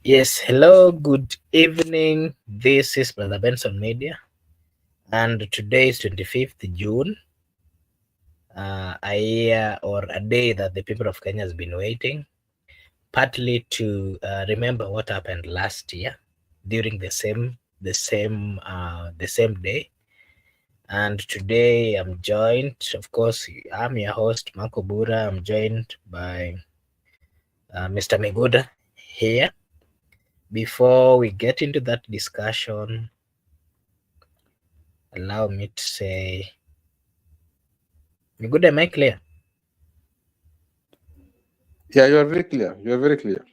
Yes, hello, good evening. This is Brother Benson Media, and today is 25th June, a year or a day that the people of Kenya has been waiting, partly to remember what happened last year during the same day. And today I'm joined, of course, I'm your host, Marco Bura. I'm joined by Mr. Miguda here. Before we get into that discussion, allow me to say, good, am I clear? Yeah, you are very clear. You are very clear.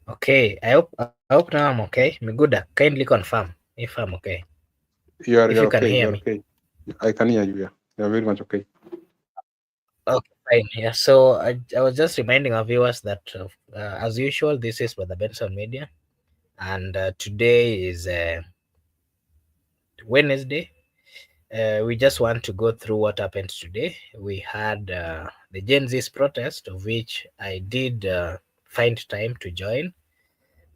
Okay, I hope now I'm okay. Miguda, kindly confirm if I'm okay. If you You're can okay. hear You're me. okay. I can hear you. Yeah, you're very much okay. Okay, fine. Yeah, so I was just reminding our viewers that, as usual, this is for the Benson Media, and today is Wednesday. We just want to go through what happened today. We had the Gen Z's protest, of which I did find time to join,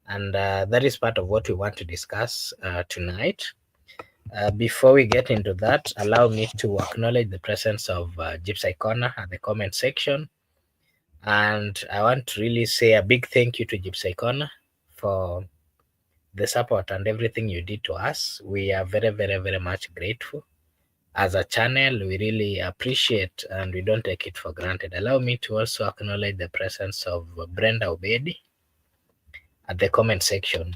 and that is part of what we want to discuss tonight. Before we get into that, allow me to acknowledge the presence of Gypsy Corner at the comment section. And I want to really say a big thank you to Gypsy Corner for the support and everything you did to us. We are very, very, very much grateful. As a channel, we really appreciate and we don't take it for granted. Allow me to also acknowledge the presence of Brenda Obedi at the comment section.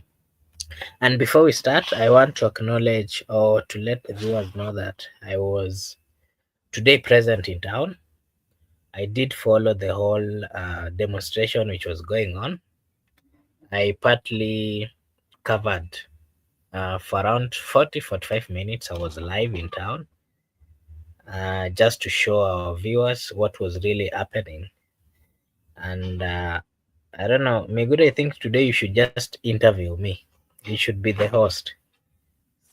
And before we start, I want to acknowledge or to let the viewers know that I was today present in town. I did follow the whole demonstration which was going on. I partly covered for around 40-45 minutes. I was live in town just to show our viewers what was really happening. And I don't know, Megura, I think today you should just interview me. You should be the host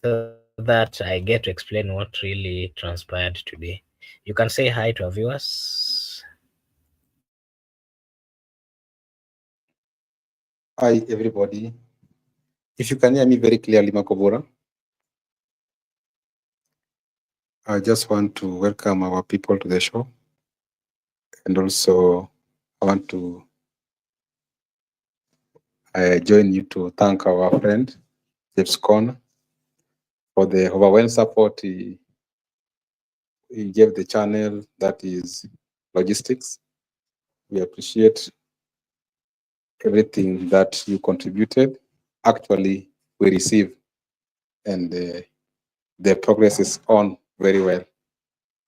so that I get to explain what really transpired today. You can say hi to our viewers. Hi, everybody. If you can hear me very clearly, Makobora, I just want to welcome our people to the show. And also, I want to join you to thank our friend, James Corner, for the overwhelming support he gave the channel, that is logistics. We appreciate everything that you contributed. Actually, we receive, and the progress is on very well.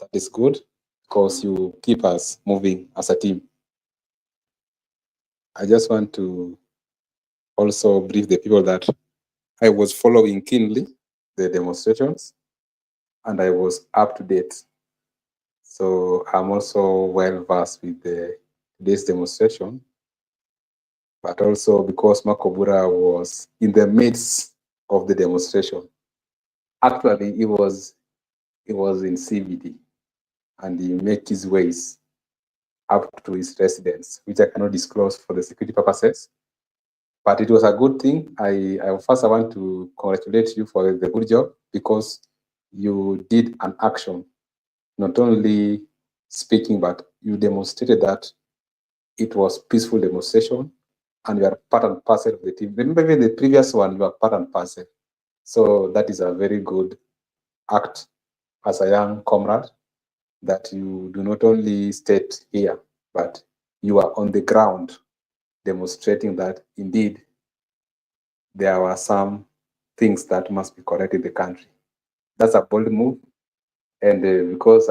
That is good because you keep us moving as a team. I just want to also brief the people that I was following keenly the demonstrations and I was up to date. So I'm also well versed with this demonstration, but also because Makobura was in the midst of the demonstration. Actually, he was in CBD and he made his ways up to his residence, which I cannot disclose for the security purposes. But it was a good thing. I first I want to congratulate you for the good job because you did an action, not only speaking, but you demonstrated that it was peaceful demonstration and you are part and parcel of the team. Remember even the previous one, you are part and parcel. So that is a very good act as a young comrade that you do not only state here, but you are on the ground demonstrating that indeed there were some things that must be corrected in the country. That's a bold move. And because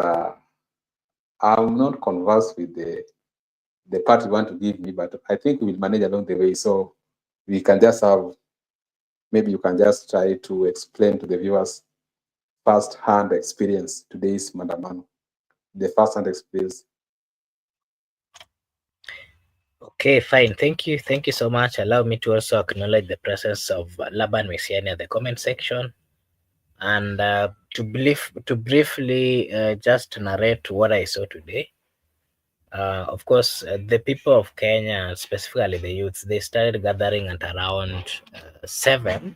I'm not conversed with the part you want to give me, but I think we will manage along the way. So we can just have, maybe you can just try to explain to the viewers first-hand experience today's Mandamano, the first-hand experience. Okay, fine. Thank you. Thank you so much. Allow me to also acknowledge the presence of Laban Messiani at the comment section. And to briefly just narrate what I saw today. Of course, the people of Kenya, specifically the youths, they started gathering at around 7,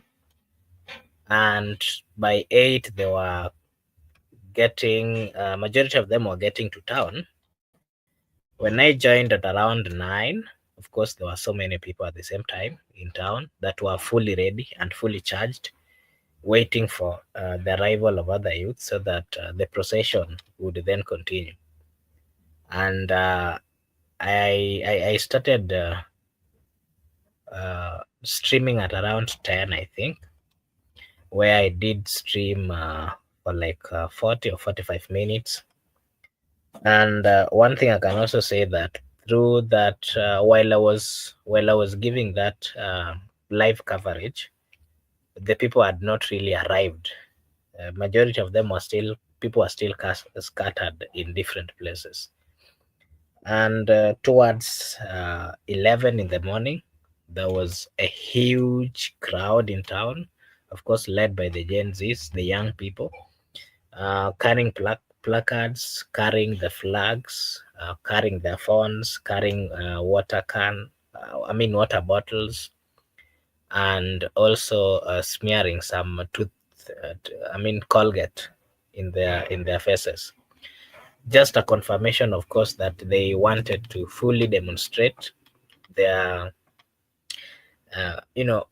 and by 8 they were getting. Majority of them were getting to town. When I joined at around 9, of course, there were so many people at the same time in town that were fully ready and fully charged, waiting for the arrival of other youths so that the procession would then continue. And I started streaming at around 10, I think, where I did stream for like 40 or 45 minutes. And one thing I can also say that through that, while I was giving that live coverage, the people had not really arrived. Majority of them were still people were still scattered in different places. And towards 11 in the morning, there was a huge crowd in town, of course, led by the Gen Zs, the young people, carrying placards, carrying the flags, carrying their phones, carrying water bottles, and also smearing some Colgate in their faces. Just a confirmation, of course, that they wanted to fully demonstrate their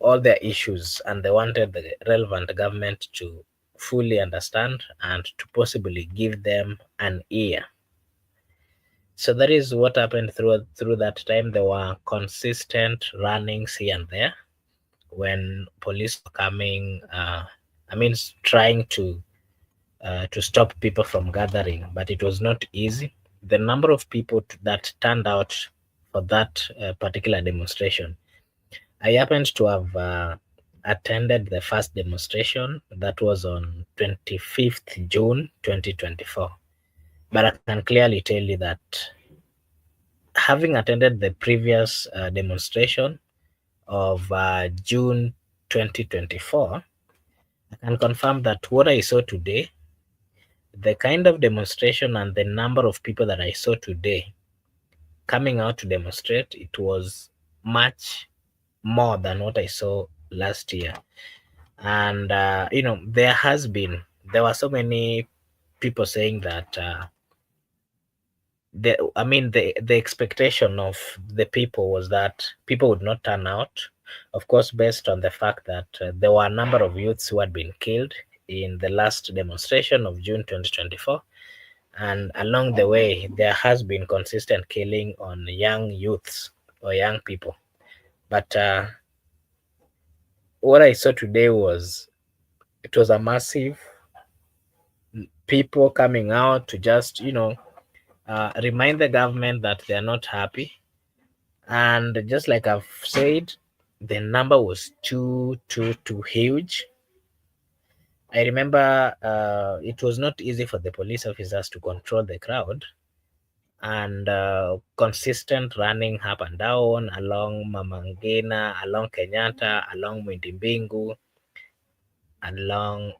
all their issues, and they wanted the relevant government to fully understand and to possibly give them an ear. So that is what happened through that time. There were consistent runnings here and there when police were coming. Trying to stop people from gathering, but it was not easy. The number of people that turned out for that particular demonstration, I happened to have attended the first demonstration that was on 25th June 2024. But I can clearly tell you that having attended the previous demonstration of June 2024, I can confirm that what I saw today, the kind of demonstration and the number of people that I saw today coming out to demonstrate, it was much more than what I saw last year. And there were so many people saying that the expectation of the people was that people would not turn out, of course, based on the fact that there were a number of youths who had been killed in the last demonstration of June 2024. And along the way, there has been consistent killing on young youths or young people. But what I saw today was it was a massive people coming out to just remind the government that they are not happy. And just like I've said, the number was too huge. I remember it was not easy for the police officers to control the crowd, and consistent running up and down along Mamangina, along Kenyatta, along Mwindimbingu, along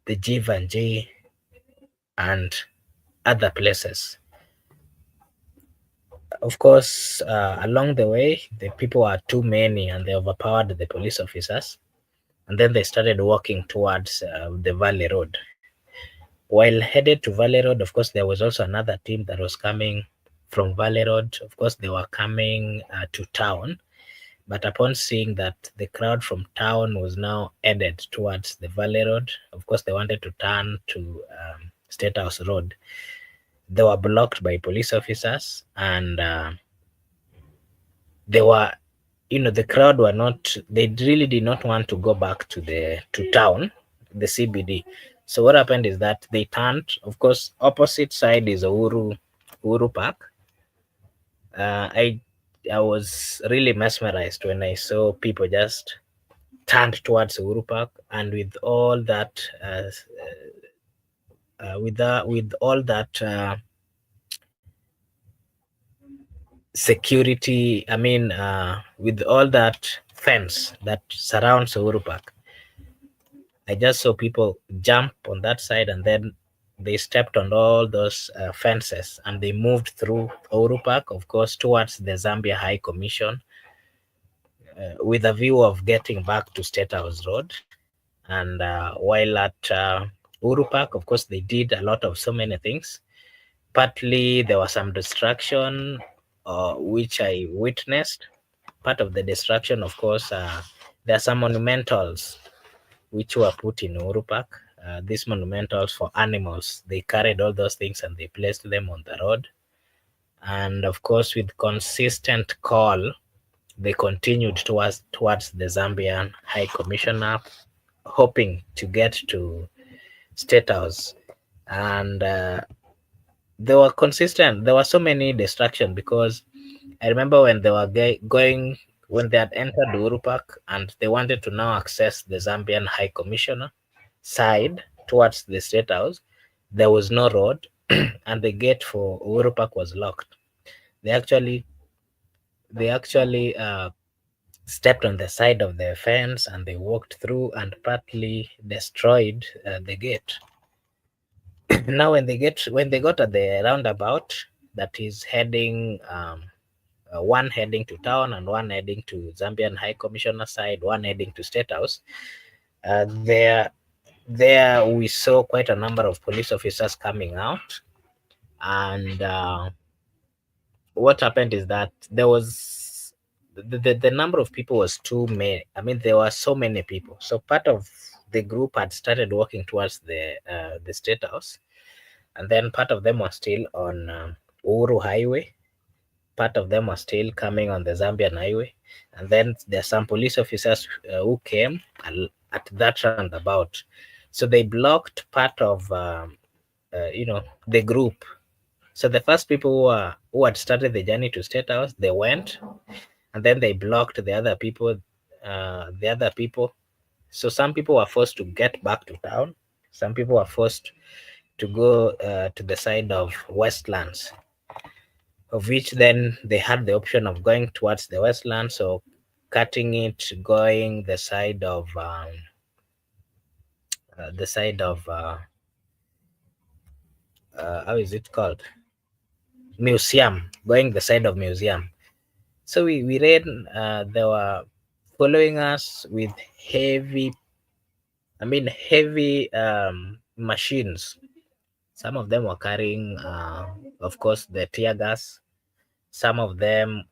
the Jivanji, and other places. Of course, along the way, the people were too many and they overpowered the police officers. And then they started walking towards the Valley Road. While headed to Valley Road, of course, there was also another team that was coming from Valley Road. Of course, they were coming to town. But upon seeing that the crowd from town was now headed towards the Valley Road, of course, they wanted to turn to State House Road. They were blocked by police officers, and they were, the crowd were not. They really did not want to go back to town, the CBD. So what happened is that they turned. Of course, opposite side is Uhuru Park. I was really mesmerized when I saw people just turned towards Uhuru Park, and with all that, with all that security. With all that fence that surrounds Uhuru Park, I just saw people jump on that side, and then they stepped on all those fences and they moved through Ouru Park, of course, towards the Zambia High Commission, with a view of getting back to State House Road. And while at Uru Park, of course, they did a lot of so many things. Partly there was some distraction, which I witnessed. Part of the distraction, of course, there are some monumentals which were put in Uru Park. These monumentals for animals, they carried all those things and they placed them on the road. And of course, with consistent call, they continued towards the Zambian High Commissioner, hoping to get to State House. And they were consistent. There were so many distractions because I remember when they were going, when they had entered the Uhuru Park and they wanted to now access the Zambian High Commissioner side towards the State House, there was no road and the gate for Uhuru Park was locked. They actually they actually stepped on the side of the fence and they walked through and partly destroyed the gate. Now when they got at the roundabout that is heading one heading to town and one heading to Zambian High Commissioner side, one heading to State House, there we saw quite a number of police officers coming out. And what happened is that there was the number of people was too many. I mean, there were so many people. So part of the group had started walking towards the State House, and then part of them was still on Uhuru Highway. Part of them are still coming on the Zambian highway, and then there's some police officers who came at that roundabout. So they blocked part of the group. So the first people who had started the journey to State House, they went, and then they blocked the other people. The other people. So some people were forced to get back to town. Some people were forced to go to the side of Westlands, of which then they had the option of going towards the Westland, so cutting it, going the side of how is it called, museum, going the side of museum. So we read they were following us with heavy machines. Some of them were carrying of course the tear gas. Some of them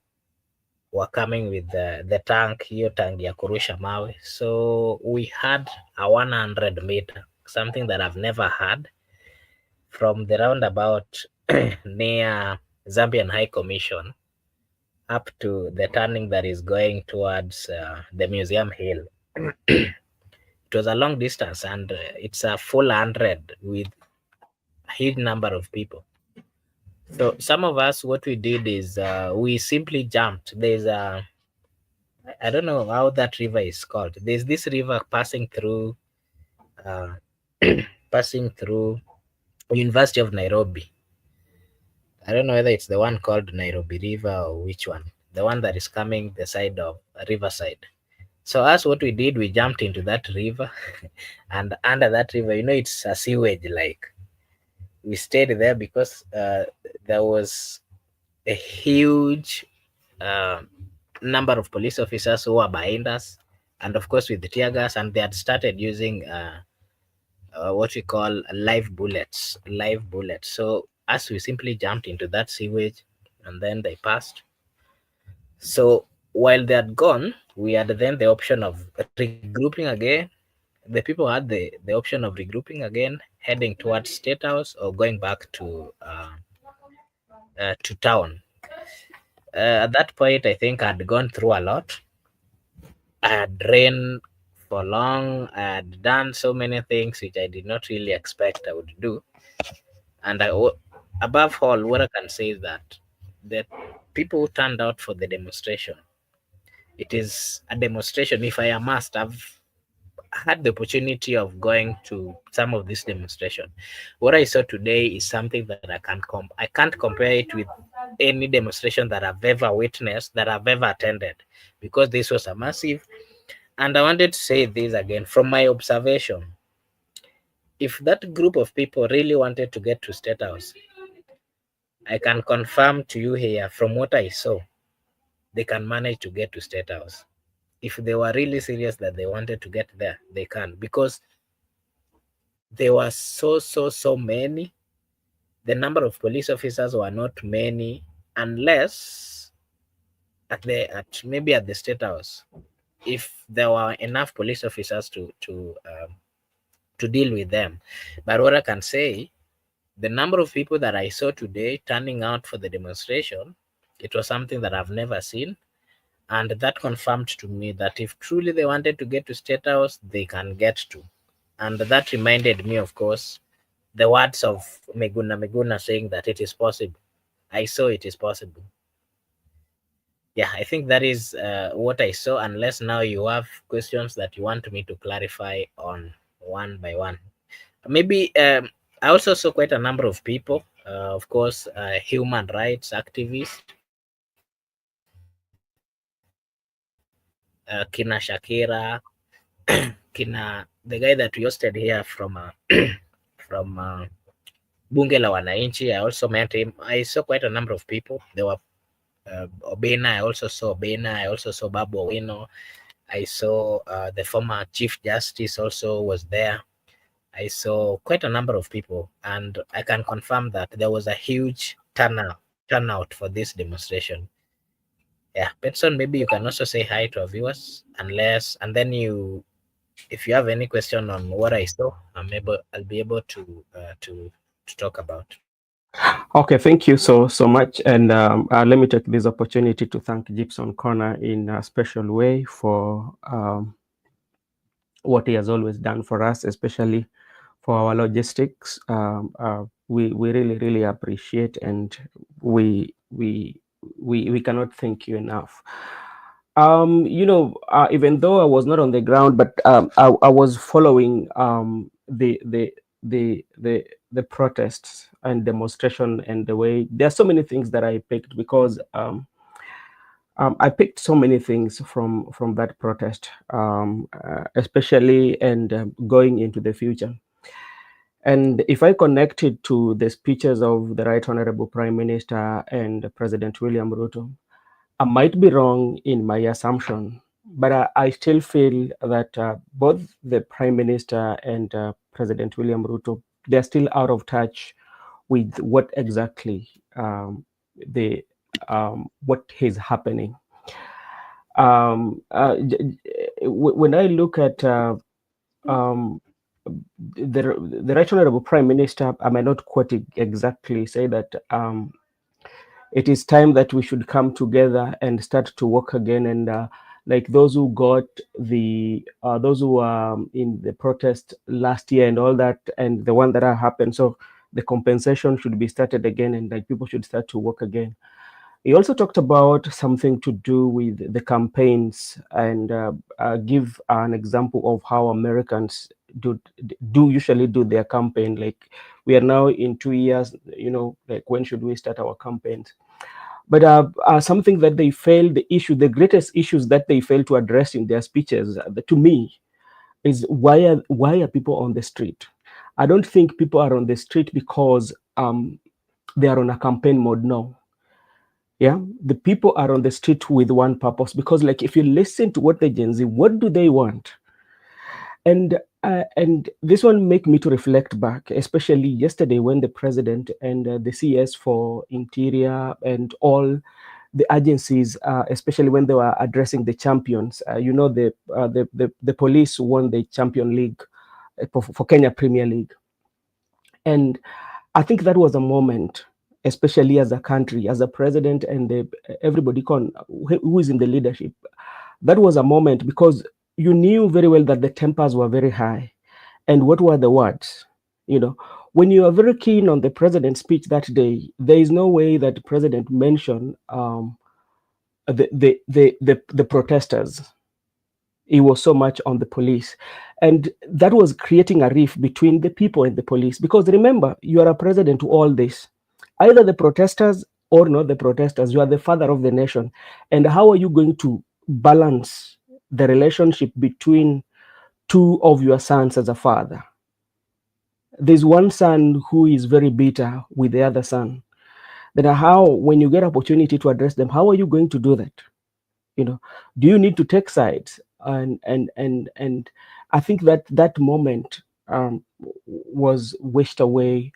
were coming with the tank, hiyo tank ya kurusha mawe. So we had a 100 meter, something that I've never had, from the roundabout near Zambian High Commission up to the turning that is going towards the Museum Hill. It was a long distance, and it's a full 100 with a huge number of people. So some of us, what we did is we simply jumped. I don't know how that river is called. There's this river uh, passing through University of Nairobi. I don't know whether it's the one called Nairobi River or which one. The one that is coming the side of Riverside. So us, what we did, we jumped into that river, and under that river, it's a sewage. Like, we stayed there because there was a huge uh, number of police officers who were behind us, and of course with the tear gas, and they had started using what we call live bullets. So as we simply jumped into that sewage, and then they passed. So while they had gone, we had then the option of regrouping again. The people had the option of regrouping again, heading towards State House or going back to town. At that point, I think I'd gone through a lot. I had ran for long. I had done so many things which I did not really expect I would do. And above all, what I can say is that the people who turned out for the demonstration, it is a demonstration. If I must have had the opportunity of going to some of this demonstration, what I saw today is something that I can't compare it with any demonstration that I've ever witnessed, that I've ever attended, because this was a massive And I wanted to say this again from my observation. If that group of people really wanted to get to State House, I can confirm to you here from what I saw, they can manage to get to State House. If they were really serious that they wanted to get there, they can, because there were so many. The number of police officers were not many, unless at maybe at the State House, if there were enough police officers to deal with them. But what I can say, the number of people that I saw today turning out for the demonstration, it was something that I've never seen. And that confirmed to me that if truly they wanted to get to State House, they can get to. And that reminded me, of course, the words of Meguna saying that it is possible. I saw it is possible. Yeah, I think that is what I saw, unless now you have questions that you want me to clarify on one by one. Maybe I also saw quite a number of people, of course, human rights activists, kina Shakira, kina the guy that we hosted here from Bunge la Wananchi. I also met him. I saw quite a number of people. There were Obena. I also saw Obena. I also saw Babu Owino. I saw the former Chief Justice also was there. I saw quite a number of people, and I can confirm that there was a huge turnout for this demonstration. Yeah, Benson, maybe you can also say hi to our viewers, unless and then if you have any question on what I saw, I'll be able to talk about. Okay, thank you so much, and let me take this opportunity to thank Gibson Corner in a special way for what he has always done for us, especially for our logistics. We really appreciate, and we cannot thank you enough. Even though I was not on the ground, but I was following the protests and demonstration, and the way there are so many things that I picked, because I picked so many things from that protest, especially and going into the future. And if I connect it to the speeches of the Right Honorable Prime Minister and President William Ruto, I might be wrong in my assumption, but I still feel that both the Prime Minister and President William Ruto, they're still out of touch with what exactly the what is happening. When I look at the Right Honorable Prime Minister, I might not quote it exactly, say that it is time that we should come together and start to work again. And like those who got those who were in the protest last year and all that, and the one that happened. So the compensation should be started again, and like people should start to work again. He also talked about something to do with the campaigns, and give an example of how Americans do usually do their campaign. Like we are now in 2 years, like when should we start our campaigns? But something that they failed, the greatest issues that they failed to address in their speeches, to me, is why are people on the street? I don't think people are on the street because they are on a campaign mode. No. Yeah, the people are on the street with one purpose, because like if you listen to what the Gen Z, what do they want? And this one make me to reflect back, especially yesterday when the president and the CS for Interior and all the agencies, especially when they were addressing the champions, the police won the Champion League for Kenya Premier League, and I think that was a moment, especially as a country, as a president, and everybody who is in the leadership. That was a moment because you knew very well that the tempers were very high. And what were the words? When you are very keen on the president's speech that day, there is no way that the president mentioned the protesters. He was so much on the police, and that was creating a rift between the people and the police. Because remember, you are a president to all this, either the protesters or not the protesters. You are the father of the nation, and how are you going to balance the relationship between two of your sons as a father. There's one son who is very bitter with the other son. Then how, when you get opportunity to address them, how are you going to do that? You know, do you need to take sides? And I think that that moment was wished away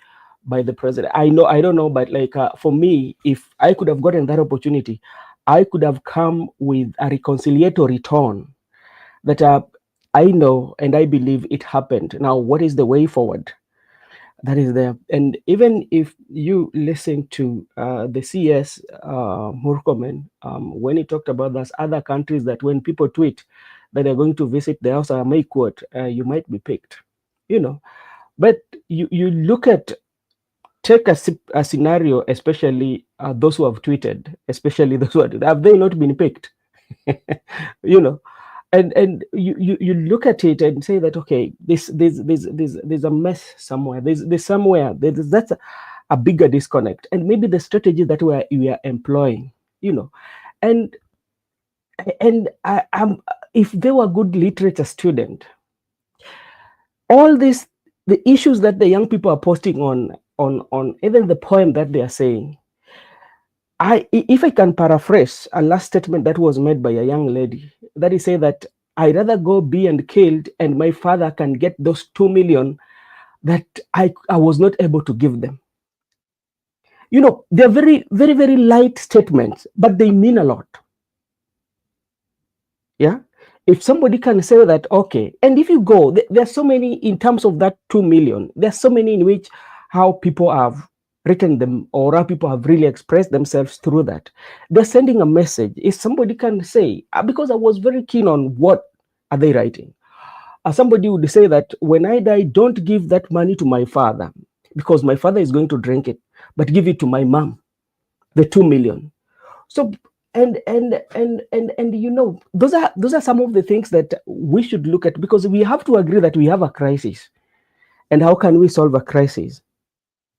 by the president. I don't know, but like for me, if I could have gotten that opportunity, I could have come with a reconciliatory tone that I know and I believe it happened. Now, what is the way forward? That is there. And even if you listen to the CS Murkomen, when he talked about those other countries that when people tweet that they're going to visit the house, I may quote, you might be picked, you know. But you look at, take a scenario, especially those who have tweeted, especially those who have they not been picked? You know, and you look at it and say that okay, there's a mess somewhere. There's somewhere that's a bigger disconnect, and maybe the strategy that we are employing, you know, and I'm, if they were a good literature student, all these the issues that the young people are posting on even the poem that they are saying, if I can paraphrase a last statement that was made by a young lady, that is say that I rather go be and killed, and my father can get those 2 million that I was not able to give them. You know, they're very, very, very light statements, but they mean a lot. Yeah. If somebody can say that, okay, and if you go, there's so many in terms of that 2 million, there's so many in which how people have written them or how people have really expressed themselves through that. They're sending a message. If somebody can say, because I was very keen on what are they writing. Somebody would say that when I die, don't give that money to my father because my father is going to drink it, but give it to my mom, the 2 million. So and you know, those are some of the things that we should look at, because we have to agree that we have a crisis, and how can we solve a crisis,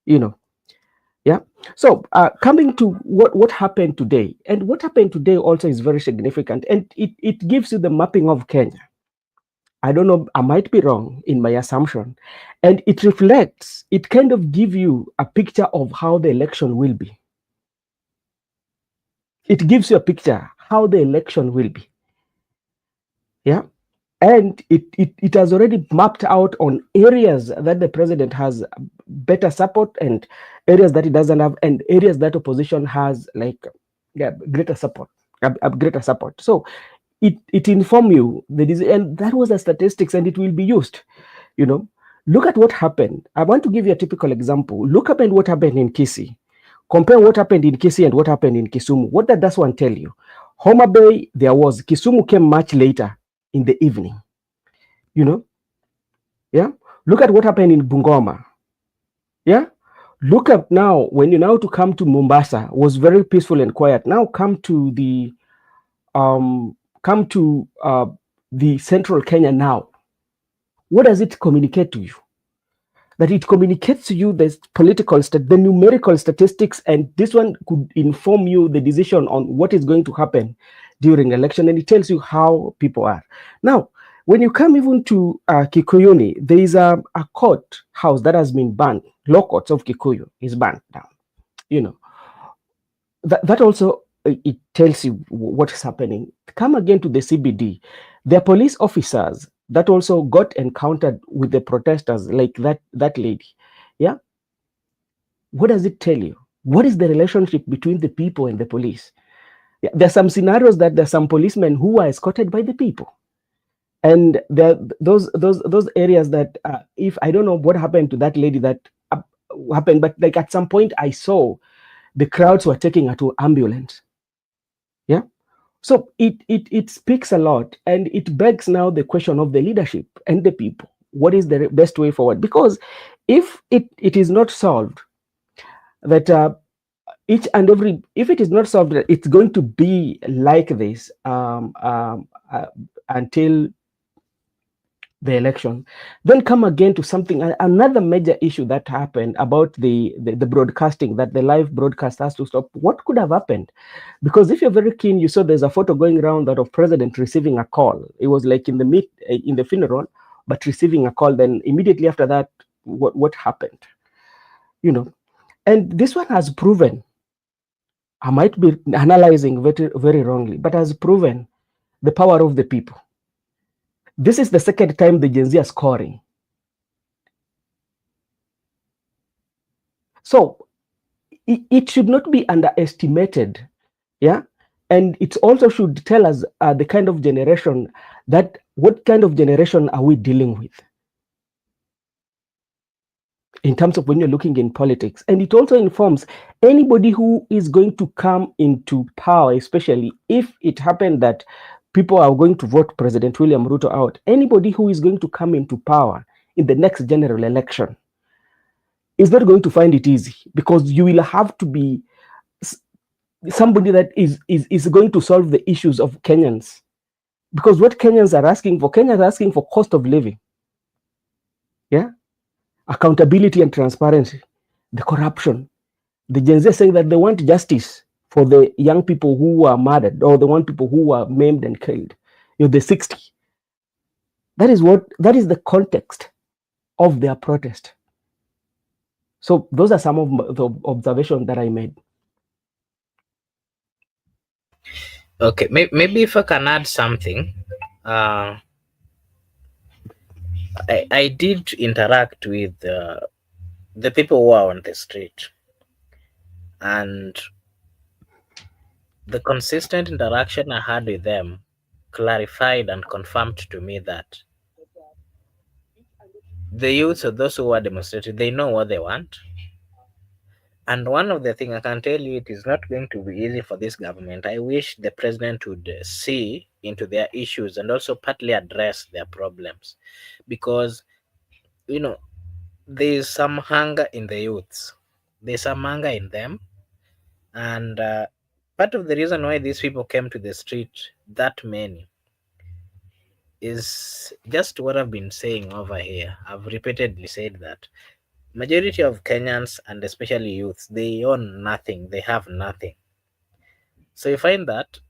you know. Yeah. So coming to what happened today, and what happened today also is very significant, and it gives you the mapping of Kenya. I don't know, I might be wrong in my assumption, and it reflects, it kind of give you a picture of how the election will be. It gives you a picture how the election will be. Yeah. And it has already mapped out on areas that the president has better support, and areas that he doesn't have, and areas that opposition has like, yeah, greater support, greater support. So it inform you and that was the statistics, and it will be used, you know. Look at what happened. I want to give you a typical example. Look up and what happened in Kisii. Compare what happened in Kisii and what happened in Kisumu. What does that one tell you? Homa Bay, there was. Kisumu came much later in the evening, you know. Yeah. Look at what happened in Bungoma. Yeah. Look at now, when you now to come to Mombasa, was very peaceful and quiet. Now um come to the central Kenya now. What does it communicate to you? That it communicates to you the political the numerical statistics, and this one could inform you the decision on what is going to happen during election, and it tells you how people are. Now, when you come even to Kikuyuni, there is a court house that has been banned. Law courts of Kikuyu is banned now. You know, that also it tells you what is happening. Come again to the CBD. There are police officers that also got encountered with the protesters, like that lady. Yeah. What does it tell you? What is the relationship between the people and the police? Yeah, there are some scenarios that there's some policemen who are escorted by the people, and there those areas that if I don't know what happened to that lady that happened, but like at some point I saw the crowds were taking her to ambulance. Yeah. So it speaks a lot, and it begs now the question of the leadership and the people. What is the best way forward? Because if it is not solved, that each and every, if it is not solved, it's going to be like this until the election. Then come again to something, another major issue that happened about the broadcasting, that the live broadcast has to stop. What could have happened? Because if you're very keen, you saw there's a photo going around that of president receiving a call. It was like in the funeral, but receiving a call. Then immediately after that, what happened? You know, and this one has proven, I might be analyzing very, very wrongly, but has proven the power of the people. This is the second time the Gen Z are scoring. So it should not be underestimated. Yeah. And it also should tell us the kind of generation what kind of generation are we dealing with in terms of when you're looking in politics. And it also informs anybody who is going to come into power, especially if it happened that people are going to vote President William Ruto out. Anybody who is going to come into power in the next general election is not going to find it easy, because you will have to be somebody that is going to solve the issues of Kenyans. Because what Kenyans are asking for, Kenyans are asking for cost of living, yeah, accountability and transparency, the corruption. The Gen Z are saying that they want justice for the young people who were murdered, or the one people who were maimed and killed. The 60. That is the context of their protest. So those are some of the observations that I made. Okay, maybe if I can add something. I did interact with the people who are on the street, and the consistent interaction I had with them clarified and confirmed to me that the youth or those who are demonstrating, they know what they want. And one of the things I can tell you, it is not going to be easy for this government. I wish the president would see into their issues and also partly address their problems, because there is some hunger in the youths. There's some hunger in them, and part of the reason why these people came to the street, that many, is just what I've been saying over here. I've repeatedly said that majority of Kenyans, and especially youths, they own nothing, they have nothing. So you find that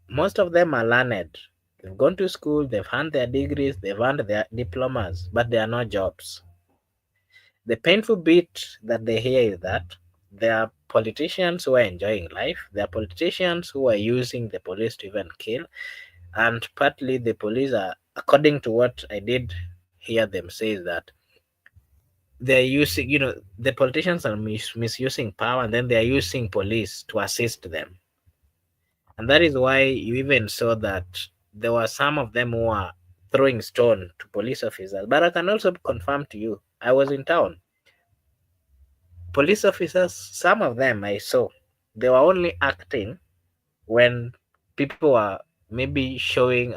most of them are learned. They've gone to school, they've earned their degrees, they've earned their diplomas, but there are no jobs. The painful bit that they hear is that there are politicians who are enjoying life, there are politicians who are using the police to even kill, and partly the police are, according to what I did hear them say, is that they're using, the politicians are misusing power, and then they're using police to assist them. And that is why you even saw that there were some of them who are throwing stone to police officers. But I can also confirm to you, I was in town. Police officers, some of them I saw, they were only acting when people were maybe showing,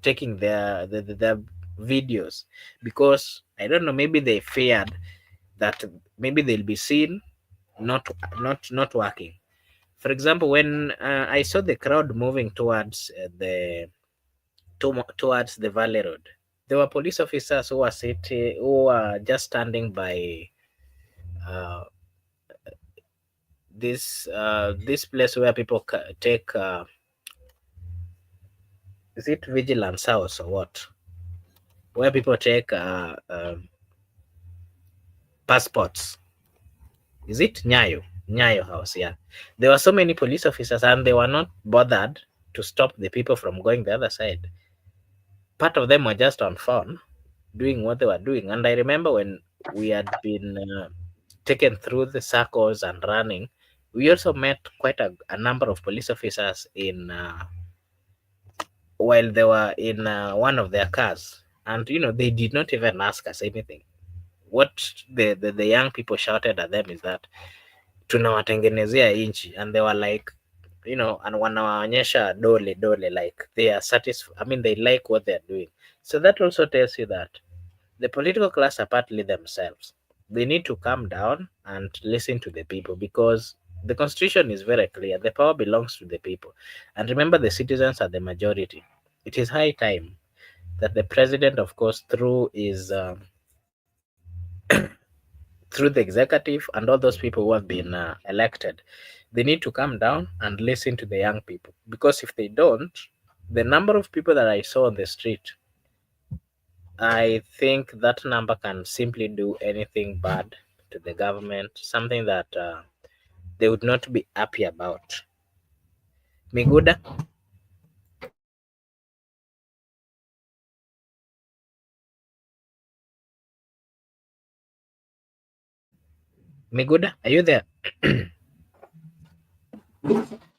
taking their videos, because I don't know, maybe they feared that maybe they'll be seen not working. For example, when I saw the crowd moving towards towards the Valley Road, there were police officers who were just standing by uh, this place where people take is it Vigilance House or what? Where people take passports. Is it Nyayo House? Yeah. There were so many police officers, and they were not bothered to stop the people from going the other side. Part of them were just on phone doing what they were doing. And I remember when we had been taken through the circles and running, we also met quite a number of police officers in while they were in one of their cars, and they did not even ask us anything. What the young people shouted at them is that tunawatengenezea inchi, and they were like, and wanawaonyesha dole, like they are satisfied. They like what they're doing. So that also tells you that the political class are partly themselves. They need to calm down and listen to the people, because the constitution is very clear. The power belongs to the people. And remember, the citizens are the majority. It is high time that the president, of course, through the executive and all those people who have been elected, they need to come down and listen to the young people. Because if they don't, the number of people that I saw on the street, I think that number can simply do anything bad to the government, something that they would not be happy about. Miguda, Miguda, are you there?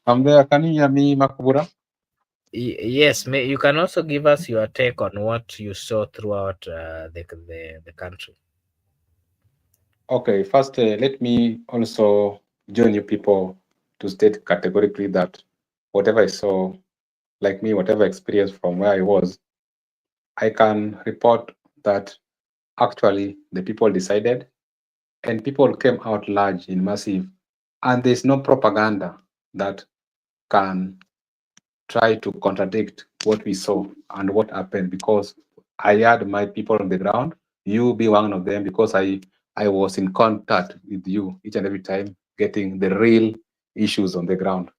I'm there. Can you hear me, Makubura? Yes, you can also give us your take on what you saw throughout the country. Okay, first, let me also join you people to state categorically that whatever I saw, like me, whatever experience from where I was, I can report that actually the people decided and people came out large in massive, and there's no propaganda that can try to contradict what we saw and what happened, because I had my people on the ground, you be one of them, because I was in contact with you each and every time, getting the real issues on the ground.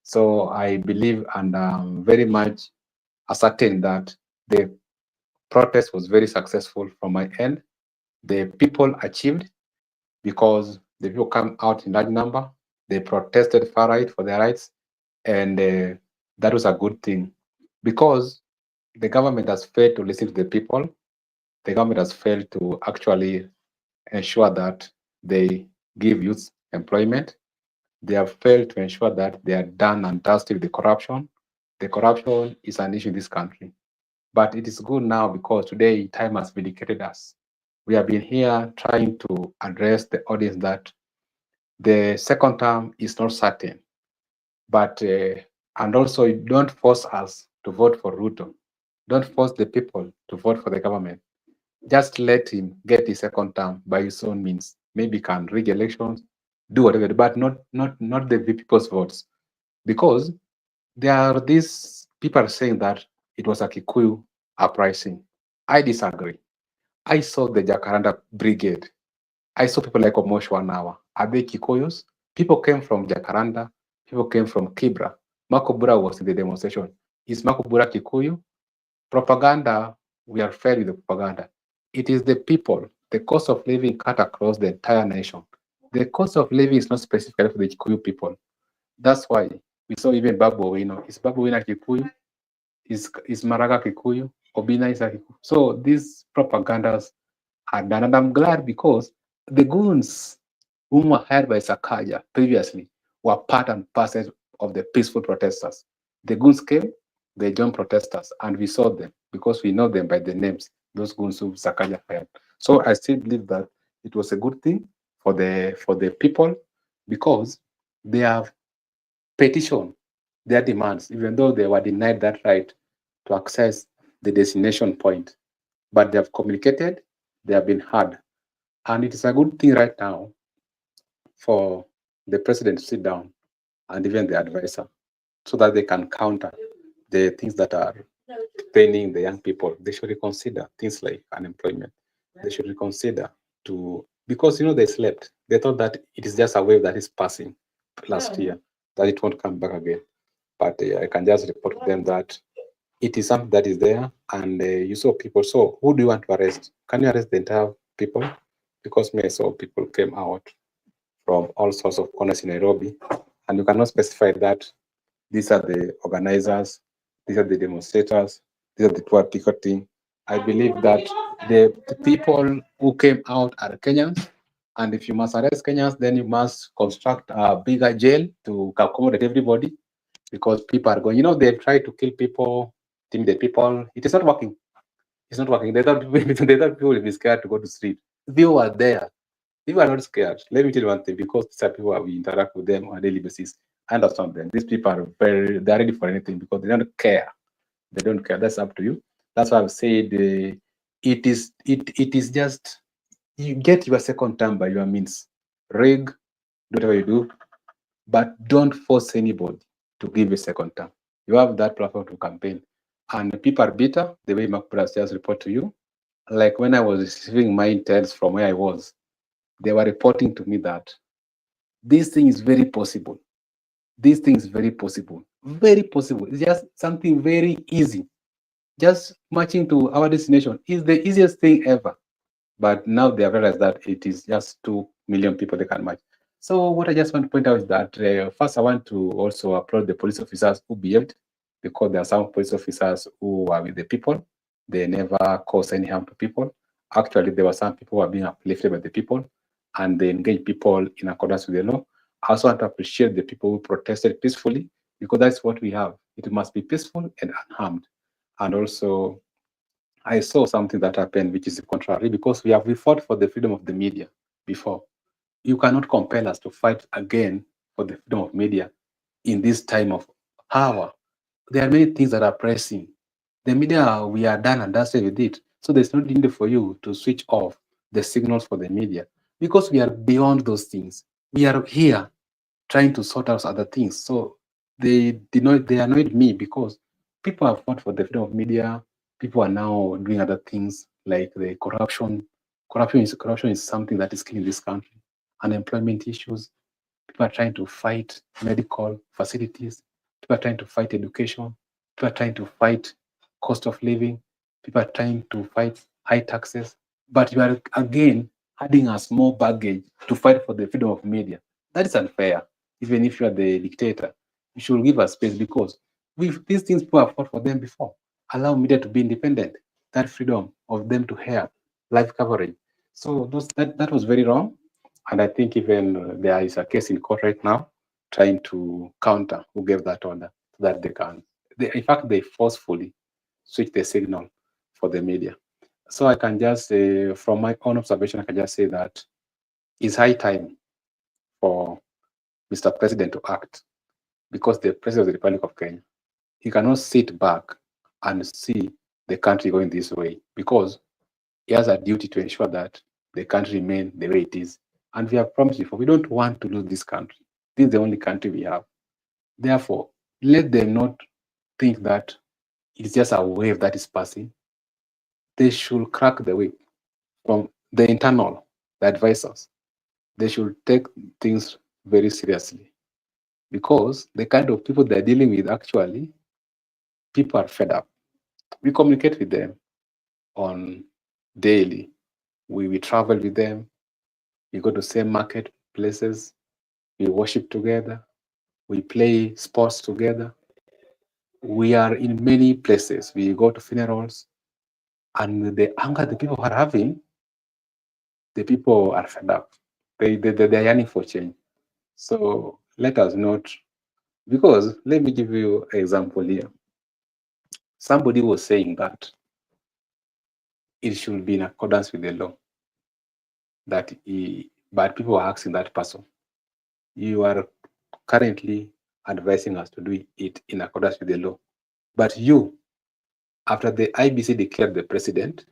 So I believe and very much ascertain that the protest was very successful from my end. The people achieved, because the people come out in large number. They protested far right for their rights, and that was a good thing, because the government has failed to listen to the people. The government has failed to actually ensure that they give youth employment. They have failed to ensure that they are done and dusted with the corruption. The corruption is an issue in this country. But it is good now, because today time has vindicated us. We have been here trying to address the audience that the second term is not certain. But and also, don't force us to vote for Ruto. Don't force the people to vote for the government. Just let him get his second term by his own means. Maybe can rig elections, do whatever, but not the people's votes, because there are these people saying that it was a Kikuyu uprising. I disagree. I saw the Jacaranda Brigade. I saw people like Omosh 1 hour. Are they Kikuyus? People came from Jacaranda. People came from Kibra. Makobura was in the demonstration. Is Makobura Kikuyu? Propaganda, we are fair with the propaganda. It is the people, the cost of living cut across the entire nation. The cost of living is not specifically for the Kikuyu people. That's why we saw even Babu Owino. Is Babu Owino Kikuyu? Is Maraga Kikuyu? Obina is a Kikuyu. So these propagandas are done, and I'm glad, because the goons whom were hired by Sakaja previously were part and parcel of the peaceful protesters. The goons came, they joined protesters, and we saw them because we know them by the names, those goons who Sakaja hired. So I still believe that it was a good thing for the people, because they have petitioned their demands, even though they were denied that right to access the destination point. But they have communicated, they have been heard. And it is a good thing right now for the president to sit down, and even the advisor, so that they can counter the things that are paining the young people. They should reconsider things like unemployment. They should reconsider because they slept. They thought that it is just a wave that is passing last year, that it won't come back again. But I can just report to them that it is something that is there, and you saw people. So who do you want to arrest? Can you arrest the entire people? Because me, I saw people came out from all sorts of corners in Nairobi, and you cannot specify that these are the organizers, these are the demonstrators, these are the people picketing. I believe that the people who came out are Kenyans, and if you must arrest Kenyans, then you must construct a bigger jail to accommodate everybody, because people are going. They try to kill people, intimidate people. It is not working. It's not working. They thought people will be scared to go to street. People are there. People are not scared. Let me tell you one thing, because these are people we interact with them on a daily basis. I understand them. These people are they're ready for anything, because they don't care. They don't care. That's up to you. That's why I've said it is just, you get your second term by your means. Rig, whatever you do, but don't force anybody to give a second term. You have that platform to campaign. And people are bitter, the way Makpura just report to you. Like when I was receiving my intelligence from where I was, they were reporting to me that this thing is very possible. This thing is very possible. Very possible. It's just something very easy. Just marching to our destination is the easiest thing ever. But now they have realized that it is just 2 million people they can match. So what I just want to point out is that first I want to also applaud the police officers who behaved, because there are some police officers who are with the people. They never cause any harm to people. Actually, there were some people who are being uplifted by the people, and they engage people in accordance with the law. I also want to appreciate the people who protested peacefully, because that's what we have. It must be peaceful and unharmed. And also I saw something that happened which is contrary, because we fought for the freedom of the media before. You cannot compel us to fight again for the freedom of media in this time of power. There are many things that are pressing. The media, we are done and dusted with it. So there's no need for you to switch off the signals for the media, because we are beyond those things. We are here trying to sort out other things. So they annoyed me, because people have fought for the freedom of media. People are now doing other things like the corruption. Corruption is something that is killing this country. Unemployment issues. People are trying to fight medical facilities. People are trying to fight education. People are trying to fight cost of living. People are trying to fight high taxes. But you are again adding us more baggage to fight for the freedom of media. That is unfair. Even if you are the dictator, you should give us space, because these things people have fought for them before. Allow media to be independent. That freedom of them to hear live coverage. So that was very wrong. And I think even there is a case in court right now trying to counter who gave that order, so that they can. In fact, they forcefully switch the signal for the media. So I can just say, from my own observation, I can just say that it's high time for Mr. President to act, because the President of the Republic of Kenya, he cannot sit back and see the country going this way, because he has a duty to ensure that the country remain the way it is. And we have promised before, we don't want to lose this country. This is the only country we have. Therefore, let them not think that it's just a wave that is passing. They should crack the whip from the internal, the advisors. They should take things very seriously, because the kind of people they're dealing with, actually, people are fed up. We communicate with them on daily. We travel with them. We go to same market places. We worship together. We play sports together. We are in many places. We go to funerals. And the anger the people are having, the people are fed up. They're yearning for change. So let us not, because let me give you an example here. Somebody was saying that it should be in accordance with the law. But people are asking that person, you are currently advising us to do it in accordance with the law. But you, after the IBC declared the president,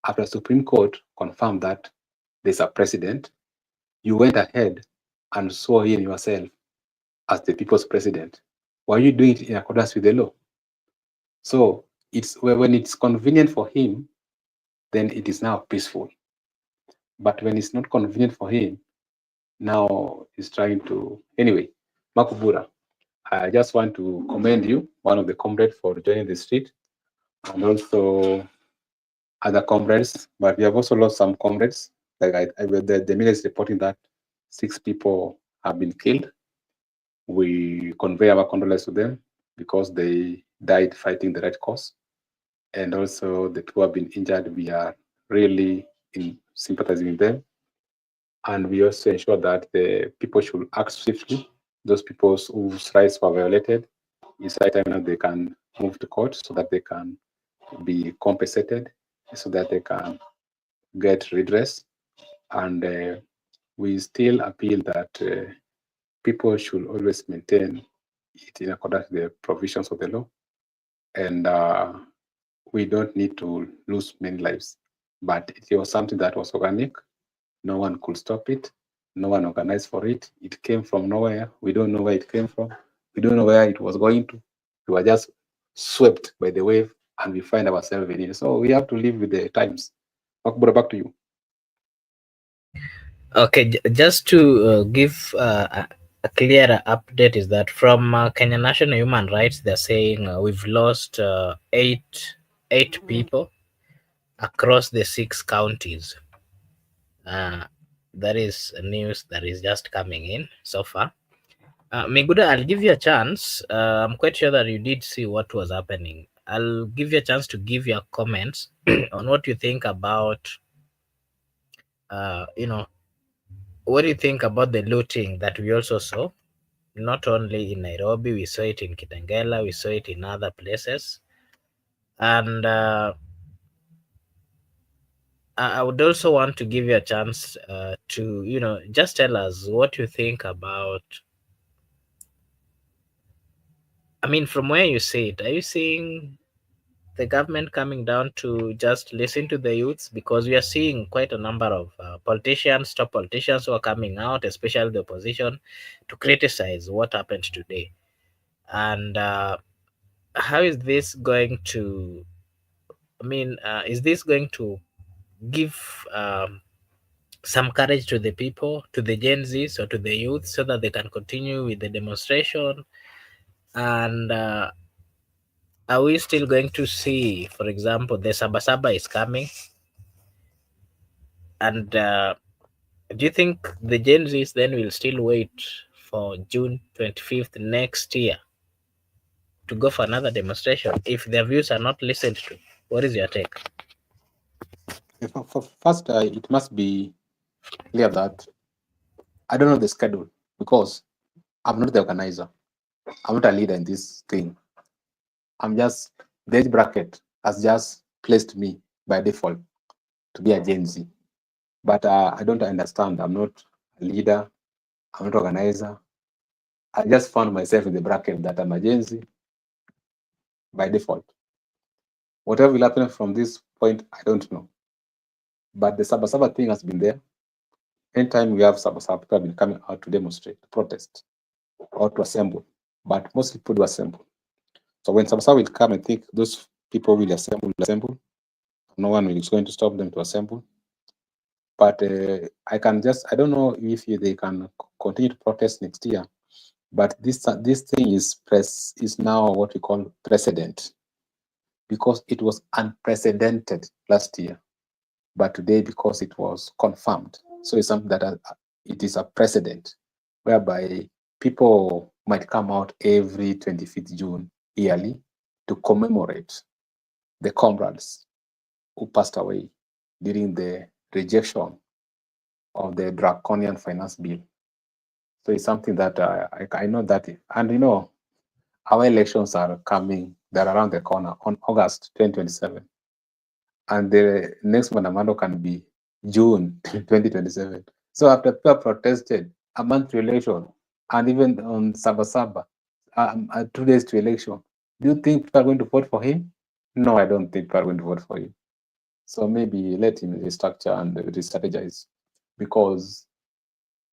after Supreme Court confirmed that there's a president, you went ahead and swore in yourself as the people's president. Were you doing it in accordance with the law? So it's when it's convenient for him, then it is now peaceful. But when it's not convenient for him, now he's trying to. Anyway, Makubura, I just want to commend you, one of the comrades, for joining the street, and also other comrades. But we have also lost some comrades. Like the media is reporting that 6 people have been killed. We convey our condolences to them, because they died fighting the right cause. And also the people who have been injured, we are really sympathizing with them. And we also ensure that the people should act swiftly. Those people whose rights were violated, it's high time now they can move to court, so that they can be compensated, so that they can get redress. And we still appeal that people should always maintain it in accordance with the provisions of the law. And we don't need to lose many lives. But it was something that was organic. No one could stop it. No one organized for it. It came from nowhere. We don't know where it came from. We don't know where it was going to. We were just swept by the wave and we find ourselves in it. So we have to live with the times. Akbura, back to you. Okay, just to give a clearer update is that from Kenya National Human Rights, they're saying we've lost eight people across the 6 counties. Uh, that is news that is just coming in so far. Miguda, I'll give you a chance. I'm quite sure that you did see what was happening. I'll give you a chance to give your comments on what you think about, you know, what do you think about the looting that we also saw? Not only in Nairobi, we saw it in Kitengela, we saw it in other places. And I would also want to give you a chance to, just tell us what you think about. I mean, from where you see it, are you seeing the government coming down to just listen to the youths? Because we are seeing quite a number of politicians, top politicians who are coming out, especially the opposition, to criticize what happened today. And how is this going to, is this going to give some courage to the people, to the Gen Zs or to the youth, so that they can continue with the demonstration? And are we still going to see, for example, the Sabasaba is coming? And do you think the Gen Zs then will still wait for June 25th next year to go for another demonstration if their views are not listened to? What is your take? First, it must be clear that I don't know the schedule because I'm not the organizer. I'm not a leader in this thing. I'm just, the age bracket has just placed me by default to be a Gen Z. But I don't understand. I'm not a leader. I'm not organizer. I just found myself in the bracket that I'm a Gen Z by default. Whatever will happen from this point, I don't know. But the Sabasaba thing has been there. Anytime we have Sabasaba, people have been coming out to demonstrate, to protest, or to assemble. But most people do assemble. So when Sabasaba will come, I think those people will assemble. No one is going to stop them to assemble. But I don't know if they can continue to protest next year. But this thing is now what we call precedent, because it was unprecedented last year, but today because it was confirmed. So it's something that it is a precedent whereby people might come out every 25th June yearly to commemorate the comrades who passed away during the rejection of the draconian finance bill. So it's something that I know that, and our elections are coming, they're around the corner on August 2027. And the next Mandamano can be June 2027. So after people protested a month to election, and even on Sabasaba, 2 days to election, do you think people are going to vote for him? No, I don't think people are going to vote for him. So maybe let him restructure and re-strategize, because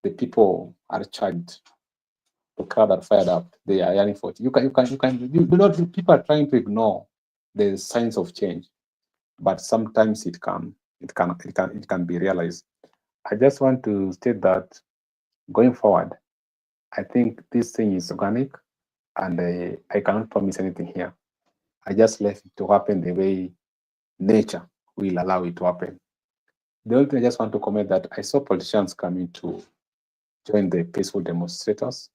the people are charged. The crowd are fired up. They are yearning for it. You do not. People are trying to ignore the signs of change, but sometimes it can be realized. I just want to state that going forward, I think this thing is organic, and I cannot promise anything here. I just left it to happen the way nature will allow it to happen. The only thing I just want to comment that I saw politicians coming to join the peaceful demonstrators.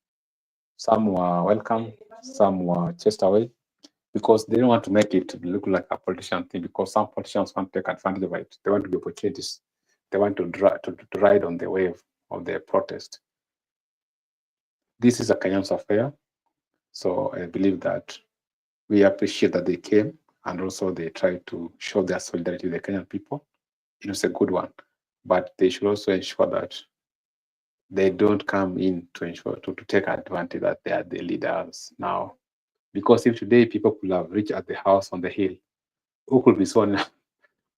Some were welcome, some were chased away because they don't want to make it look like a politician thing, because some politicians want to take advantage of it. They want to be opportunities. They want to ride on the wave of the protest. This is a Kenyan's affair. So I believe that we appreciate that they came, and also they tried to show their solidarity with the Kenyan people. It was a good one. But they should also ensure that they don't come in to ensure to take advantage that they are the leaders now. Because if today people could have reached at the house on the hill, who could be sworn as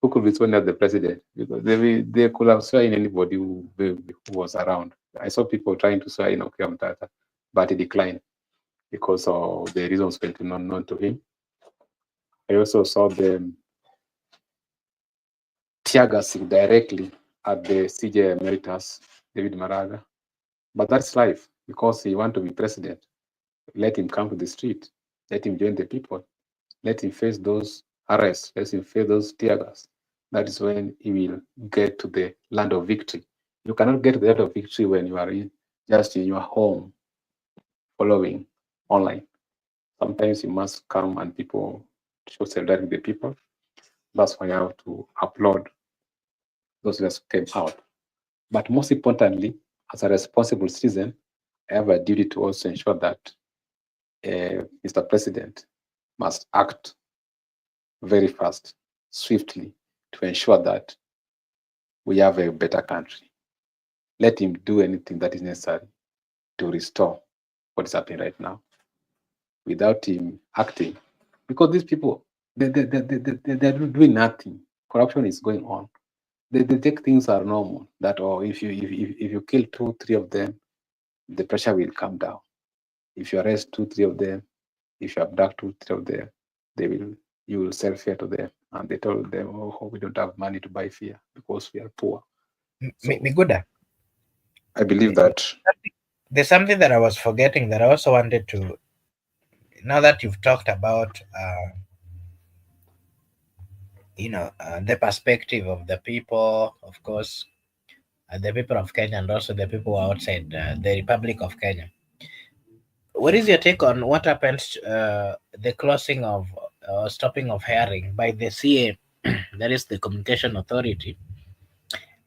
the president? Because they could have sworn in anybody who was around. I saw people trying to swear in Okiya Mtata, but he declined because of the reasons known to him. I also saw them tear gassing directly at the CJ Emeritus, David Maraga. But that's life, because he want to be president. Let him come to the street. Let him join the people. Let him face those arrests. Let him face those tear gas. That is when he will get to the land of victory. You cannot get to the land of victory when you are just in your home following online. Sometimes you must come and people show solidarity with the people. That's why you have to applaud those that came out. But most importantly, as a responsible citizen, I have a duty to also ensure that Mr. President must act very fast, swiftly, to ensure that we have a better country. Let him do anything that is necessary to restore what is happening right now without him acting. Because these people, they're doing nothing. Corruption is going on. They take things are normal. That, or if you kill 2, 3 of them, the pressure will come down. If you arrest 2, 3 of them, if you abduct 2, 3 of them, you will sell fear to them. And they told them, oh, we don't have money to buy fear because we are poor. So Miguda, I believe that there's something that I was forgetting that I also wanted to. Now that you've talked about, the perspective of the people, of course, the people of Kenya, and also the people outside the Republic of Kenya. What is your take on what happened? The closing of stopping of hearing by the CA, that is the Communication Authority,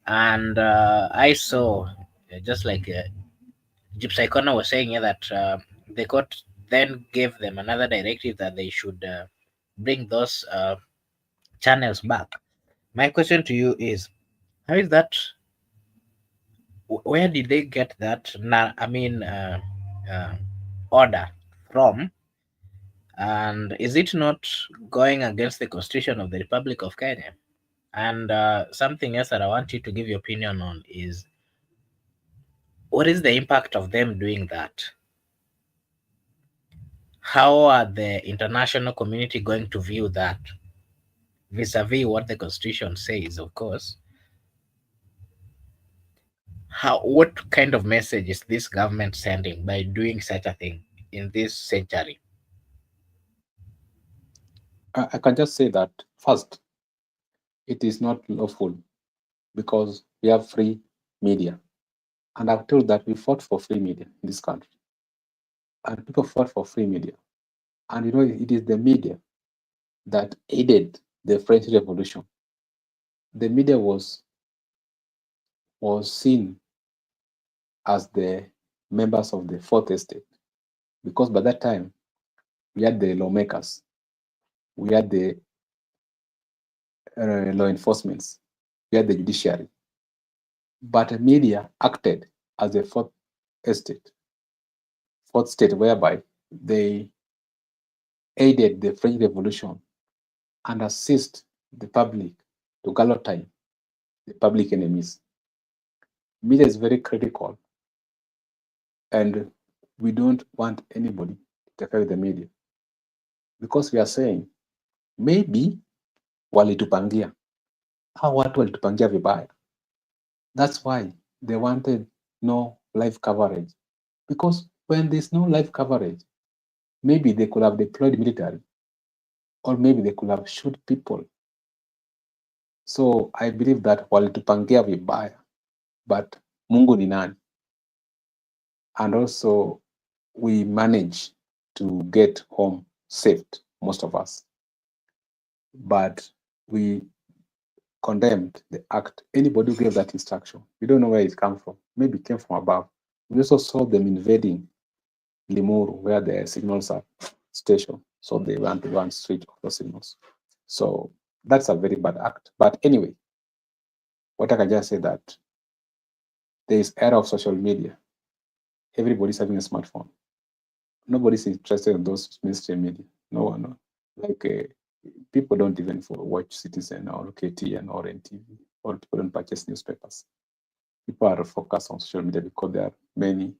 and I saw just like Gypsy Connor was saying here that the court then gave them another directive that they should bring those channels back. My question to you is, how is that? Where did they get that? Uh, order from? And is it not going against the Constitution of the Republic of Kenya? And something else that I want you to give your opinion on is, what is the impact of them doing that? How are the international community going to view that vis-a-vis what the Constitution says, of course? What kind of message is this government sending by doing such a thing in this century? I can just say that first, it is not lawful because we have free media. And I've told that we fought for free media in this country. And people fought for free media. And it is the media that aided the French Revolution. The media was seen as the members of the Fourth Estate, because by that time we had the lawmakers, we had the law enforcements, we had the judiciary, but the media acted as a fourth state, whereby they aided the French Revolution and assist the public to guillotine the public enemies. Media is very critical, and we don't want anybody to interfere with the media, because we are saying maybe walitupangia, hao watu walitupangia vibaya. That's why they wanted no live coverage, because when there's no live coverage, maybe they could have deployed military, or maybe they could have shoot people. So I believe that walitupangia vibaya, but Mungu ni nani? And also we managed to get home safe, most of us. But we condemned the act. Anybody who gave that instruction, we don't know where it came from. Maybe it came from above. We also saw them invading Limuru, where the signals are stationed. So they went to one switch off the signals. So that's a very bad act. But anyway, what I can just say that there is era of social media. Everybody's having a smartphone. Nobody's interested in those mainstream media. No one. Like people don't even watch Citizen or KTN or NTV, or people don't purchase newspapers. People are focused on social media because there are many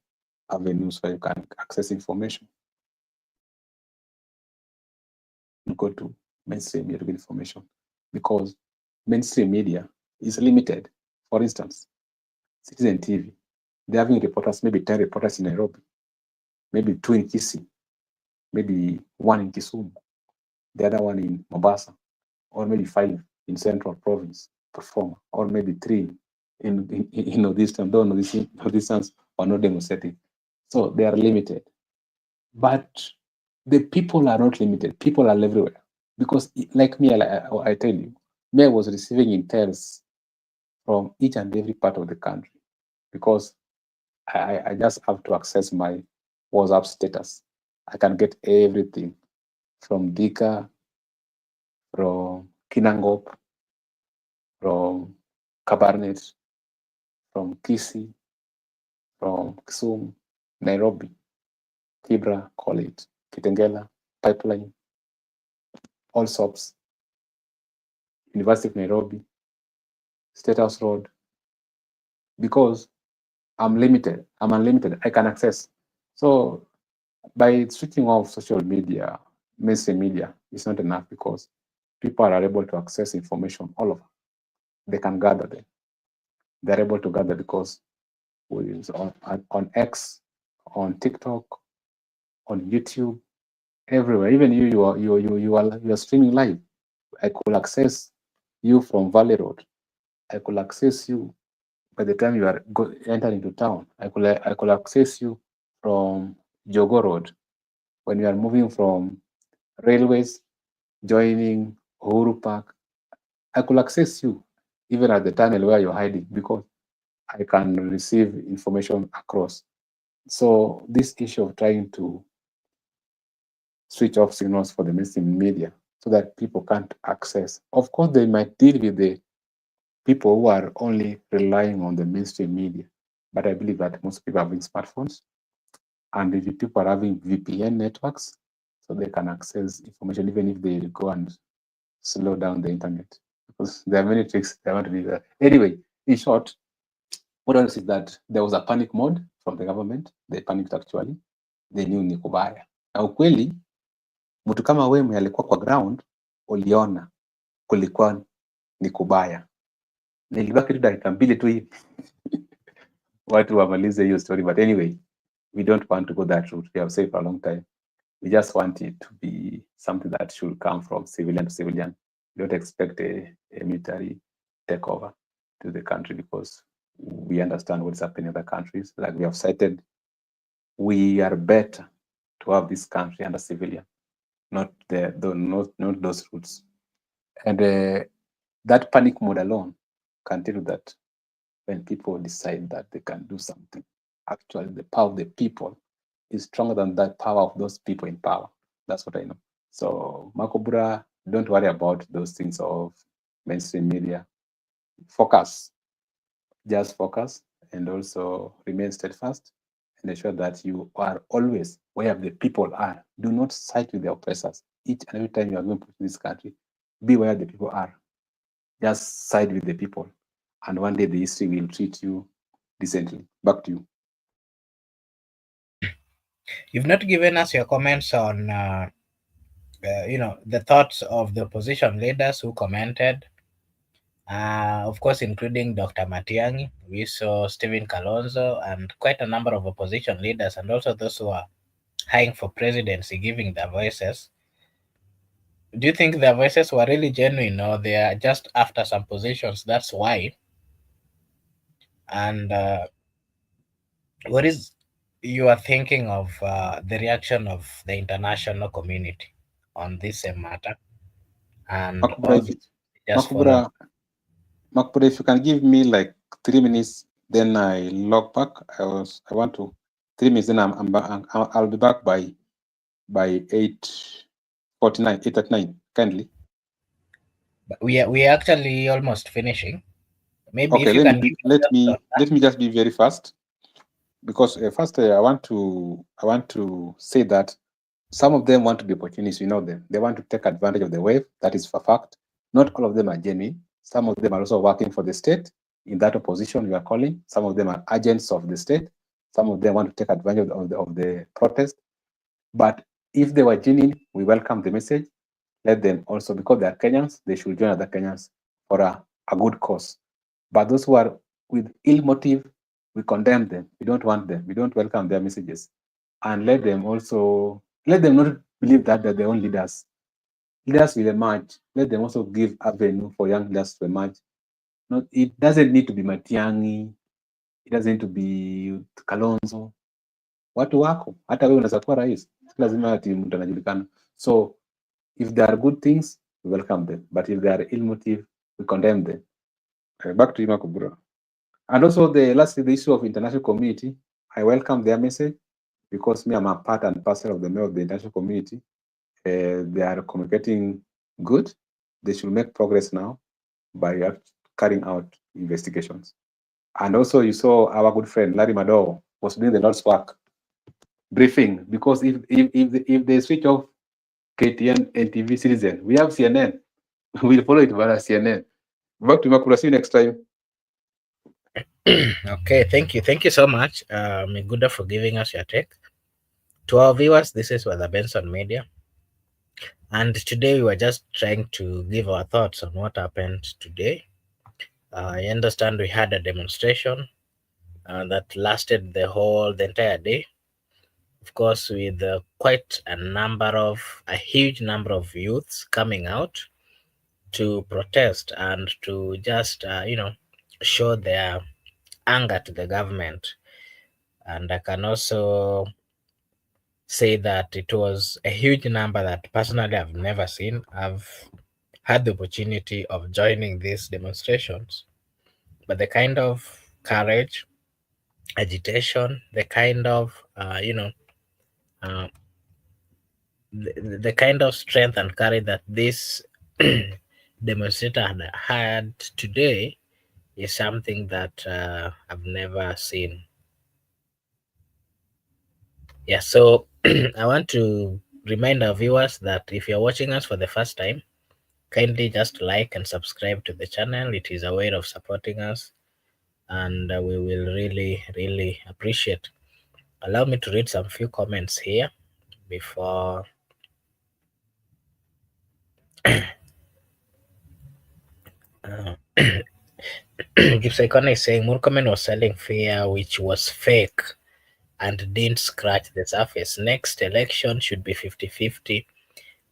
avenues where you can access information. You go to mainstream media to get information, because mainstream media is limited. For instance, Citizen TV, they're having reporters, maybe 10 reporters in Nairobi, maybe 2 in Kisii, maybe 1 in Kisumu, the other one in Mombasa, or maybe 5 in Central Province perform, or maybe 3 in Northeastern, though Northeasterns are not demonstrating. So they are limited. But the people are not limited. People are everywhere. Because like me, I tell you, me, I was receiving intels from each and every part of the country, because I just have to access my WhatsApp status. I can get everything from Dika, from Kinangop, from Kabarnet, from Kisii, from Kisumu, Nairobi, Kibra, call it, Kitengela, Pipeline, all SOPs, University of Nairobi, State House Road, because I'm limited. I'm unlimited. I can access. So by switching off social media, mainstream media, it's not enough, because people are able to access information all over. They can gather them. They're able to gather because on X, on TikTok, on YouTube, everywhere. Even you are streaming live. I could access you from Valley Road. I could access you by the time you are entering into town. I could access you from Jogo Road when you are moving from railways, joining Uhuru Park. I could access you even at the tunnel where you're hiding, because I can receive information across. So this issue of trying to switch off signals for the mainstream media so that people can't access. Of course, they might deal with the people who are only relying on the mainstream media, but I believe that most people are having smartphones, and if people are having VPN networks, so they can access information even if they go and slow down the internet, because there are many tricks they want to do that. Anyway, in short, what else is that there was a panic mode from the government. They panicked actually. They knew ni kubaya. Na ukweli, mtu kama wewe mwenye alikuwa kwa ground, uliona kulikuwa ni kubaya. Nilibaki tu dakika mbili tu hivi watu wamalize hiyo story, but anyway, we don't want to go that route. We have said for a long time. We just want it to be something that should come from civilian to civilian. We don't expect a military takeover to the country, because we understand what's happening in other countries. Like we have cited, we are better to have this country under civilian, not those routes. And that panic mode alone can tell you that when people decide that they can do something, actually the power of the people is stronger than that power of those people in power. That's what I know. So Makobura, don't worry about those things of mainstream media. Focus, just focus, and also remain steadfast, and ensure that you are always where the people are. Do not side with the oppressors. Each and every time you are going to this country, be where the people are. Just side with the people, and one day the history will treat you decently. Back to you. You've not given us your comments on, the thoughts of the opposition leaders who commented, of course, including Dr. Matiang'i. We saw Stephen Kalonzo and quite a number of opposition leaders, and also those who are eyeing for presidency, giving their voices. Do you think their voices were really genuine, or they are just after some positions? That's why. And what is you are thinking of the reaction of the international community on this same matter, and Makubura, all if, just following? Makubura, Makubura, if you can give me like 3 minutes, then I log back. I want to 3 minutes, then I'll be back by 8:49, 8:39. Kindly. But we are actually almost finishing. Maybe Okay, if you let me can be, give your thoughts on that. let me just be very fast, because first I want to say that some of them want to be opportunists. You know them. They want to take advantage of the wave. That is for fact. Not all of them are genuine. Some of them are also working for the state in that opposition you are calling. Some of them are agents of the state. Some of them want to take advantage of the protest. But if they were genuine, we welcome the message. let them also, because they are Kenyans, they should join other Kenyans for a good cause. But those who are with ill motive, we condemn them. We don't want them. We don't welcome their messages. And let them not believe that they're their own leaders. Leaders will emerge. Let them also give avenue for young leaders to emerge. It doesn't need to be Matiang'i. It doesn't need to be Kalonzo. Watu wako, hata wewe unaweza kuwa rais. Lazima ati mtu anajulikana. So if there are good things, we welcome them. But if they are ill motive, we condemn them. Back to you, Makubura. And also lastly, the issue of international community, I welcome their message because me, I'm a part and parcel of the international community. They are communicating good. They should make progress now by carrying out investigations. And also you saw our good friend Larry Madowo was doing the Lord's work briefing, because if they switch off KTN and TV Citizen, we have CNN. We'll follow it via CNN. Back to Makura. See you next time. Okay, thank you so much, Miguda, for giving us your take. To our viewers, this is Weather Benson Media, and today we were just trying to give our thoughts on what happened today. I understand we had a demonstration that lasted the entire day. Of course, with quite a huge number of youths coming out to protest and to just, show their anger to the government. And I can also say that it was a huge number that personally I've never seen. I've had the opportunity of joining these demonstrations, but the kind of courage, agitation, the kind of, the kind of strength and courage that this demonstrator had today is something that I've never seen. Yeah, so I want to remind our viewers that if you're watching us for the first time, kindly just like and subscribe to the channel. It is a way of supporting us, and we will really, really appreciate. Allow me to read some few comments here before. Gipsicon is saying Murkomen was selling fear, which was fake and didn't scratch the surface. Next election should be 50-50.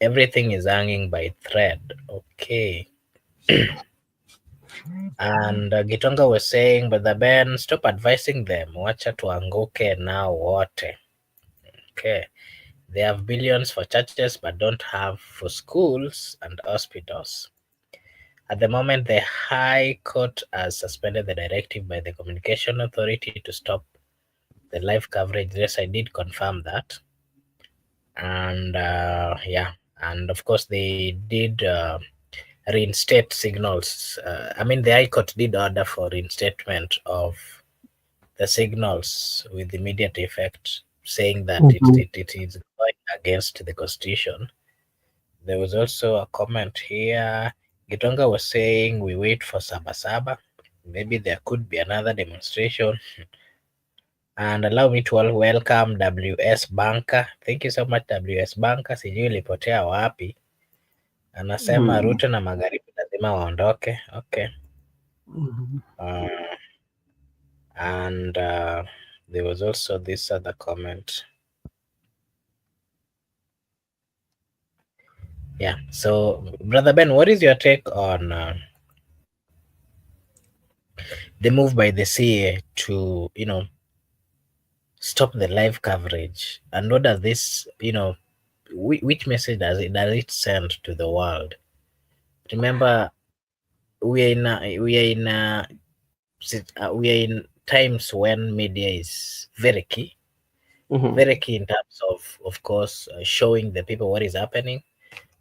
Everything is hanging by thread. Okay. And Gitonga was saying, but the Ben, stop advising them. Wacha tuanguke now wote. Okay. They have billions for churches, but don't have for schools and hospitals. At the moment, the High Court has suspended the directive by the Communication Authority to stop the live coverage. Yes, I did confirm that. And and of course, they did reinstate signals. The High Court did order for reinstatement of the signals with immediate effect, saying that it is going against the Constitution. There was also a comment here. Gitonga was saying we wait for Sabasaba. Maybe there could be another demonstration. And allow me to welcome WS Banker. Thank you so much, WS Banker. Sijui ilipotea wapi. Anasema Ruto na magharibi lazima waondoke. Okay. And there was also this other comment. Yeah. So, Brother Ben, what is your take on the move by the CA to, stop the live coverage? And what does this, which message does it send to the world? Remember, we are in times when media is very key, very key in terms of course, showing the people what is happening,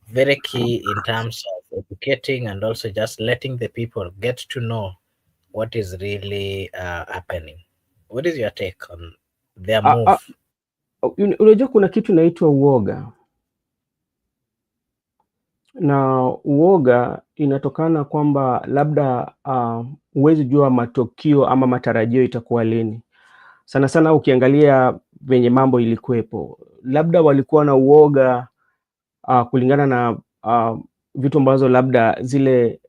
very key in terms of educating and also just letting the people get to know what is really happening. What is your take on their move? Unajua kuna kitu inaitwa uoga, na uoga inatokana kwamba labda huwezi jua matukio ama matarajio itakuwa lini. Sana sana ukiangalia venye mambo ilikuwepo, labda walikuwa na uoga kulingana na vitu ambazo labda zile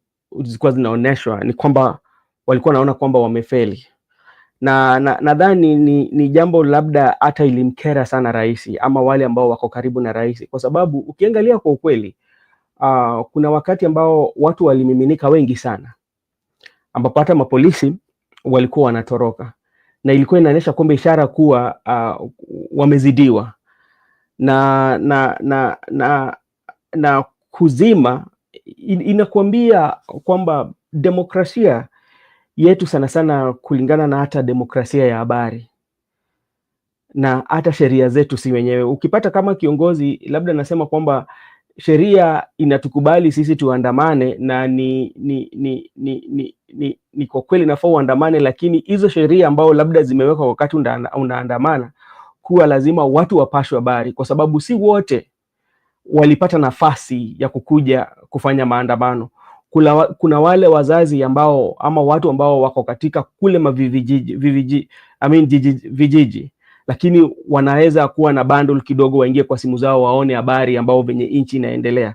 zilikuwa zinaonyeshwa ni kwamba walikuwa wanaona kwamba wamefeli, na nadhani ni jambo labda hata ilimkera sana rais ama wale ambao wako karibu na rais, kwa sababu ukiangalia kwa ukweli kuna wakati ambao watu walimiminika wengi sana, ambapo hata mapolisi walikuwa wanatoroka, na ilikuwa inaonyesha kwamba ishara kuwa wamezidiwa na kuzima. Inakuambia kwamba demokrasia yetu sana sana, kulingana na hata demokrasia ya habari na hata sheria zetu si wenyewe. Ukipata kama kiongozi labda nasema kwamba sheria inatukubali sisi tuandamane, na ni kwa kweli nafaa uandamane, lakini hizo sheria ambao labda zimewekwa wakati unaandamana, kuwa lazima watu wapashwe habari, kwa sababu si wote walipata nafasi ya kukuja kufanya maandamano. Kuna wale wazazi ambao ama watu ambao wako katika kule vijiji, lakini wanaweza kuwa na bundle kidogo, waingie kwa simu zao waone habari ambao venye nchi inaendelea.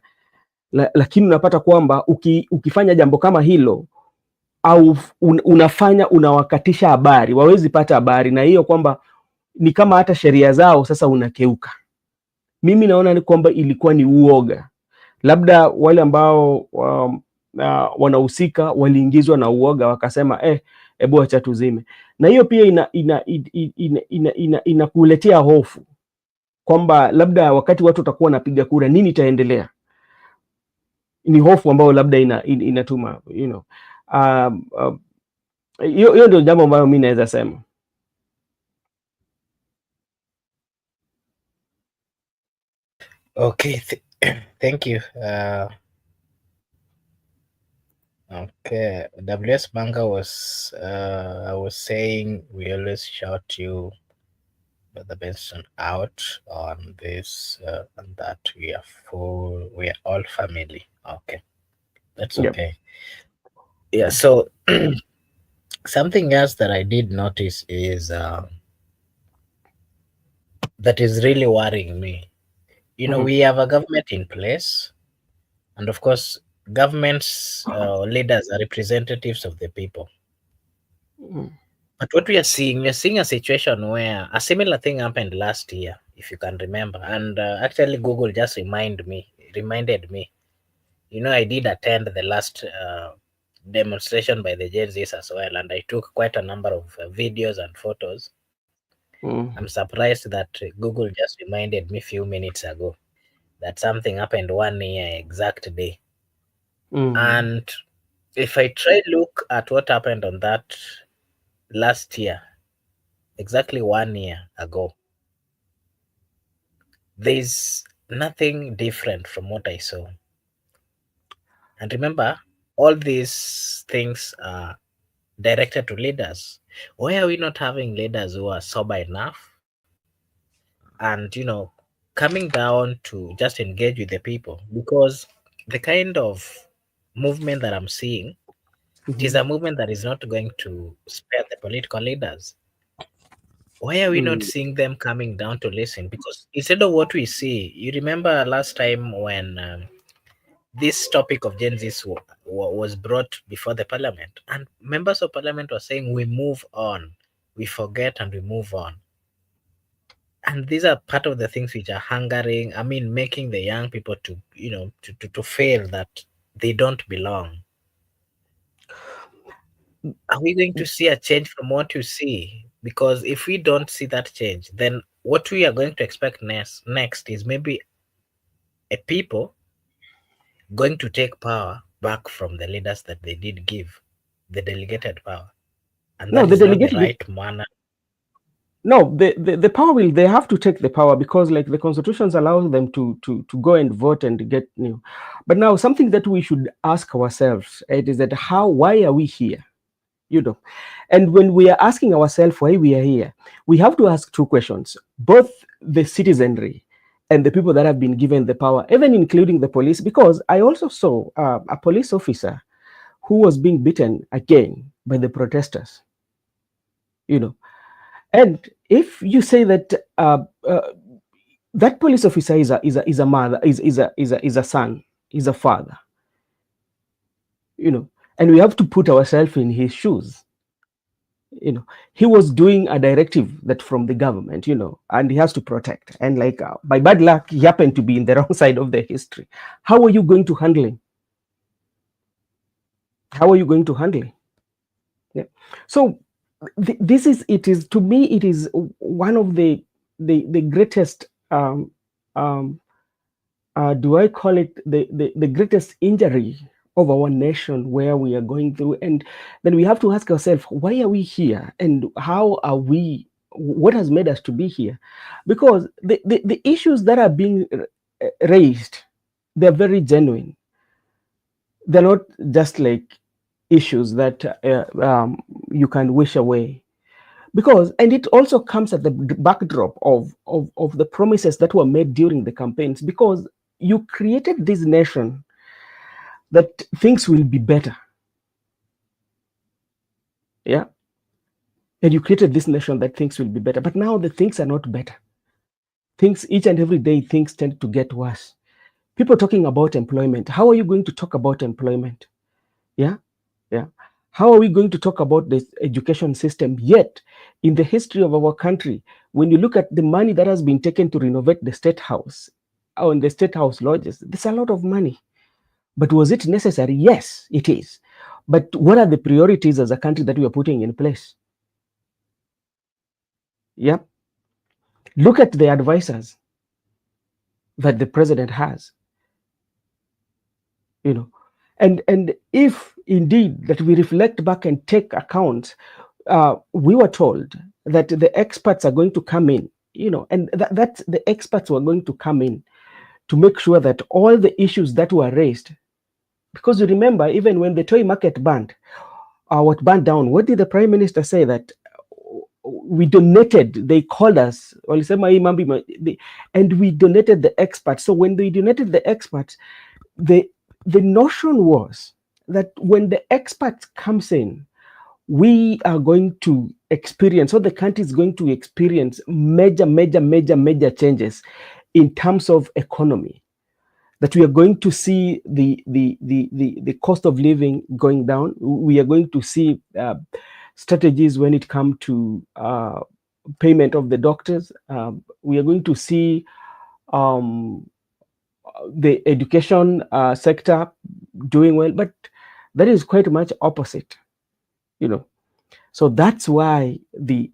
Lakini unapata kwamba ukifanya jambo kama hilo au unawakatisha habari, wawezi pata habari, na hiyo kwamba ni kama hata sheria zao sasa unakeuka. Mimi naona ni kwamba ilikuwa ni uoga, labda wale ambao wanahusika waliingizwa na uoga, wakasema hebu acha tuzime. Na hiyo pia inakuletea hofu kwamba labda wakati watu watakuwa wanapiga kura, nini itaendelea. Ni hofu ambayo labda inatuma hiyo ndio jambo ambayo mimi naweza sema. Okay, thank you. Okay, WS Banga was I was saying we always shout you, Brother Benson, out on this and that. We are all family. Okay, that's okay. Yeah. So something else that I did notice is that is really worrying me. We have a government in place, and of course, governments leaders are representatives of the people. But what we are seeing a situation where a similar thing happened last year, if you can remember. And actually, Google just reminded me. I did attend the last demonstration by the Gen Zs as well, and I took quite a number of videos and photos. I'm surprised that Google just reminded me a few minutes ago that something happened 1 year exact day. And if I try look at what happened on that last year, exactly 1 year ago, there's nothing different from what I saw. And remember, all these things are directed to leaders. Why are we not having leaders who are sober enough and coming down to just engage with the people? Because the kind of movement that I'm seeing, it is a movement that is not going to spare the political leaders. Why are we not seeing them coming down to listen? Because instead of what we see, you remember last time when this topic of Gen Z was brought before the parliament, and members of parliament were saying, we move on, we forget and we move on. And these are part of the things which are making the young people to feel that they don't belong. Are we going to see a change from what you see? Because if we don't see that change, then what we are going to expect next is maybe a people going to take power back from the leaders that they did give the delegated power. And that is not the right manner. No, the power they have to take the power, because like the constitutions allow them to go and vote and get new. But now something that we should ask ourselves is that why are we here? And when we are asking ourselves why we are here, we have to ask two questions: both the citizenry and the people that have been given the power, even including the police, because I also saw a police officer who was being beaten again by the protesters. And if you say that that police officer is a mother, is a son, He's a father, and we have to put ourselves in his shoes. He was doing a directive that from the government, and he has to protect. And like by bad luck, he happened to be in the wrong side of the history. How are you going to handle him? How are you going to handle him? Yeah. So this is, it is, to me, it is one of the greatest, do I call it the greatest injury of our nation, where we are going through. And then we have to ask ourselves, why are we here, and how are we, what has made us to be here? Because the issues that are being raised, they're very genuine. They're not just like issues that you can wish away. Because, and it also comes at the backdrop of the promises that were made during the campaigns, because you created this nation that things will be better. Yeah. And you created this nation that things will be better. But now the things are not better. Things, each and every day, things tend to get worse. People talking about employment. How are you going to talk about employment? Yeah. Yeah. How are we going to talk about this education system? Yet, in the history of our country, when you look at the money that has been taken to renovate the State House or in the State House lodges, there's a lot of money. But was it necessary? Yes, it is. But what are the priorities as a country that we are putting in place? Yeah. Look at the advisors that the president has. And if indeed that we reflect back and take account, we were told that the experts are going to come in, and that the experts were going to come in to make sure that all the issues that were raised, because you remember, even when the toy market burned, what burned down, what did the prime minister say? That we donated, they called us, and we donated the experts. So when they donated the experts, the notion was that when the experts comes in, we are going to experience, or the country is going to experience major changes in terms of economy. That we are going to see the cost of living going down. We are going to see strategies when it comes to payment of the doctors. We are going to see the education sector doing well, but that is quite much opposite, So that's why the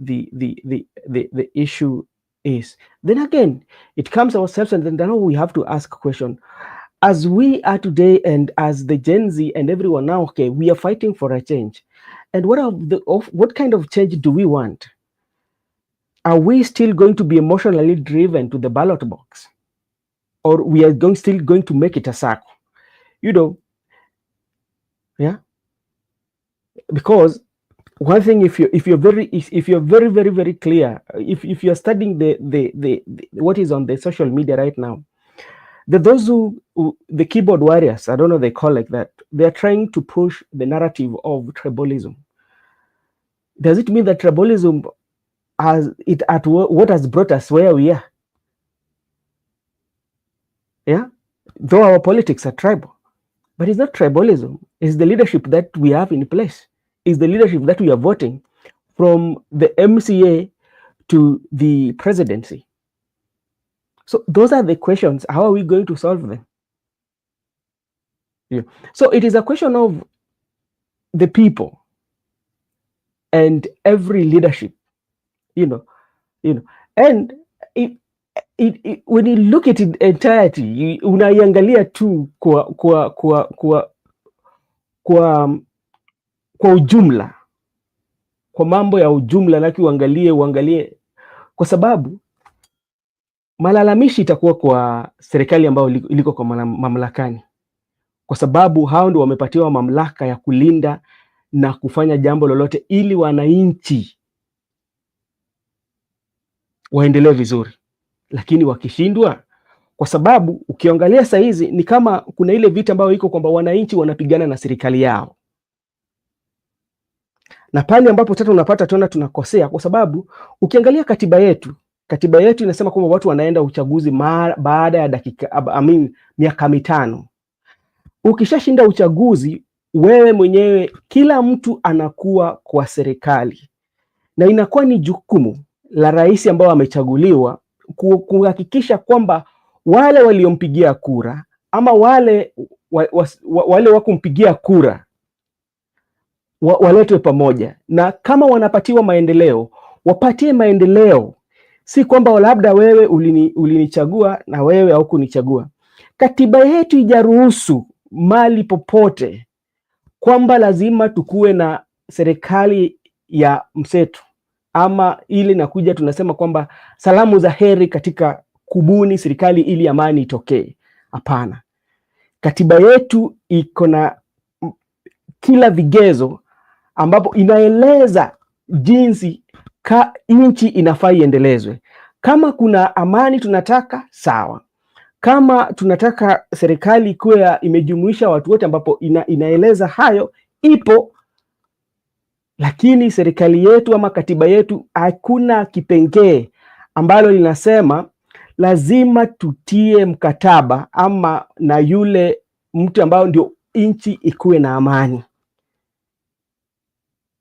issue is. Then again, it comes ourselves, and then now we have to ask a question. As we are today, and as the Gen Z and everyone now, okay, we are fighting for a change. And what kind of change do we want? Are we still going to be emotionally driven to the ballot box? Or we are still going to make it a circle? Yeah. Because one thing, if you're very clear, if you're studying the what is on the social media right now, those who the keyboard warriors, I don't know, they call like that, they're trying to push the narrative of tribalism. Does it mean that tribalism what has brought us where we are? Yeah, though our politics are tribal, but it's not tribalism. It's the leadership that we have in place. It's the leadership that we are voting, from the MCA to the presidency. So those are the questions. How are we going to solve them? Yeah. So it is a question of the people and every leadership, and when you look at it entirety, unaiangalia tu kwa ujumla, kwa mambo ya ujumla, laki uangalie, kwa sababu malalamishi itakuwa kwa serikali ambayo iliko kwa mamlakani, kwa sababu hao ndio wamepatiwa mamlaka ya kulinda na kufanya jambo lolote ili wananchi waendelee vizuri. Lakini wakishindwa, kwa sababu ukiangalia saa hizi ni kama kuna ile vita ambayo iko kwamba wananchi wanapigana na serikali yao, na pale ambapo tata unapata tunakosea, kwa sababu ukiangalia katiba yetu inasema kwamba watu wanaenda uchaguzi baada ya miaka 5. ukishashinda uchaguzi, wewe mwenyewe, kila mtu anakuwa kwa serikali, na inakuwa ni jukumu la rais ambao amechaguliwa kuhakikisha kwamba wale waliompigia kura ama wale wakumpigia kura waletwe pamoja, na kama wanapatiwa maendeleo, wapatie maendeleo. Si kwamba labda wewe ulinichagua na wewe haukunichagua. Katiba yetu ijaruhusu mali popote kwamba lazima tukuwe na serikali ya mseto, ama ile nakuja tunasema kwamba salamu za heri katika kubuni serikali ili amani itokee. Hapana, katiba yetu iko na kila vigezo ambapo inaeleza jinsi nchi inafaa iendelezwe. Kama kuna amani tunataka, sawa. Kama tunataka serikali ikuwe imejumuisha watu wote, ambapo inaeleza hayo, ipo. Lakini serikali yetu ama katiba yetu hakuna kipengee ambalo linasema lazima tutie mkataba ama na yule mtu ambao ndio nchi ikuwe na amani.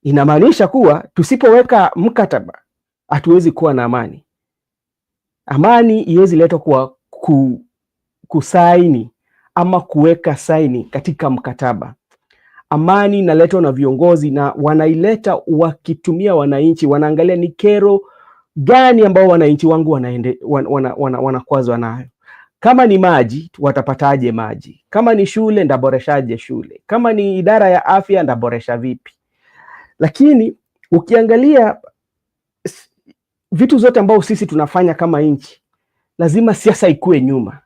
Inamaanisha kuwa tusipoweka mkataba hatuwezi kuwa na amani. Amani iwezi letwa kwa kusaini ama kuweka saini katika mkataba. Amani inaletwa na viongozi, na wanaileta wakitumia wananchi. Wanaangalia ni kero gani ambao wananchi wangu wanakwazwa nayo. Kama ni maji, watapataje maji? Kama ni shule, ndaboreshaje shule? Kama ni idara ya afya, ndaboresha vipi? Lakini ukiangalia vitu zote ambao sisi tunafanya kama nchi, lazima siasa ikue nyuma.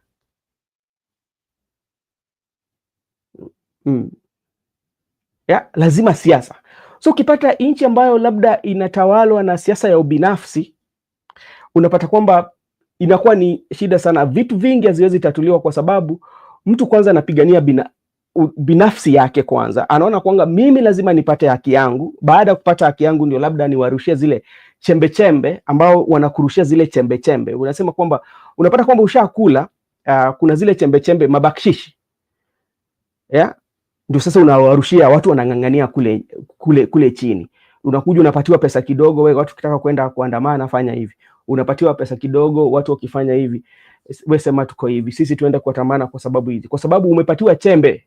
Lazima siasa. So ukipata nchi ambayo labda inatawalwa na siasa ya ubinafsi, unapata kwamba inakuwa ni shida sana. Vitu vingi haziwezi tatuliwa kwa sababu mtu kwanza anapigania binafsi yake. Kwanza anaona kwamba mimi lazima nipate haki yangu. Baada ya kupata haki yangu ndio labda niwarushie zile chembe chembe ambao wanakurushia zile chembe chembe. Unasema kwamba unapata kwamba ushakula, kuna zile chembe chembe mabakshishi. Ndio sasa unawarushia watu, wanang'ang'ania kule chini. Unakuja unapatiwa pesa kidogo, wewe watu kitaka kwenda kuandamana, fanya hivi. Unapatiwa pesa kidogo, watu wakifanya hivi, wewe sema tuko hivi, sisi tuende kuandamana kwa sababu hizi. Kwa sababu umepatiwa chembe.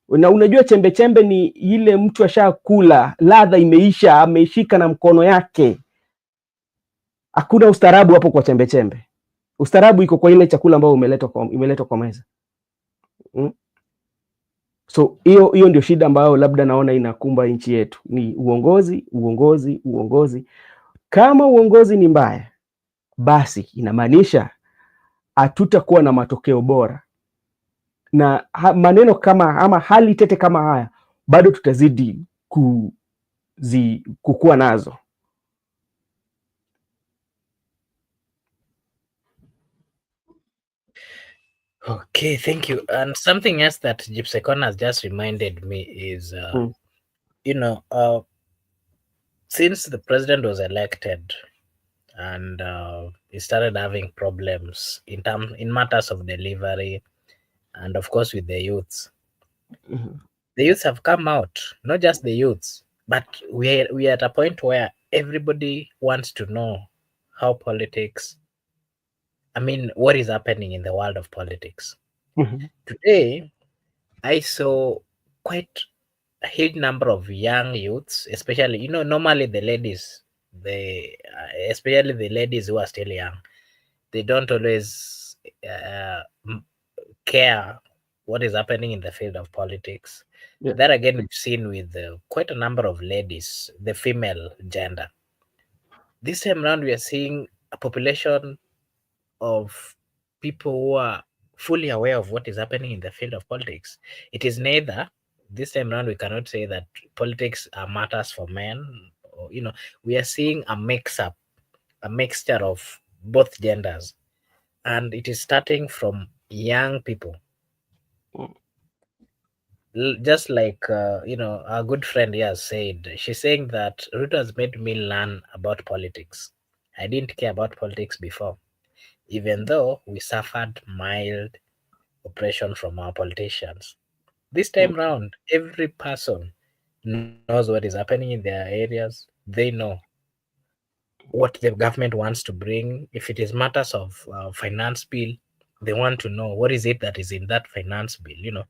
Na unajua chembe chembe ni ile mtu ashakula, ladha imeisha, ameishika na mkono yake. Hakuna ustaarabu hapo kwa chembe chembe. Ustaarabu iko kwa ile chakula ambayo imeletwa kwa meza. So hiyo ndio shida ambayo labda naona inakumba nchi yetu, ni uongozi. Kama uongozi ni mbaya, basi inamaanisha hatutakuwa na matokeo bora, na maneno kama ama hali tete kama haya bado tutazidi kukua nazo. Okay, thank you. And something else that Gypsycon has just reminded me is, since the president was elected and he started having problems in matters of delivery, and of course with the youths. The youths have come out, not just the youths, but we are at a point where everybody wants to know how politics, what is happening in the world of politics. Today, I saw quite a huge number of young youths, especially, normally the ladies, especially the ladies who are still young, they don't always care what is happening in the field of politics. That again, we've seen with quite a number of ladies, the female gender. This time around, we are seeing a population of people who are fully aware of what is happening in the field of politics. It is neither, this time around, we cannot say that politics are matters for men. Or, we are seeing a mixture of both genders, and it is starting from young people. Just like our good friend here said, she's saying that Ruto has made me learn about politics. I didn't care about politics before, even though we suffered mild oppression from our politicians. This time round, every person knows what is happening in their areas. They know what the government wants to bring. If it is matters of finance bill, they want to know what is it that is in that finance bill,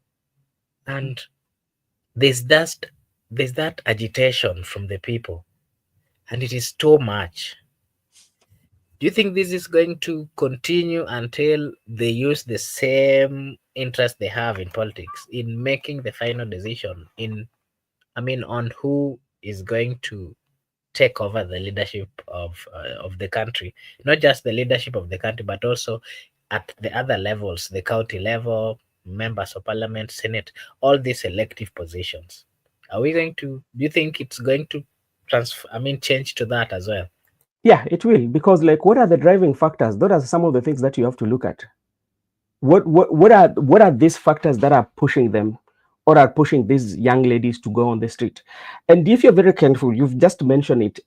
And there's that there's that agitation from the people, and it is too much. Do you think this is going to continue until they use the same interest they have in politics in making the final decision on who is going to take over the leadership of the country, not just the leadership of the country, but also at the other levels, the county level, members of parliament, senate, all these elective positions. Are we going to? Do you think it's going to transfer? Change to that as well? Yeah, it will, because like, what are the driving factors? Those are some of the things that you have to look at. What are these factors that are pushing them, or are pushing these young ladies to go on the street? And if you're very careful, you've just mentioned it.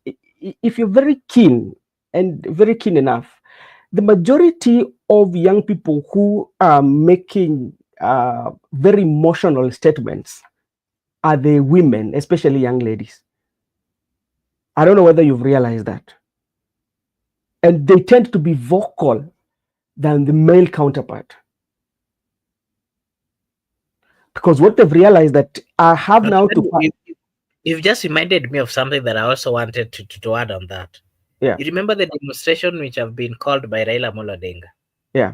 If you're very keen and very keen enough, the majority of young people who are making very emotional statements are the women, especially young ladies. I don't know whether you've realized that. And they tend to be vocal than the male counterpart. Because what they've realized that I have But now to, then you've just reminded me of something that I also wanted to add on that. yeah, You remember the demonstration which have been called by Raila Amolo Odinga? yeah,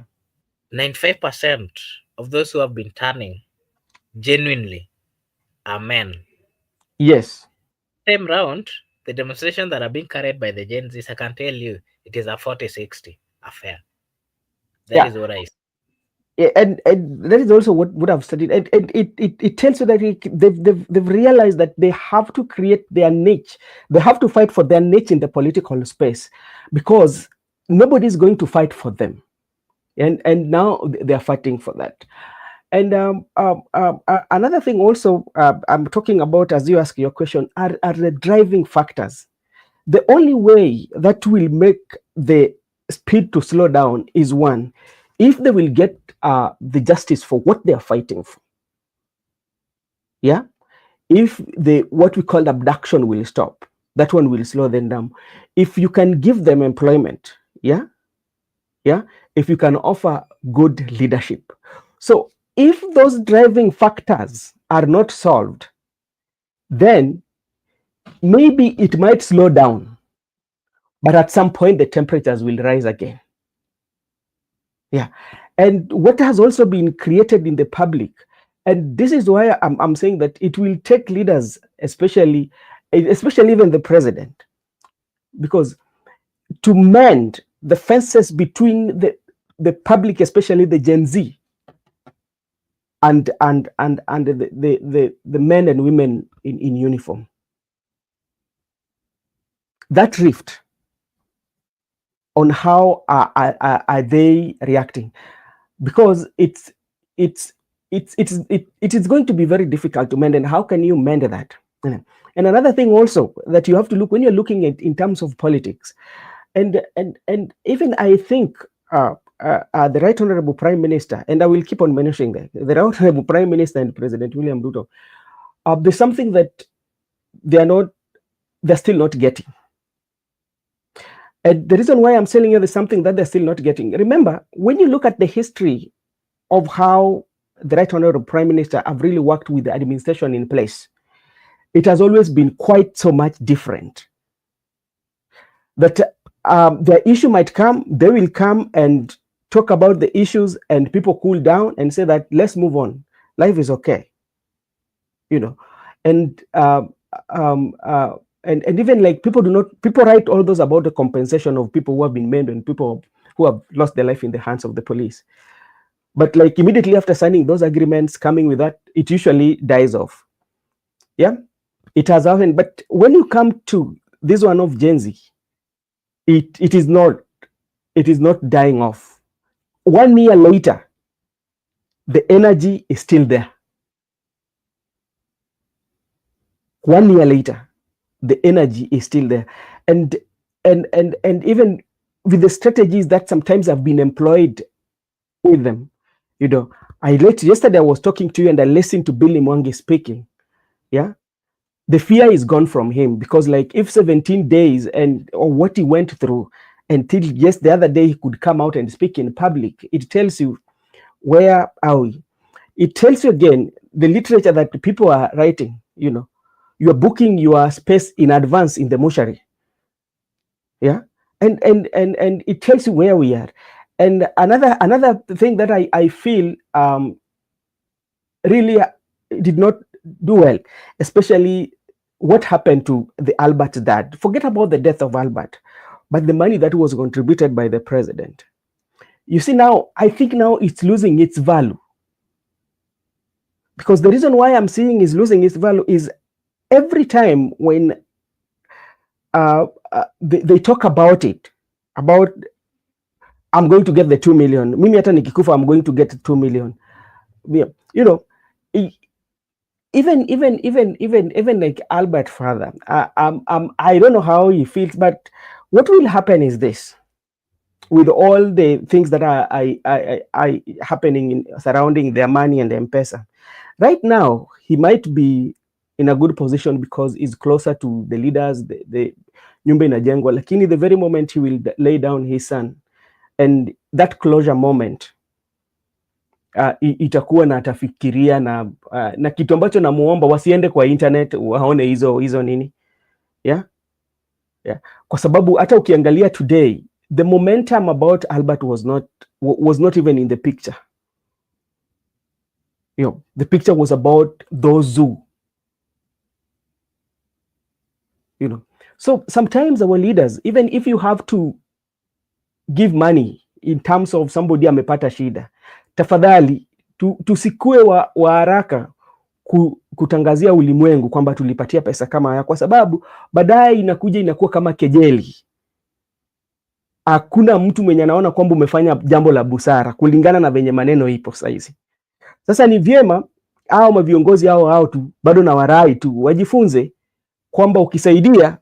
95% of those who have been turning genuinely are men. yes, Same round, the demonstration that are being carried by the Gen Zs, I can tell you, it is a 40-60 affair. That yeah. is what I see. And that is also what I've studied. And it tells you that they've realized that they have to create their niche. They have to fight for their niche in the political space, because nobody is going to fight for them. And now they are fighting for that. And another thing also, I'm talking about, as you ask your question, are the driving factors. The only way that will make the speed to slow down is, one, if they will get the justice for what they are fighting for. Yeah, if the what we call abduction will stop, that one will slow them down. If you can give them employment, yeah, yeah, if you can offer good leadership. So if those driving factors are not solved, then maybe it might slow down, but at some point the temperatures will rise again. Yeah. And what has also been created in the public, and this is why I'm saying that it will take leaders, especially even the president, because to mend the fences between the public, especially the Gen Z, and the men and women in uniform, that rift on how are they reacting, because it is going to be very difficult to mend. And how can you mend that? And another thing also that you have to look when you're looking at in terms of politics, and even I think the Right Honorable Prime Minister, and I will keep on mentioning that the Right Honorable Prime Minister and President William Ruto, there's something that they're still not getting. And the reason why I'm telling you there's something that they're still not getting. Remember, when you look at the history of how the Right Honorable Prime Minister have really worked with the administration in place, it has always been quite so much different. That the issue might come, they will come and talk about the issues, and people cool down and say that let's move on. Life is okay, and and even like people write all those about the compensation of people who have been maimed and people who have lost their life in the hands of the police. But like immediately after signing those agreements, coming with that, it usually dies off. Yeah, it has happened. But when you come to this one of Gen Z, it is not dying off. 1 year later, the energy is still there. 1 year later, the energy is still there. And even with the strategies that sometimes have been employed with them, Yesterday I was talking to you and I listened to Billy Mwangi speaking. Yeah. The fear is gone from him, because like if 17 days or what he went through until the other day he could come out and speak in public, it tells you where are we. It tells you again the literature that people are writing, you are booking your space in advance in the mortuary. Yeah. And it tells you where we are. And another thing that I feel really did not do well, especially what happened to the Albert dad. Forget about the death of Albert, but the money that was contributed by the president. You see, now I think now it's losing its value, because the reason why I'm seeing is losing its value is every time when they talk about it, about I'm going to get the 2 million. Mimi hata nikikufa, I'm going to get 2 million. Even like Albert father, I don't know how he feels, but what will happen is this: with all the things that are happening surrounding their money and M-Pesa, right now he might be in a good position because he's closer to the leaders, the nyumba inajengwa, lakini the very moment he will lay down his son, and that closure moment itakuwa na atafikiria na kitu ambacho namuomba wasiende kwa internet waone hizo nini. Yeah? Yeah. Kwa sababu hata ukiangalia today the momentum about Albert was not even in the picture. The picture was about those who, so sometimes our leaders, even if you have to give money in terms of somebody amepata shida, tafadhali tusikue wa haraka kutangazia ulimwengu kwamba tulipatia pesa kama haya, kwa sababu baadaye inakuwa kama kejeli. Hakuna mtu mwenye anaona kwamba umefanya jambo la busara kulingana na venye maneno ipo saizi. Sasa ni vyema hao maviongozi hao tu bado na warai tu wajifunze kwamba ukisaidia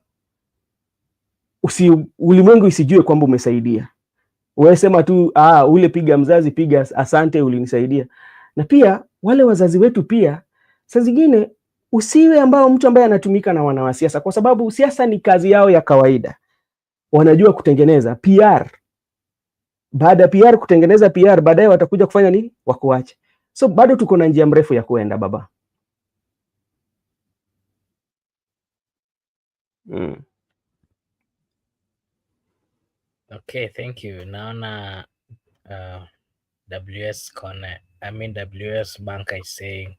ulimwengu isijue kwamba umesaidia. Wewe sema tu ule piga mzazi, piga asante ulinisaidia. Na pia wale wazazi wetu pia saa zingine usiwe mtu ambaye anatumika na wanasiasa, kwa sababu siasa ni kazi yao ya kawaida. Wanajua kutengeneza PR. Baada ya PR kutengeneza PR, baadaye watakuja kufanya nini? Wakuache. So bado tuko na njia mrefu ya kuenda baba. Okay, thank you. Naona WS Banker is saying,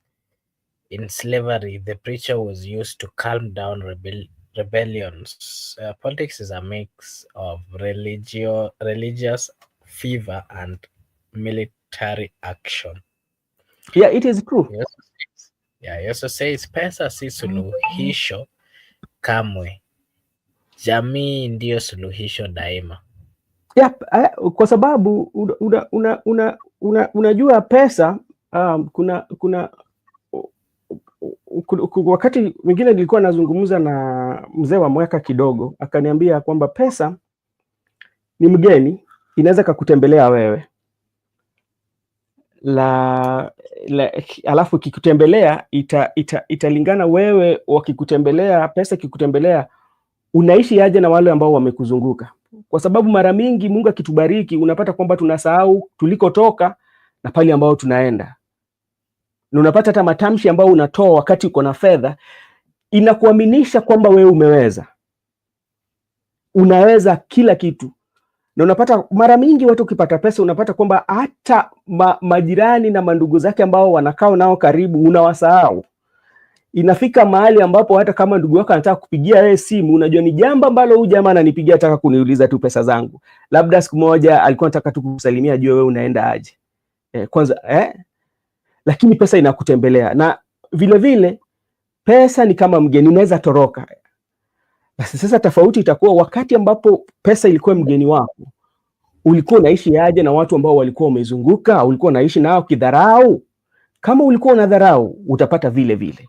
in slavery, the preacher was used to calm down rebellions. Politics is a mix of religious fever and military action. Yeah, it is true. He also says pesa si suluhisho kamwe, jamii ndio suluhisho daima. Yep, kwa sababu unajua pesa, kuna wakati mwingine nilikuwa nazungumza na mzee wa mwaka kidogo, akaniambia kwamba pesa ni mgeni, inaweza kukutembelea wewe alafu kikutembelea italingana wewe, wakikutembelea, pesa kikutembelea, unaishi aje na wale ambao wamekuzunguka. Kwa sababu mara mingi Mungu akitubariki unapata kwamba tunasahau tulikotoka na pale ambao tunaenda. Na unapata hata matamshi ambao unatoa wakati uko na fedha inakuaminisha kwamba wewe unaweza kila kitu. Na unapata mara mingi watu ukipata pesa unapata kwamba hata majirani na mandugu zake ambao wanakao nao karibu unawasahau. Inafika mahali ambapo hata kama ndugu yako anataka kupigia wewe simu, unajua ni jambo ambalo huyu jamaa ananipigia ataka kuniuliza tu pesa zangu. Labda siku moja alikuwa anataka tu kukusalimia, ajue wewe unaenda aje. Lakini pesa inakutembelea, na vile vile pesa ni kama mgeni, unaweza toroka. Basi sasa tofauti itakuwa wakati ambapo pesa ilikuwa mgeni wako, ulikuwa unaishi aje na watu ambao walikuwa wamezunguka? Ulikuwa unaishi nao kidharau? Kama ulikuwa unadharau utapata vile vile.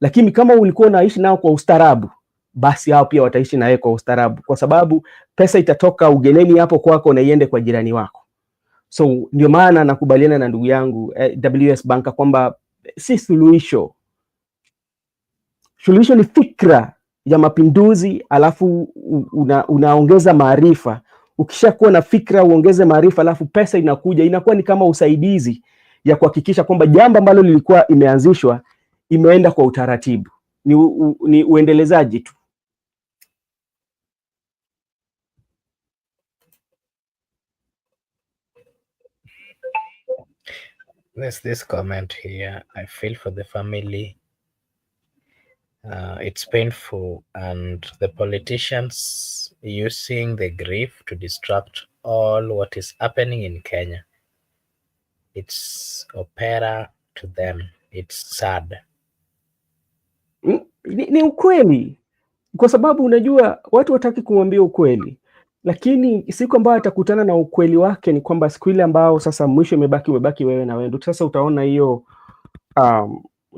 Lakini kama ulikuwa unaishi nao kwa ustarabu, basi hao pia wataishi nawe kwa ustarabu, kwa sababu pesa itatoka ugeneni hapo kwako na iende kwa jirani wako. So ndio maana nakubaliana na ndugu yangu WS Banka kwamba si suluhisho. Suluhisho ni fikra ya mapinduzi, alafu unaongeza maarifa. Ukishakuwa na fikra uongeze maarifa, alafu pesa inakuja, inakuwa ni kama usaidizi ya kuhakikisha kwamba jambo ambalo lilikuwa imeanzishwa imeenda kwa utaratibu. Ni uendelezaji tu. There's this comment here. I feel for the family. It's painful, and the politicians using the grief to distract all what is happening in Kenya. It's opera to them. It's sad. Ni ukweli, kwa sababu unajua watu wataki kumwambia ukweli, lakini siku ambayo atakutana na ukweli wake ni kwamba siku ile ambao sasa mwisho umebaki wewe na wewe, ndio sasa utaona hiyo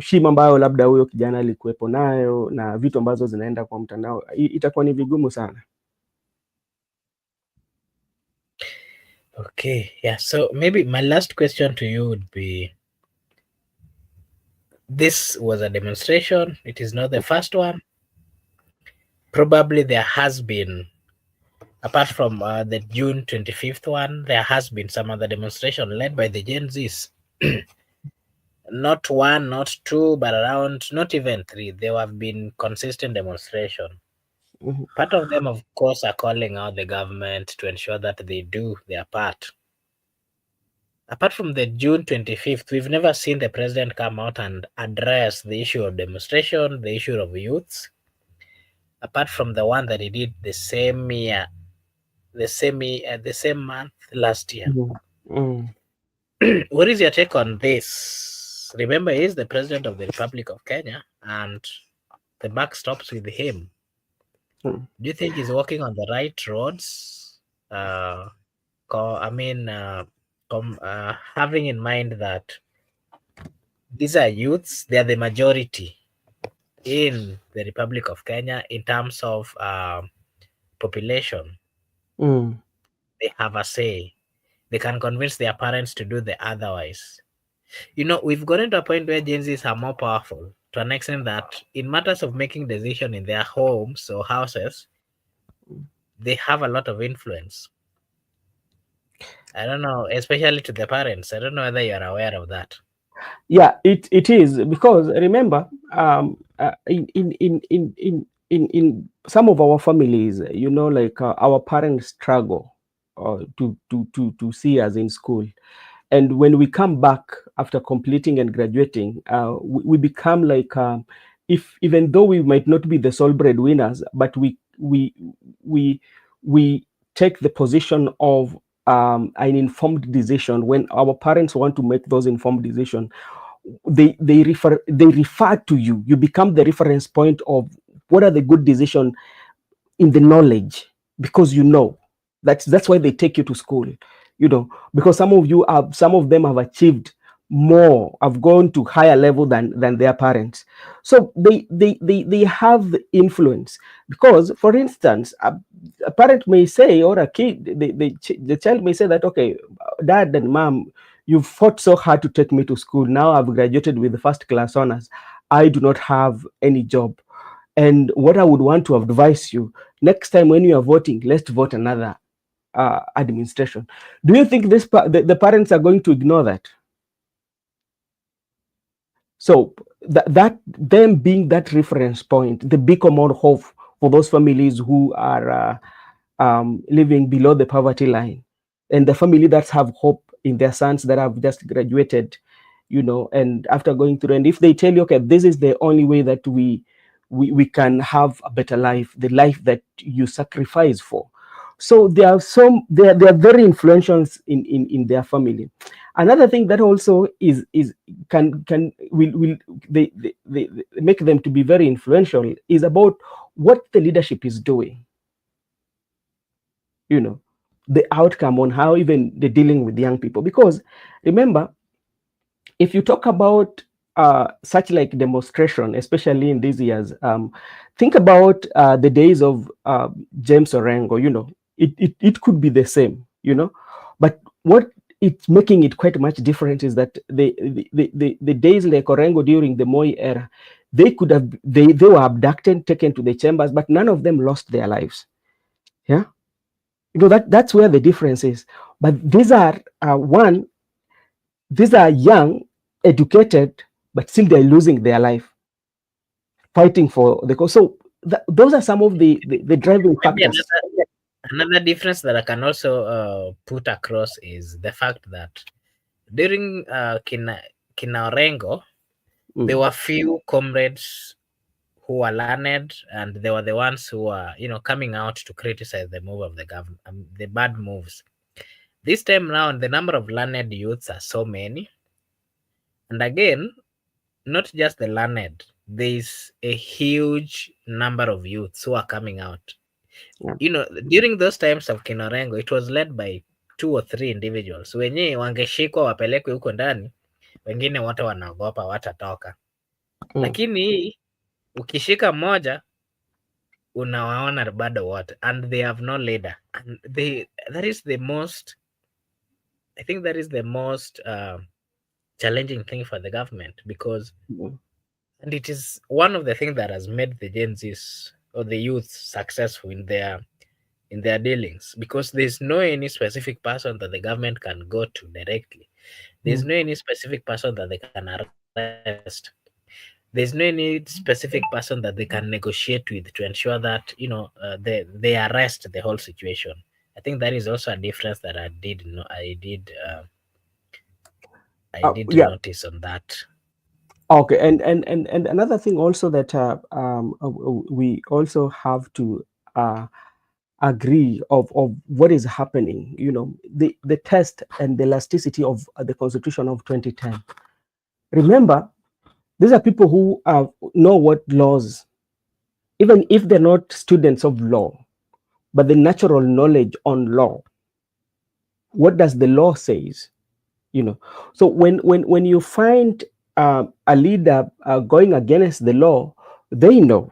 shima ambayo labda huyo kijana alikuwepo nayo na vitu ambazo zinaenda kwa mtandao, itakuwa ni vigumu sana. Okay, yeah. So maybe my last question to you would be, this was a demonstration. It is not the first one. Probably there has been, apart from the June 25th one, there has been some other demonstration led by the Gen Zs. Not one, not two, but around, not even three. There have been consistent demonstration. Part of them, of course, are calling out the government to ensure that they do their part. Apart from the June 25th, we've never seen the president come out and address the issue of demonstration, the issue of youths. Apart from the one that he did the same year, the same month last year. What is your take on this? Remember, he's the president of the Republic of Kenya, and the buck stops with him. Do you think he's walking on the right roads? Having in mind that these are youths, they are the majority in the Republic of Kenya in terms of population. They have a say. They can convince their parents to do the otherwise. You know, we've gotten to a point where Gen Zs are more powerful, to an extent that in matters of making decisions in their homes or houses, they have a lot of influence. I don't know, especially to the parents. I don't know whether you're aware of that. Yeah, it is, because remember, in some of our families, you know, like our parents struggle to see us in school, and when we come back after completing and graduating, we become like, if even though we might not be the sole breadwinners, but we take the position of an informed decision. When our parents want to make those informed decisions, they refer to you. You become the reference point of what are the good decisions in the knowledge, because you know that's why they take you to school, you know, because some of them have achieved more, have gone to higher level than their parents, so they have the influence. Because for instance, a parent may say, or a kid, the child may say that, okay, dad and mom, you fought so hard to take me to school, now I've graduated with the first class honors, I do not have any job, and what I would want to advise you, next time when you are voting, let's vote another administration. Do you think the parents are going to ignore that? So that them being that reference point, the big amount of hope for those families who are living below the poverty line, and the family that have hope in their sons that have just graduated, you know, and after going through, and if they tell you, okay, this is the only way that we can have a better life, the life that you sacrifice for. So they are very influential in their family. Another thing that also will they make them to be very influential is about what the leadership is doing. You know, the outcome on how even they're dealing with young people. Because remember, if you talk about such like demonstration, especially in these years, think about the days of James Orengo. You know, it could be the same. You know, but what it's making it quite much different is that the days like Orengo during the Moi era, they could have they were abducted, taken to the chambers, but none of them lost their lives. Yeah, that's where the difference is. But these are one, these are young, educated, but still they're losing their life fighting for the cause. So those are some of the driving Maybe factors. another difference that I can also put across is the fact that during Kina Orengo, there were few comrades who were learned, and they were the ones who were, coming out to criticize the move of the government, the bad moves. This time round, the number of learned youths are so many, and again, not just the learned. There is a huge number of youths who are coming out. Yeah. During those times of Kinorengo, it was led by 2 or 3 individuals. Wenyewe wangeshikwa wapelekwe huko ndani, wengine wote wanaogopa watatoka. Lakini hii ukishika mmoja unawaona bado wote, and they have no leader, and that is the most, I think that is the most challenging thing for the government, because and it is one of the things that has made the Gen Zs or the youth successful in their dealings, because there's no any specific person that the government can go to directly. There's no any specific person that they can arrest. There's no any specific person that they can negotiate with to ensure that they arrest the whole situation. I think that is also a difference that I did Yeah. notice on that. Okay, and another thing also that we also have to agree of what is happening. The test and the elasticity of the Constitution of 2010. Remember, these are people who know what laws, even if they're not students of law, but the natural knowledge on law. What does the law says? So when you find a leader going against the law, they know,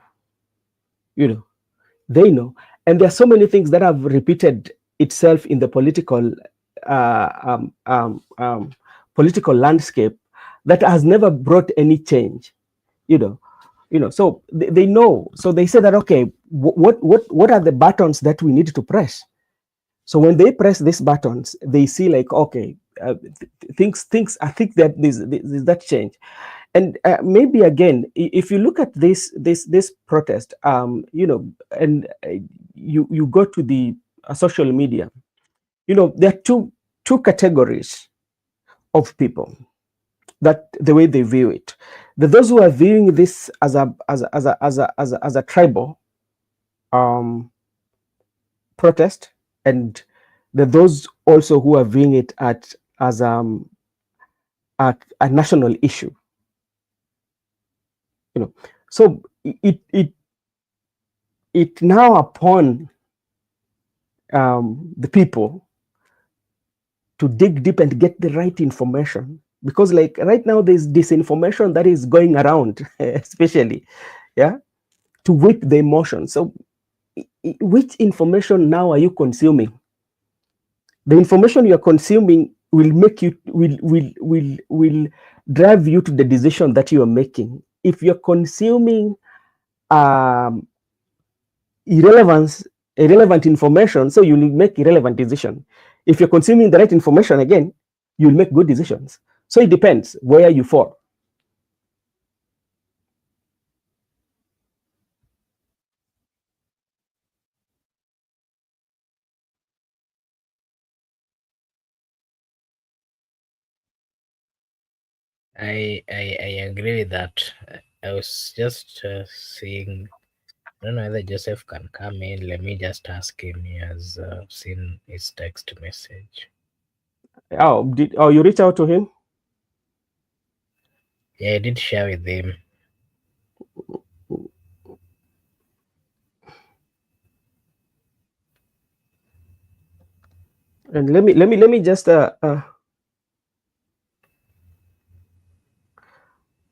they know, and there are so many things that have repeated itself in the uh, um, um, um, political landscape that has never brought any change. So they know. So they say that, okay, what are the buttons that we need to press? So when they press these buttons, they see like, okay, things. I think that there's that change, and maybe again, if you look at this protest, and you go to the social media, there are two categories of people that the way they view it. Those who are viewing this as a tribal protest, and those also who are viewing it as a national issue. So it now upon the people to dig deep and get the right information, because like right now there's disinformation that is going around, especially, to whip the emotion. So which information now are you consuming? The information you're consuming will make you will drive you to the decision that you are making. If you're consuming irrelevant information, so you'll make irrelevant decision. If you're consuming the right information, again, you'll make good decisions. So it depends where you fall. I agree with that. I was just seeing. I don't know whether Joseph can come in. Let me just ask him. He has seen his text message. Oh, you reach out to him? Yeah, I did share with him. And let me just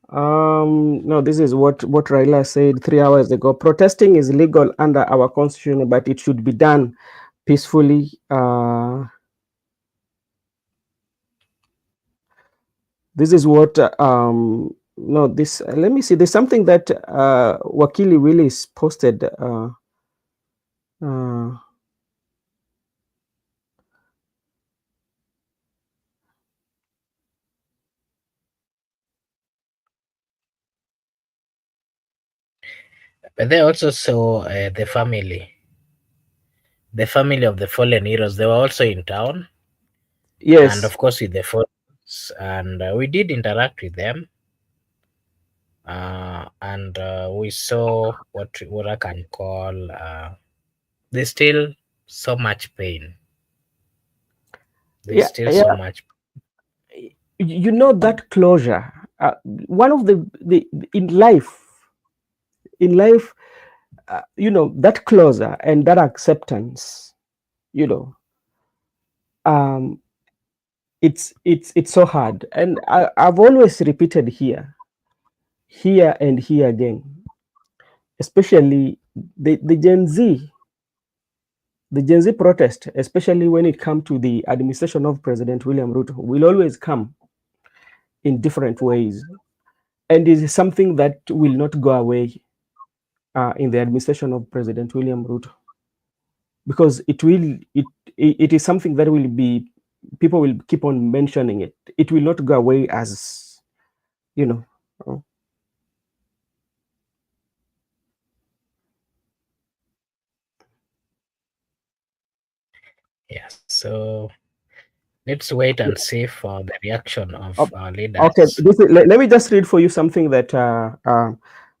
no, this is what Raila said 3 hours ago. Protesting is legal under our constitution, but it should be done peacefully. This is what no this let me see. There's something that Wakili Willis posted. Uh, But they also saw the family of the fallen heroes. They were also in town, and yes, of course with the photos, and we did interact with them, and we saw what I can call there's still so much pain. There's yeah, still yeah. so much. You know that closure. One of the in life, in life, you know that closure and that acceptance. You know, um, it's so hard, and I've always repeated here and here again, especially the Gen Z, the Gen Z protest, especially when it comes to the administration of President William Ruto, will always come in different ways, and is something that will not go away in the administration of President William Ruto, because it is something that will be, people will keep on mentioning it. It will not go away as, you know. uh, Yeah. So let's wait and see for the reaction of Oh, our okay, leaders. let me just read for you something that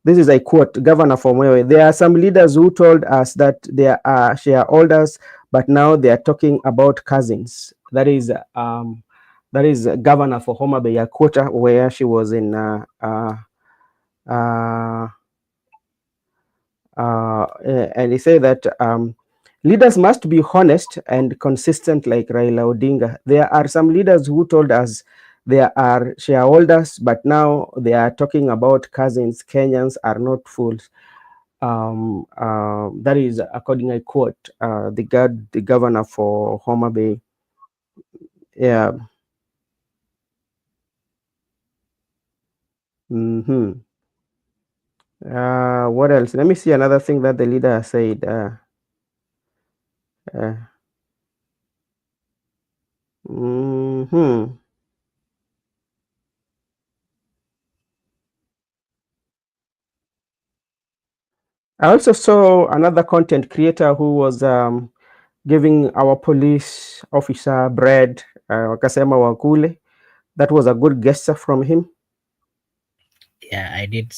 this is a quote, Governor from Mwewe. There are some leaders who told us that they are shareholders, but now they are talking about cousins. That is Governor for Homa Bay, a quota where she was in uh, and he said that leaders must be honest and consistent like Raila Odinga. There are some leaders who told us they are shareholders, but now they are talking about cousins. Kenyans are not fools. That is according I quote the governor for Homa Bay. Yeah. Mm-hmm. What else? Let me see another thing that the leader said. Uh, mhm. I also saw another content creator who was giving our police officer bread, wakasema wakule. That was a good gesture from him. Yeah, I did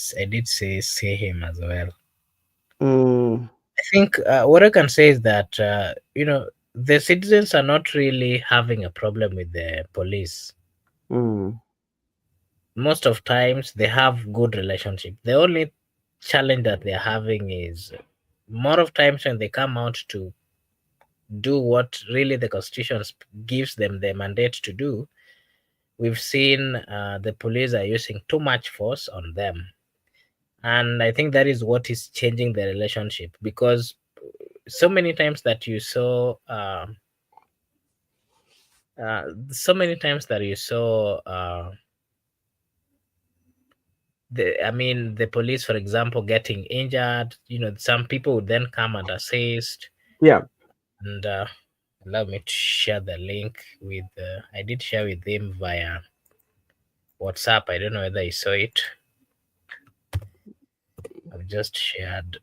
see him as well. Mm, I think what I can say is that the citizens are not really having a problem with the police. mm, Most of times they have good relationship. The only challenge that they're having is more of times when they come out to do what really the constitution gives them the mandate to do, we've seen the police are using too much force on them, and I think that is what is changing the relationship, because so many times that you saw so many times that you saw the police, for example, getting injured, some people would then come and assist. yeah. And allow me to share the link with I did share with him via WhatsApp. I don't know whether you saw it. I've just shared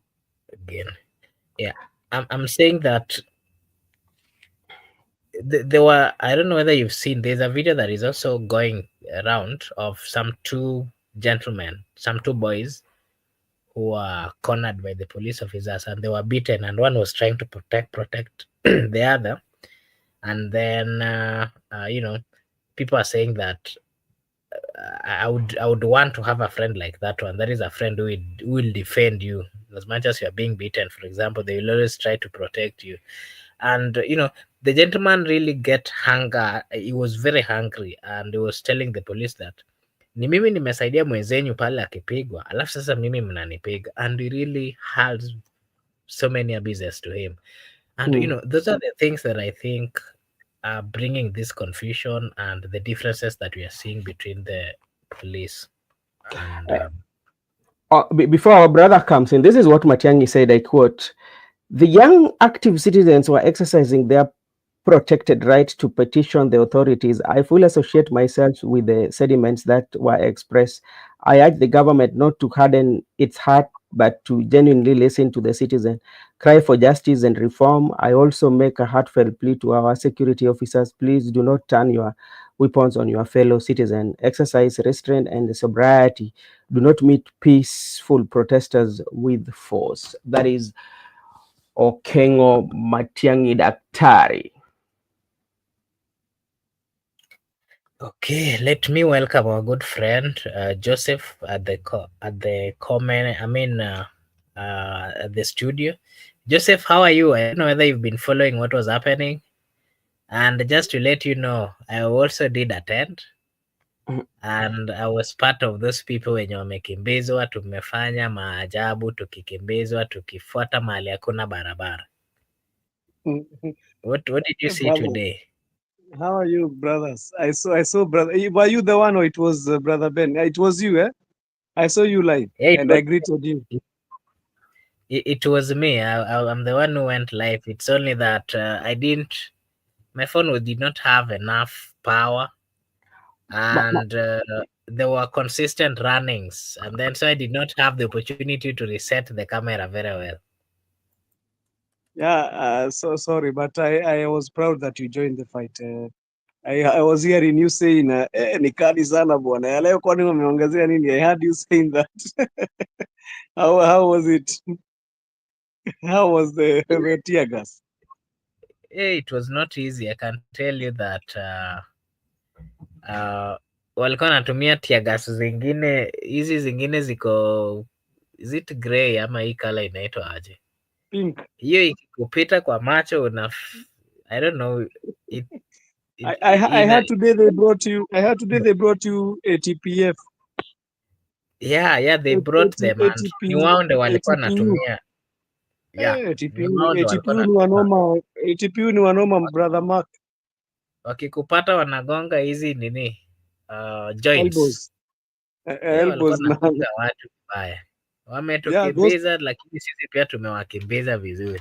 again. Yeah, I'm saying that there were, I don't know whether you've seen, there's a video that is also going around of some two gentlemen, some two boys who were cornered by the police officers, and they were beaten, and one was trying to protect the other. And then people are saying that I would want to have a friend like that one. That is a friend who will defend you as much as you are being beaten. For example, they will always try to protect you. And the gentleman really get hunger. He was very hungry, and he was telling the police that ni mimi nimesaidia mwenzenyu pale akipigwa, alafu sasa mimi mnanipiga, and he really has so many abuses to him. And Mm, those are the things that I think bringing this confusion and the differences that we are seeing between the police and Before our brother comes in, this is what Matiangi said. I quote: "The young active citizens were exercising their protected right to petition the authorities. I fully associate myself with the sentiments that were expressed. I urge the government not to harden its heart, but to genuinely listen to the citizen, cry for justice and reform. I also make a heartfelt plea to our security officers. Please do not turn your weapons on your fellow citizen. Exercise restraint and sobriety. Do not meet peaceful protesters with force." That is Okengo Matiangi Daktari. okay, let me welcome our good friend Joseph at the at the comment. I mean, at the studio. Joseph, how are you? I don't know whether you've been following what was happening. And just to let you know, I also did attend, and I was part of those people wenye wamekimbizwa. Tumefanya maajabu tukikimbizwa, tukifuata mahali hakuna barabara. What did you see Bravo. today? How are you, brothers? I saw brother. Were you the one or it was brother Ben? It was you, eh? I saw you live Yeah, and I greeted you. it was me. I'm the one who went live. It's only that I didn't. My phone did not have enough power, and there were consistent runnings, and then so I did not have the opportunity to reset the camera very well. Yeah, so sorry, but I was proud that you joined the fight. I was hearing you saying ni kali sana bwana. Ya leo kwani wameongezea nini? I heard you saying that. How was it? How was the tear gas? It was not easy. I can tell you that uh, walikuwa wanatumia tear gas zingine, hizi zingine ziko, is it grey ama hii color inaitwa aje? Pink. Hiyo ikikupita kwa macho I don't know, it, I heard today they brought you. I heard today they brought you ATPF. yeah, they brought them and ATP, ni wao ndio walikuwa ATPU. wanatumia, yeah, ni ATPU, wao ndio walikuwa ATPU ni wanatumia. wanoma, ATPU ni wanoma, brother Mark. Wakikupata wanagonga hizi nini, joints. Elbows, Walikuwa elbows na wanagonga watu vibaya. yeah, those Wametukimbiza lakini sisi pia tumewakimbiza vizuri.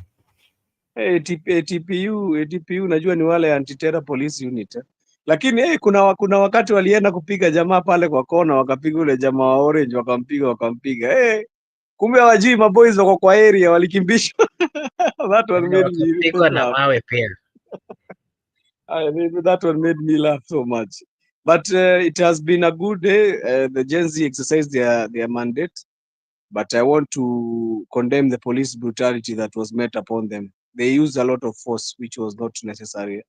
ATPU najua ni wale anti-terror police unit. Lakini kuna wakati walienda kupiga jamaa pale kwa kona, wakapiga ule jamaa wa orange, wakampiga. Kumbe hawajui maboys wako kwa area, walikimbishwa. That one Ndio made me wakapigwa na laugh. mawe pia. That one made me laugh so much. But it has been a good day. The Gen Z exercised their mandate. But I want to condemn the police brutality that was met upon them. They used a lot of force, which was not necessary.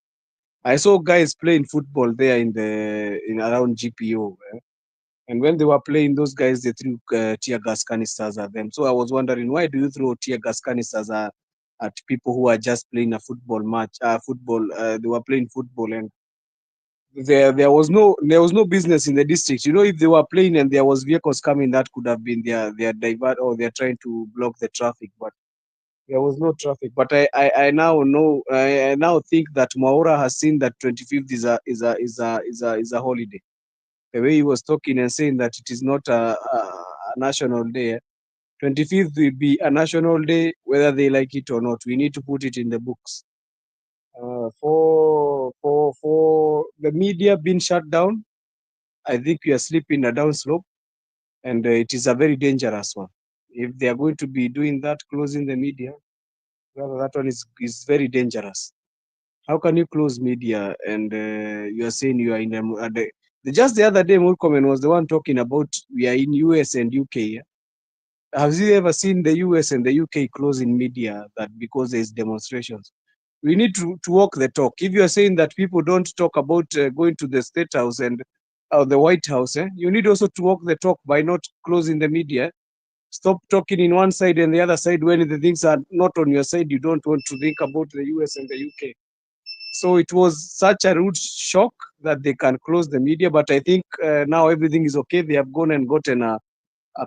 I saw guys playing football there in around GPO. And when they were playing, those guys, they threw tear gas canisters at them. So I was wondering, why do you throw tear gas canisters at people who are just playing a football match? They were playing football, and there was no business in the district. If they were playing and there was vehicles coming, that could have been their divert, or they're trying to block the traffic. But there was no traffic. But I now know, I now think that Maura has seen that 25th is a holiday. The way he was talking and saying that it is not a national day. 25th will be a national day, whether they like it or not. We need to put it in the books. For the media being shut down, I think we are slipping a downslope, and it is a very dangerous one. If they are going to be doing that, closing the media, well, that one is very dangerous. How can you close media and you are saying you are in just the other day, Murkomen was the one talking about we are in US and UK. Yeah? Have you ever seen the US and the UK closing media that because there's demonstrations? We need to walk the talk. If you are saying that people don't talk about going to the State House and the White House, you need also to walk the talk by not closing the media. Stop talking in one side and the other side when the things are not on your side. You don't want to think about the US and the UK. So it was such a rude shock that they can close the media. But I think now everything is okay. They have gone and gotten a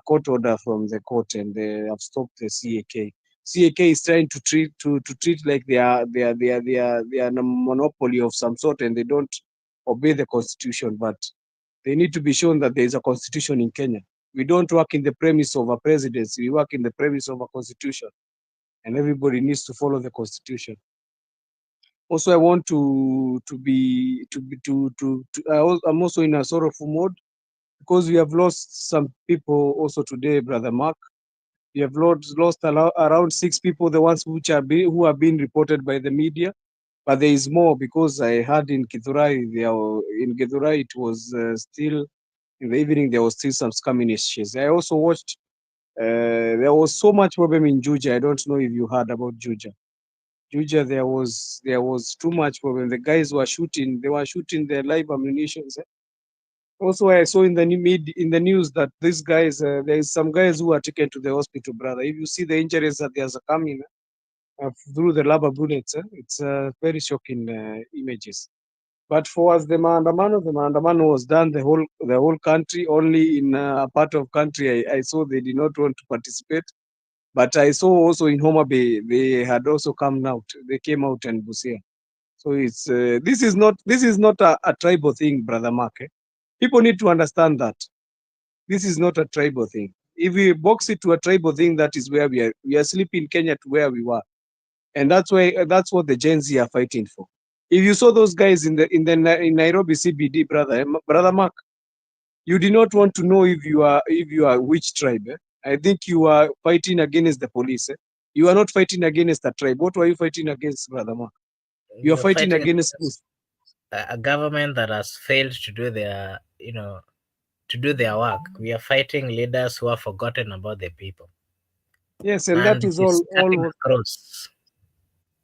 court order from the court, and they have stopped the CAK. CAK is trying to treat like they are a monopoly of some sort, and they don't obey the constitution. But they need to be shown that there is a constitution in Kenya. We don't work in the premise of a presidency. We work in the premise of a constitution, and everybody needs to follow the constitution. Also, I want I'm also in a sorrowful mode because we have lost some people also today, brother Mark. We have lost around 6 people, the ones who have been reported by the media. But there is more because I heard in Githurai it was still in the evening. There was still some skirmishes. I also watched. There was so much problem in Juja. I don't know if you heard about Juja. Juja, there was too much problem. The guys were shooting. They were shooting their live ammunition. Also, I saw in the in the news that these guys, there is some guys who are taken to the hospital, brother. If you see the injuries that they are succumbing through the rubber bullets, it's very shocking images. But for us, the Maandamano was done the whole country. Only in a part of country, I saw they did not want to participate. But I saw also in Homa Bay, they had also come out. They came out and Busia. So it's this is not a tribal thing, brother Mark. People need to understand that this is not a tribal thing. If we box it to a tribal thing, that is where we are. We are sleeping Kenya to where we were, and that's what the Gen Z are fighting for. If you saw those guys in Nairobi CBD, brother Mark, you did not want to know if you are which tribe. I think you are fighting against the police. You are not fighting against a tribe. What were you fighting against, brother Mark? You are You're fighting fighting against against a government that has failed to do their, to do their work. We are fighting leaders who have forgotten about the people, yes, and that and is it's cutting all. across.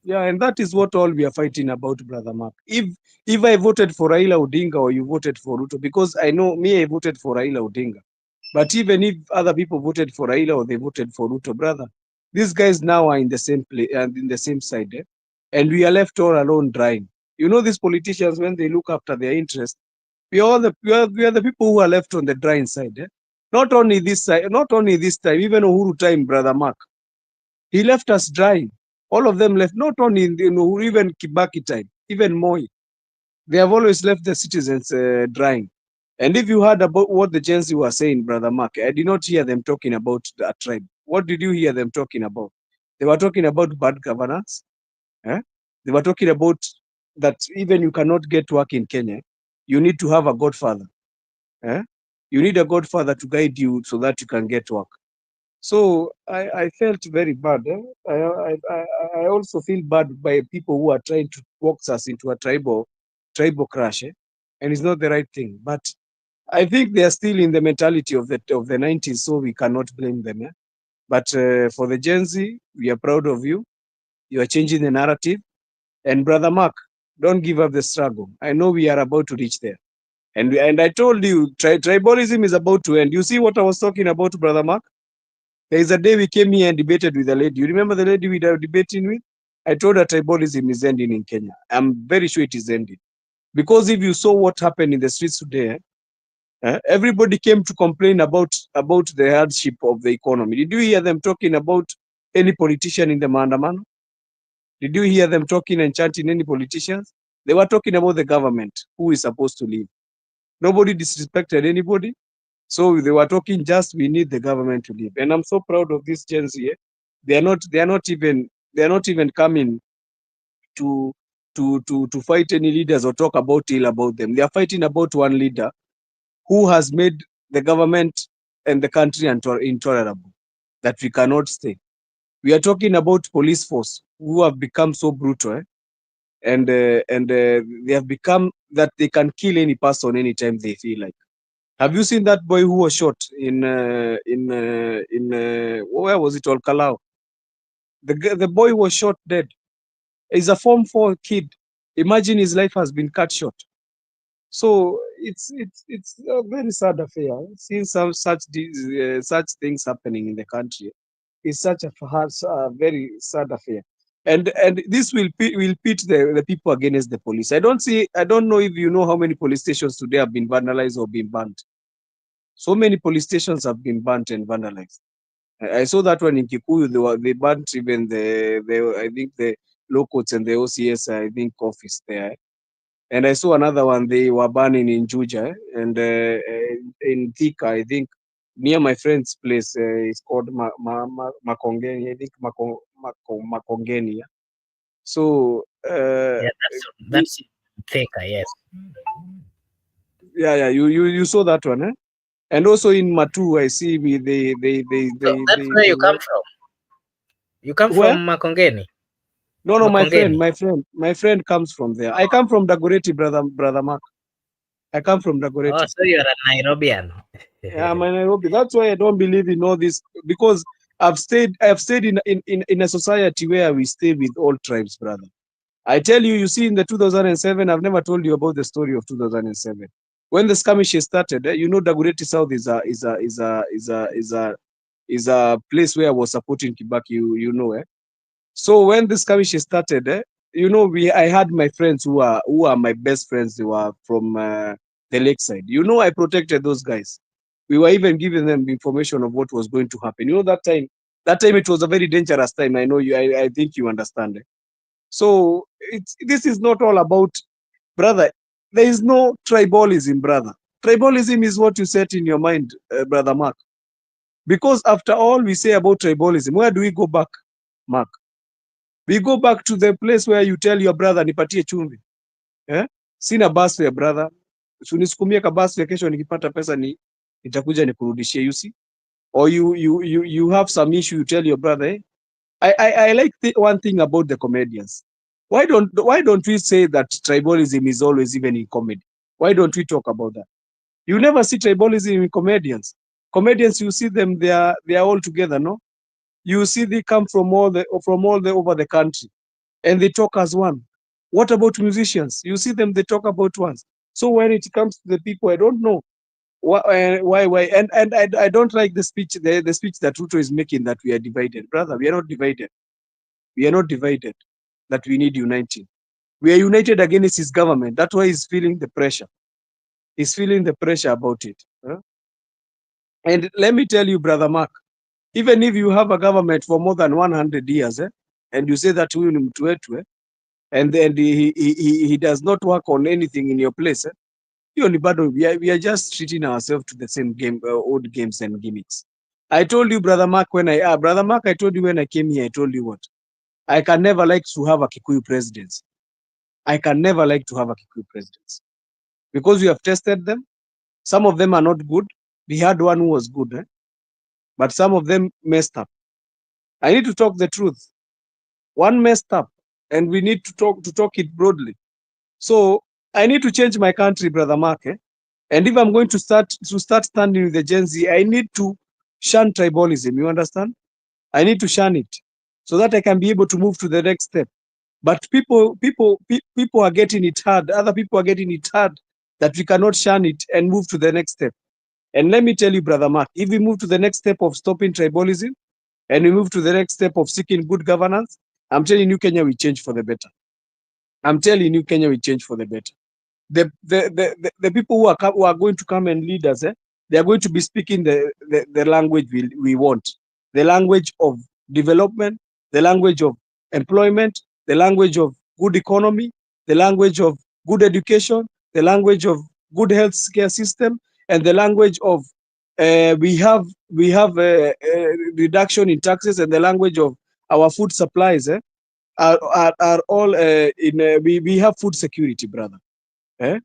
Yeah, and that is what all we are fighting about, brother Mark. If I voted for Raila Odinga or you voted for Ruto, because I know me, I voted for Raila Odinga. But even if other people voted for Raila or they voted for Ruto, brother, these guys now are in the same place and in the same side, and we are left all alone drying. You know, these politicians, when they look after their interest, we are the people who are left on the drying side. Not only this side, not only this time, even Uhuru time, brother Mark. He left us dry. All of them left, not only even Kibaki time, even Moi. They have always left the citizens drying. And if you heard about what the Gen Z were saying, brother Mark, I did not hear them talking about a tribe. What did you hear them talking about? They were talking about bad governance. Eh? They were talking about that even you cannot get work in Kenya, you need to have a godfather. Eh? You need a godfather to guide you so that you can get work. So I felt very bad. I also feel bad by people who are trying to box us into a tribal crash, and it's not the right thing. But I think they are still in the mentality of the 90s, so we cannot blame them. But for the Gen Z, we are proud of you. You are changing the narrative. And brother Mark, don't give up the struggle. I know we are about to reach there. And I told you, tribalism is about to end. You see what I was talking about, brother Mark? There is a day we came here and debated with a lady. You remember the lady we were debating with? I told her tribalism is ending in Kenya. I'm very sure it is ending. Because if you saw what happened in the streets today, everybody came to complain about the hardship of the economy. Did you hear them talking about any politician in the Maandamano? Did you hear them talking and chanting any politicians? They were talking about the government, who is supposed to leave. Nobody disrespected anybody. So they were talking just we need the government to leave. And I'm so proud of this Gen Z. They are not even coming to to fight any leaders or talk about ill about them. They are fighting about one leader who has made the government and the country intolerable, that we cannot stay. We are talking about police force who have become so brutal, and they have become that they can kill any person anytime they feel like. Have you seen that boy who was shot in where was it, all Kalau? The boy was shot dead. He's a Form 4 kid. Imagine his life has been cut short. So it's a very sad affair. Seeing some such things happening in the country is such a very sad affair. And this will pit the people against the police. I don't know if you know how many police stations today have been vandalized or been burnt. So many police stations have been burnt and vandalized. I saw that one in Kikuyu. They burnt even the I think the locals and the OCS I think office there. And I saw another one they were burning in Juja and in Thika I think near my friend's place. It's called Makongeni. I think Makongeni. Yeah. So Yeah, that's thicker. Yes. yeah, you saw that one, eh? And also in Matu, I see So that's where they you come were from. You come where? from Makongeni. No, no, Makongeni. my friend comes from there. I come from Dagoretti, brother Mark. I come from Oh, Dagoretti. so you're a Nairobian. Yeah, I'm in Nairobi. That's why I don't believe in all this because I've stayed in a society where we stay with all tribes, brother. I tell you, you see, in the 2007, I've never told you about the story of 2007. When the skirmish started, you know, Dagoretti South is a place where I was supporting Kibaki. You know, eh? So when this skirmish started, you know, I had my friends who are my best friends. They were from the lakeside. You know, I protected those guys. We were even giving them information of what was going to happen. You know, that time it was a very dangerous time. I know you. I think you understand. So this is not all about brother. There is no tribalism, brother. Tribalism is what you set in your mind, brother Mark. Because after all we say about tribalism, where do we go back, Mark? We go back to the place where you tell your brother nipatie chumvi. Eh? Sina bus fare brother. Unisukumie ka bus fare kesho nikipata pesa nitakuja nikurudishie, you see? Or you have some issue, you tell your brother, eh? I like one thing about the comedians. Why don't we say that tribalism is always even in comedy? Why don't we talk about that? You never see tribalism in comedians. Comedians, you see them, they are all together, no? You see they come from all the over the country and they talk as one. What about musicians? You see them, they talk about ones. So when it comes to the people, I don't know why, and I don't like the speech that Ruto is making, that we are divided, brother. We are not divided. We are not divided. That we need uniting. We are united against his government. That's why he's feeling the pressure. He's feeling the pressure about it. Huh? And let me tell you, brother Mark, even if you have a government for more than 100 years, and you say that huyu ni mtu wetu, and then he does not work on anything in your place, hiyo ni bado, we are just treating ourselves to the same game, old games and gimmicks. I told you, brother Mark, brother Mark, I told you when I came here, I told you what? I can never like to have a Kikuyu presidency. I can never like to have a Kikuyu presidency because we have tested them. Some of them are not good. We had one who was good, but some of them messed up. I need to talk the truth. One messed up, and we need to talk it broadly. So I need to change my country, brother Mark. And if I'm going to start standing with the Gen Z, I need to shun tribalism. You understand? I need to shun it so that I can be able to move to the next step. But people are getting it hard. Other people are getting it hard that we cannot shun it and move to the next step. And let me tell you, brother Mark, if we move to the next step of stopping tribalism and we move to the next step of seeking good governance, I'm telling you, Kenya will change for the better. I'm telling you, Kenya will change for the better. The people who are going to come and lead us, they are going to be speaking the language we want, the language of development, the language of employment, the language of good economy, the language of good education, the language of good health care system, and the language of we have reduction in taxes, and the language of our food supplies, are all we have food security, brother. Eh?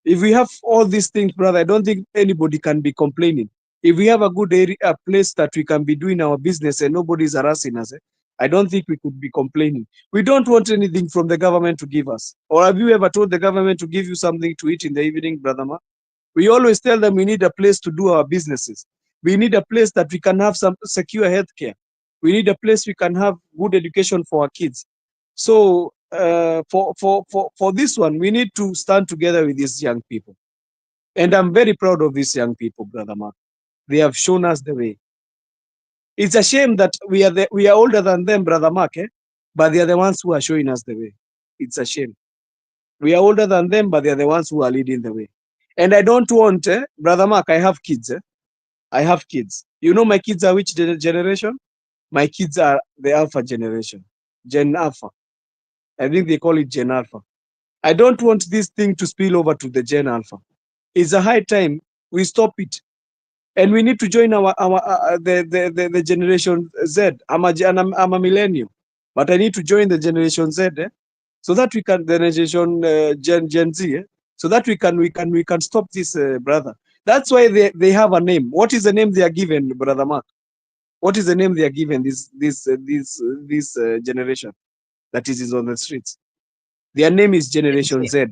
If we have all these things, brother, I don't think anybody can be complaining. If we have a good area, a place that we can be doing our business and nobody is harassing us, I don't think we could be complaining. We don't want anything from the government to give us. Or have you ever told the government to give you something to eat in the evening, brother Ma? We always tell them we need a place to do our businesses. We need a place that we can have some secure healthcare. We need a place we can have good education for our kids. So for this one, we need to stand together with these young people. And I'm very proud of these young people, brother Mark. They have shown us the way. It's a shame that we are older than them, brother Mark, but they are the ones who are showing us the way. It's a shame. We are older than them, but they are the ones who are leading the way. And I don't want, brother Mark, I have kids. I have kids. You know my kids are which generation? My kids are the Alpha generation, Gen Alpha. I think they call it Gen Alpha. I don't want this thing to spill over to the Gen Alpha. It's a high time we stop it, and we need to join our the generation Z. I'm a millennial, but I need to join the generation Z, so that we can the generation Gen Z, so that we can stop this, brother. That's why they have a name. What is the name they are given, brother Mark? What is the name they are given this generation that is on the streets? Their name is Gen Generation Z. Z.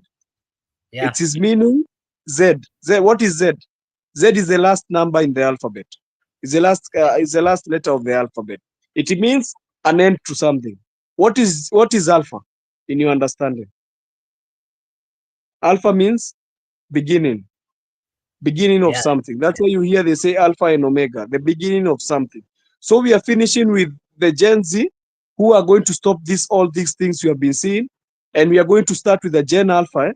Yeah. It is meaning Z. Z. What is Z? Z is the last number in the alphabet. Is the last letter of the alphabet. It means an end to something. What is alpha in your understanding? Alpha means beginning, beginning of Yeah. something. That's why you hear they say alpha and omega, the beginning of something. So we are finishing with the Gen Z, who are going to stop all these things you have been seeing, and we are going to start with the Gen Alpha.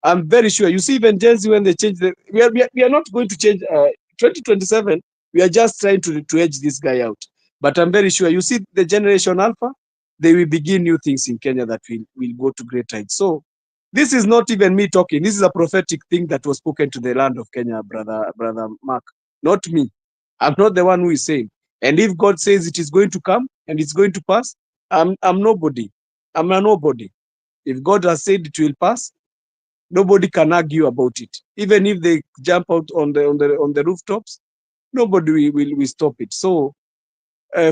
I'm very sure. You see, even Gen Z, when they change we are not going to change 2027. We are just trying to edge this guy out. But I'm very sure. You see, the Generation Alpha, they will begin new things in Kenya that will go to great heights. So this is not even me talking. This is a prophetic thing that was spoken to the land of Kenya, brother Mark, not me. I'm not the one who is saying. And if God says it is going to come and it's going to pass, I'm nobody. I'm a nobody. If God has said it will pass, nobody can argue about it. Even if they jump out on the rooftops, nobody will stop it. So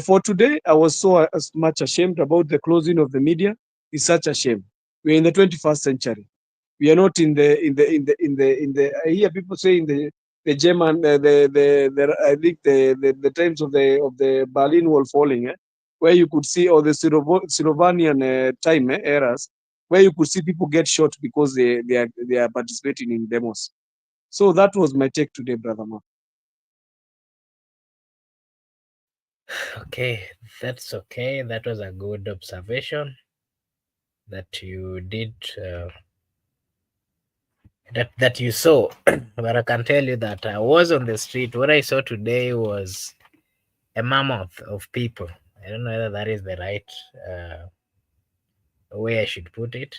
for today, I was so as much ashamed about the closing of the media. It's such a shame. We're in the 21st century. We are not in the. I hear people say in the German, the I think the times of the Berlin Wall falling, where you could see, or the Slovenian time eras, where you could see people get shot because they are participating in demos. So that was my take today, brother Mark. Okay, that's okay. That was a good observation that you did, that you saw. But I can tell you that I was on the street. What I saw today was a mammoth of people. I don't know whether that is the right way I should put it.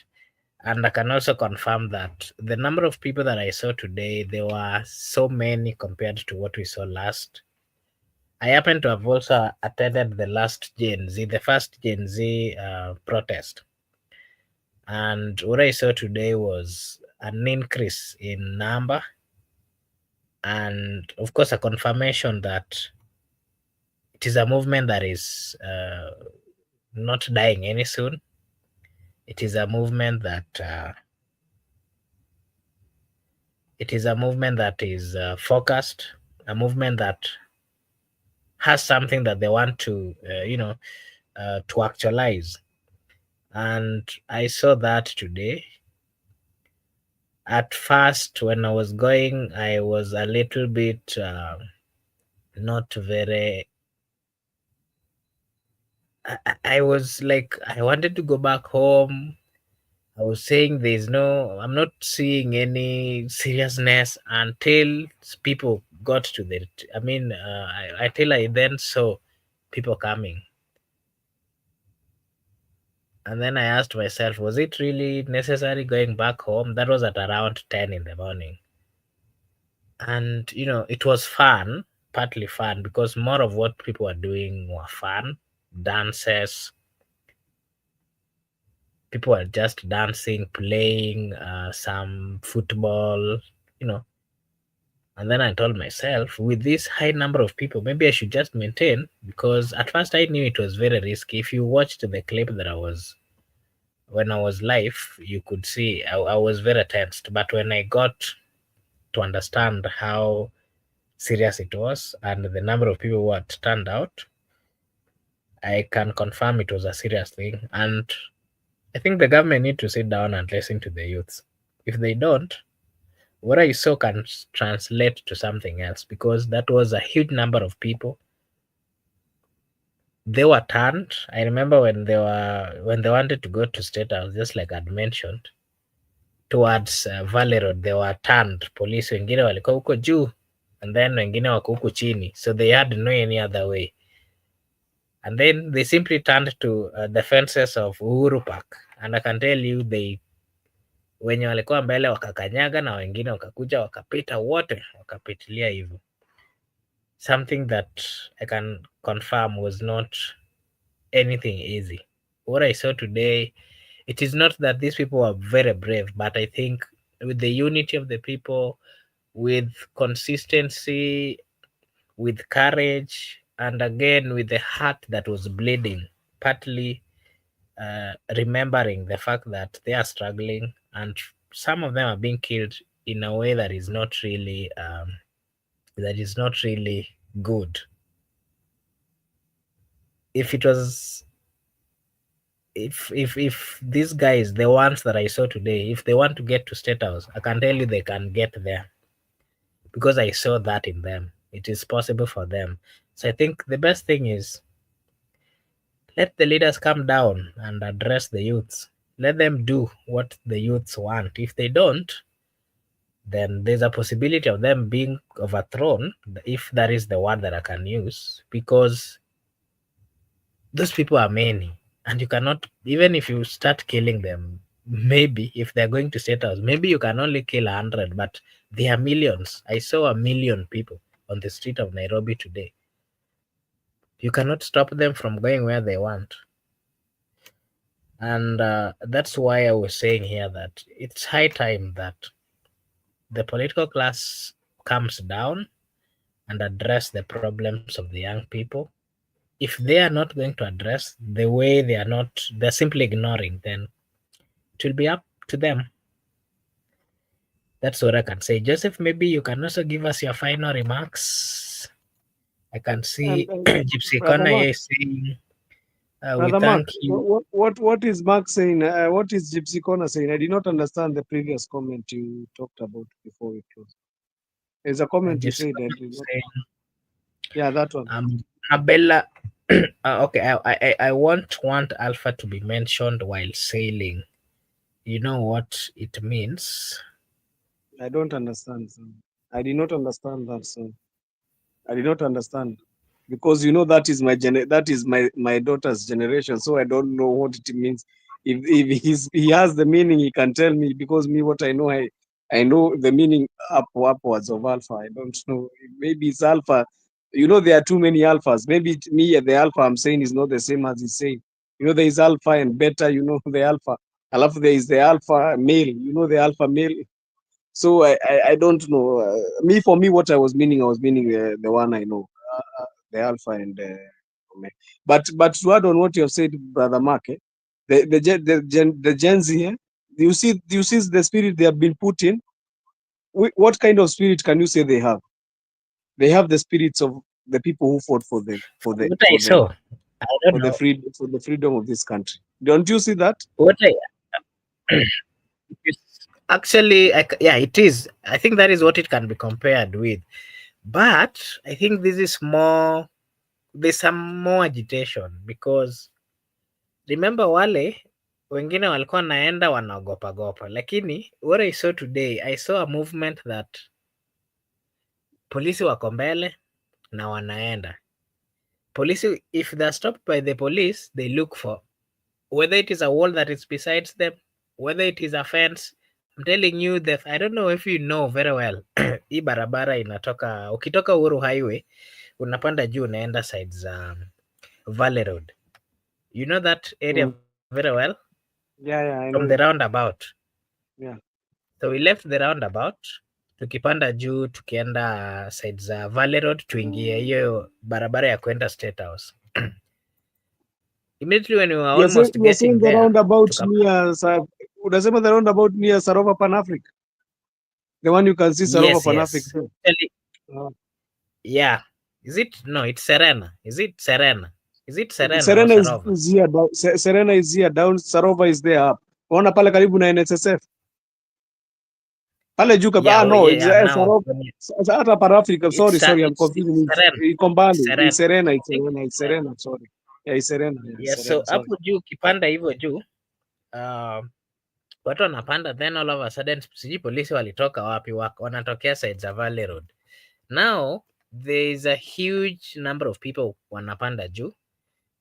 And I can also confirm that the number of people that I saw today, there were so many compared to what we saw last. I happen to have also attended the last Gen Z, the first Gen Z protest. And what I saw today was an increase in number, and of course, a confirmation that it is a movement that is not dying any soon. It is a movement that is focused, a movement that has something that they want to, to actualize. And I saw that today. At first, when I was going, I was a little bit not very. I was like, I wanted to go back home. I was saying I'm not seeing any seriousness until people got to the, I mean, until I then saw people coming. And then I asked myself, was it really necessary going back home? That was at around 10 in the morning. And, it was fun, partly fun, because more of what people were doing were fun. Dances, people were just dancing, playing some football, you know. And then I told myself, with this high number of people, maybe I should just maintain, because at first I knew it was very risky. If you watched the clip that when I was live, you could see I was very tensed. But when I got to understand how serious it was and the number of people who had turned out, I can confirm it was a serious thing. And I think the government need to sit down and listen to the youths. If they don't, what I saw can translate to something else, because that was a huge number of people. They were turned. I remember when they wanted to go to State House, just like I'd mentioned, towards Valley Road, they were turned. Polisi wengine walikuwa huko juu, and then wengine wako huku chini, so they had no any other way, and then they simply turned to the fences of Uhuru Park, and I can tell you they wenye walikuwa mbele wakakanyaga na wengine wakakuja wakapita, wote wakapitilia hivyo, something that I can confirm was not anything easy. What I saw today, it is not that these people are very brave, but I think with the unity of the people, with consistency, with courage, and again with the heart that was bleeding, partly remembering the fact that they are struggling and some of them are being killed in a way that is not really good. If it was if these guys, the ones that I saw today, if they want to get to State House, I can tell you they can get there because I saw that in them. It is possible for them. So I think the best thing is let the leaders come down and address the youths. Let them do what the youths want. If they don't, then there's a possibility of them being overthrown, if that is the word that I can use, because those people are many, and you cannot, even if you start killing them, maybe if they're going to State House, maybe you can only kill 100, but there are millions. I saw 1 million people on the street of Nairobi today. You cannot stop them from going where they want. And that's why I was saying here that it's high time that the political class comes down and address the problems of the young people. If they are not going to address the way they're simply ignoring, then it will be up to them. That's what I can say. Joseph, maybe you can also give us your final remarks. I can see And Gypsy Brother Corner Mark, here is saying, we Brother Mark, thank you. what is Mark saying? What is Gypsy Corner saying? I did not understand the previous comment you talked about before we close. There's a comment you Gypsy said. I Corner did is not. saying, Yeah, that one. Abella, okay, I won't want Alpha to be mentioned while sailing. You know what it means? I don't understand. So. I did not understand that. So I did not understand because that is that is my daughter's generation. So I don't know what it means. If he has the meaning, he can tell me because me what I know the meaning upwards of alpha. I don't know. Maybe it's alpha. There are too many alphas. Maybe the alpha I'm saying is not the same as he's saying. There is alpha and beta. The alpha. Alpha there is the alpha male. The alpha male. So I don't know. For me, what I was meaning the one I know, the alpha and omega. But to add on what you have said, brother Mark, the Gen Z here, do you see the spirit they have been put in? What kind of spirit can you say they have? They have the spirits of the people who fought for the for the What I for the saw, I don't for the know. freedom of this country. Don't you see that? What I actually, yeah, it is. I think that is what it can be compared with. But I think this is more. There's some more agitation because remember wale wengine walikuwa naenda wanaogopa gopa, lakini what I saw today, I saw a movement that polisi wako mbele na wanaenda. Polisi, if they're stopped by the police, they look for whether it is a wall that is besides them, whether it is a fence. I'm telling you that I don't know if you know very well. Hii barabara inatoka, ukitoka Uhuru Highway unapanda juu unaenda sides za Valley Road. You know that area Mm. very well Yeah, I from know the it. roundabout. Yeah. So we left the roundabout tukipanda juu tukienda sides za Valley Road tuingie hiyo barabara ya kwenda State House. Immediately when we were almost You're getting saying the there, roundabout near unasema the roundabout near Sarova Pan Africa. The one you can see Sarova yes, Pan Africa. yes. Actually, Uh, yeah. Is it no? It's Serena. Is it Serena? Is it Serena or Serena Sarova? is here down. Serena is here down. Sarova is there up. Unaona pale karibu na NSSF. Pale juu Yeah, no, yeah, it's yeah. Now Sarova. Hata Pan Africa. Sorry, I'm it's confusing. Serena. Iko mbali. Serena. It's Serena, I think it's it's Serena. Serena, sorry. Yeah, it's Serena. Yeah, Yeah, so Serena, sorry. hapo juu ukipanda hivyo juu, watu wanapanda, then all of a sudden sijui polisi walitoka wapi, wanatokea side za Valley Road Now there is a huge number of people wanapanda juu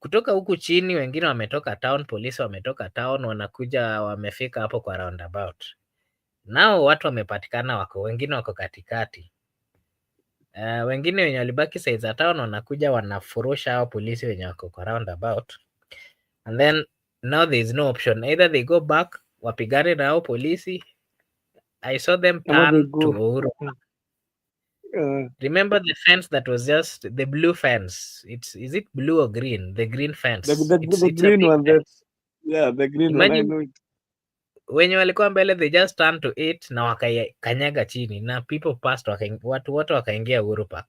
kutoka huku chini, wengine wametoka town, polisi wametoka town, wanakuja wamefika hapo kwa roundabout. Nao watu wamepatikana, wengine wako katikati. Wengine wenye walibaki side za town wanakuja wanafurusha hao polisi wenye wako kwa roundabout, and then now there is no option, either they go back wapigane na hao polisi. I saw them Ama they turn to go. Uhuru. Uh, Remember the fence that was just the blue fence? Is it blue or green? The green the, fence. the It's the a green big one, fence. yeah, the green one. I Imagine know it. wenye walikuwa mbele, they just turned to it na wakakanyaga chini, na people passed, watu wote wakaingia Uhuru Park.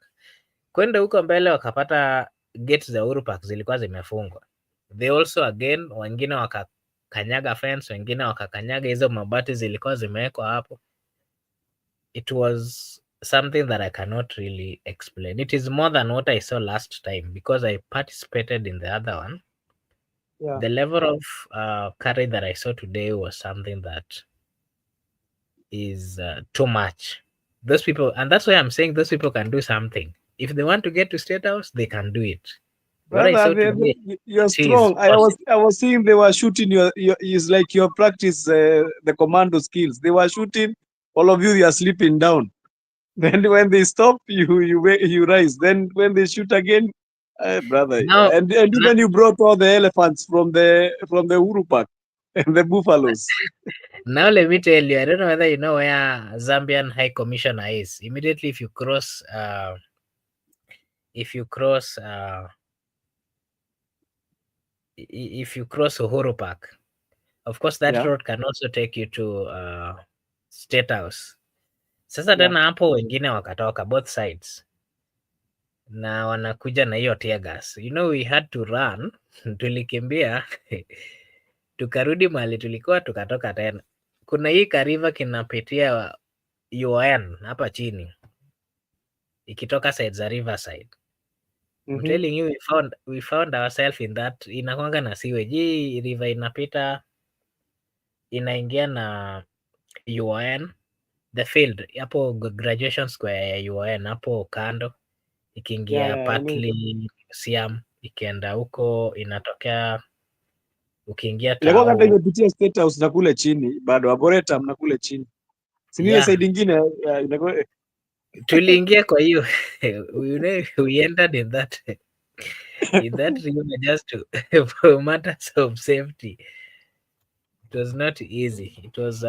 Kwenda huko mbele wakapata gates za Uhuru Park zilikuwa zimefungwa. They also again, wengine wakakanyaga fence, wengine wakakanyaga hizo mabati zilikuwa zimewekwa hapo. It was something that I cannot really explain. It is more than what I saw last time because I participated in the other one. Yeah. The level of courage that I saw today was something that is too much. Those people, and that's why I'm saying those people can do something. If they want to get to State House, they can do it. What I Brother, saw today, you're it is strong. possible. I was seeing they were shooting your is like your practice the commando skills. They were shooting, all of you are sleeping down. Then when they stop, you rise. Then when they shoot again, brother, Now, and even you brought all the elephants from the Uhuru Park and the buffaloes. now let me tell you, I don't know whether you know where Zambian High Commissioner is. Immediately, if you cross, if you cross Uhuru Park, of course that Yeah, road can also take you to State House. Sasa yeah. tena hapo wengine wakatoka both sides na wanakuja na hiyo tear gas. You know, we had to run tulikimbia tukarudi mahali tulikuwa, tukatoka tena. Kuna hii kariva kinapitia UN hapa chini ikitoka side za Riverside. I'm Mm-hmm. telling you, we found ourselves in that, inakwanga na sewage. Hii river inapita inaingia na UN, the field hapo graduation square ya UN hapo kando, Yeah, ikiingia yeah, I know. partly Siam, ikienda huko inatokea, ukiingia Ilikuwa kata Tao. imepitia State House na kule chini bado Arboretum na kule chini. Si ile Yeah, side ingine inakuwa tuliingia kwa hiyo we entered in that river just to for matters of safety. It was not easy. It was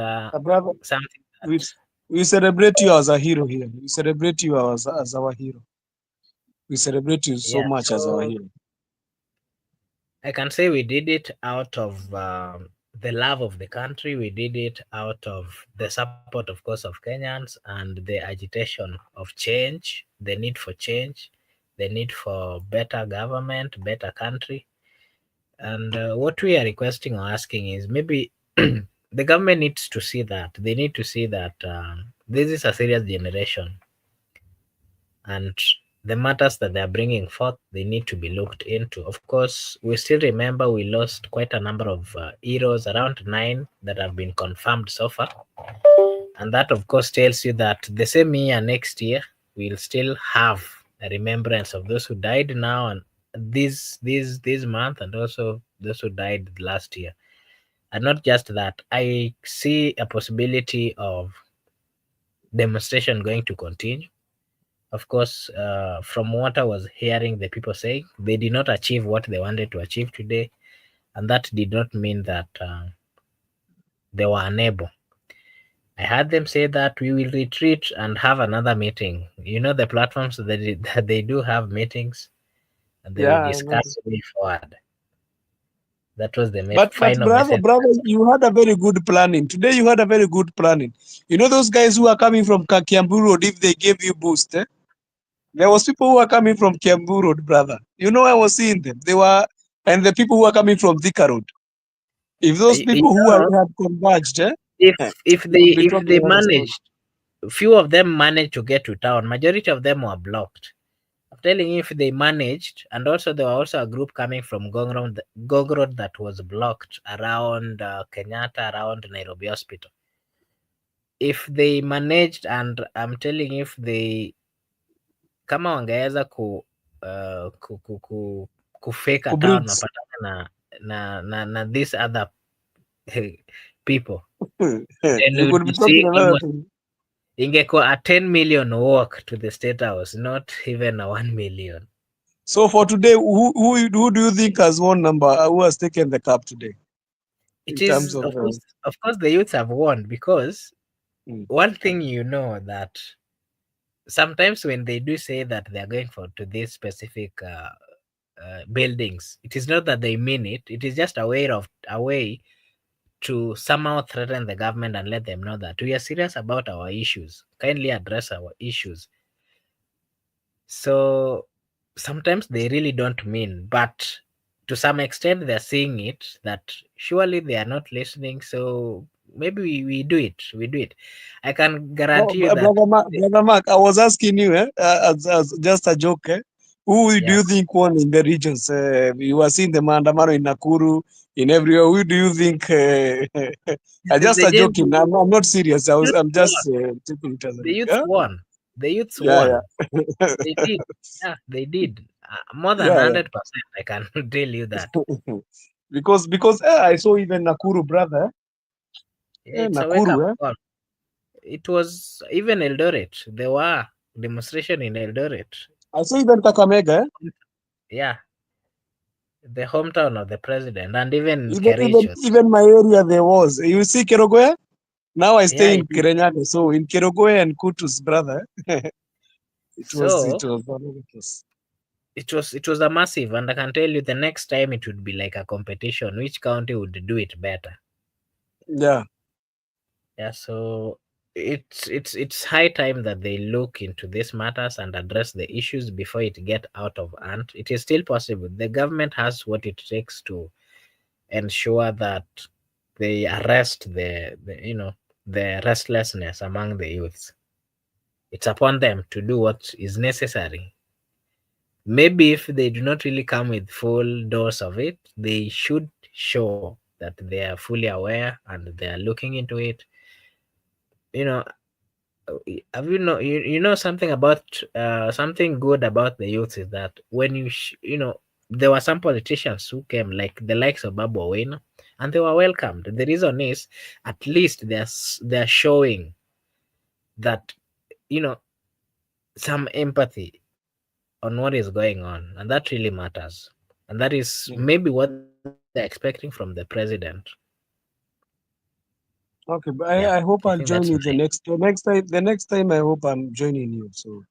brother. something We, that we celebrate you as a hero here. We celebrate you as our hero. We celebrate you so yeah. much as our So hero. I can say we did it out of the love of the country. We did it out of the support, of course, of Kenyans and the agitation of change, the need for change, the need for better government, better country. And what we are requesting or asking is maybe the government needs to see that. They need to see that this is a serious generation, and the matters that they are bringing forth, they need to be looked into. Of course, we still remember we lost quite a number of heroes, around 9 that have been confirmed so far. And that, of course, tells you that the same year next year, we'll still have a remembrance of those who died now and this month, and also those who died last year. And not just that, I see a possibility of demonstration going to continue. Of course, from what I was hearing, the people saying they did not achieve what they wanted to achieve today, and that did not mean that they were unable. I heard them say that we will retreat and have another meeting. You know, the platforms that that they do have meetings and they will Yeah, I know. discuss way forward. That was the But final brother, message. brother, you had a very good planning. Today you had a very good planning. You know those guys who are coming from Kiambu Road, if they gave you boost, eh? There was people who are coming from Kiambu Road, brother. You know, I was seeing them. They were, and the people who are coming from Thika Road. If those You people who know, had converged, if if we they would be if talking they another story. managed, few of them managed to get to town. Majority of them were blocked. I'm telling you, if they managed, and also there were also a group coming from Gong Road that was blocked around Kenyatta, around Nairobi Hospital. If they managed, and I'm telling you, if they kama wangeweza kufake a town Kubridge. wapatane na these other people, then We we would could be be talking seeing another almost thing. ingekuwa a 10 million walk to the State House, not even a 1 million. So for today, who do you think has won number? Who has taken the cup today It in terms is, of? of course, the youths have won because Mm. one thing you know that sometimes when they do say that they are going for to these specific buildings, it is not that they mean it. It is just a way to somehow threaten the government and let them know that we are serious about our issues. Kindly address our issues. So sometimes they really don't mean, but to some extent they're seeing it that surely they are not listening. So maybe we do it. We do it. I can No, guarantee you that. Brother Mark, I was asking you, as just a joke, who do Yeah, you think won in the regions? You were seeing the Maandamano in Nakuru, in everywhere. Who do you think? Just the a Gen joking. I'm not serious. youth I'm won. just taking it as a The joke. youths Yeah, won. The youths yeah, won. They did. Yeah, they did. More than yeah, 100%. I can tell you that. yeah. Because I saw even Nakuru, brother. Yeah, it's a wake Nakuru, up call. It was even Eldoret. There were demonstration in Eldoret. I saw even Kakamega. Yeah, the hometown of the president, and even Even even Kericho. even my area there was. You see Kerogoya? Now I Yeah, stay it in is. Kirinyaga, so in Kerogoya and Kutus, brother, it So was one of the case. it was a massive, and I can tell you the next time it would be like a competition. Which county would do it better? Yeah. Yeah, so it's high time that they look into these matters and address the issues before it get out of hand. It is still possible. The government has what it takes to ensure that they arrest the restlessness among the youths. It's upon them to do what is necessary. Maybe if they do not really come with full dose of it, they should show that they are fully aware and they are looking into it. You know, have you know something about something good about the youth is that when there were some politicians who came like the likes of Babu Owino, and they were welcomed. The reason is at least they're showing that you know some empathy on what is going on, and that really matters. And that is Yeah. maybe what they're expecting from the president. Okay, but Yeah, I I hope think I'll that's join my you the next time I hope I'm joining you. So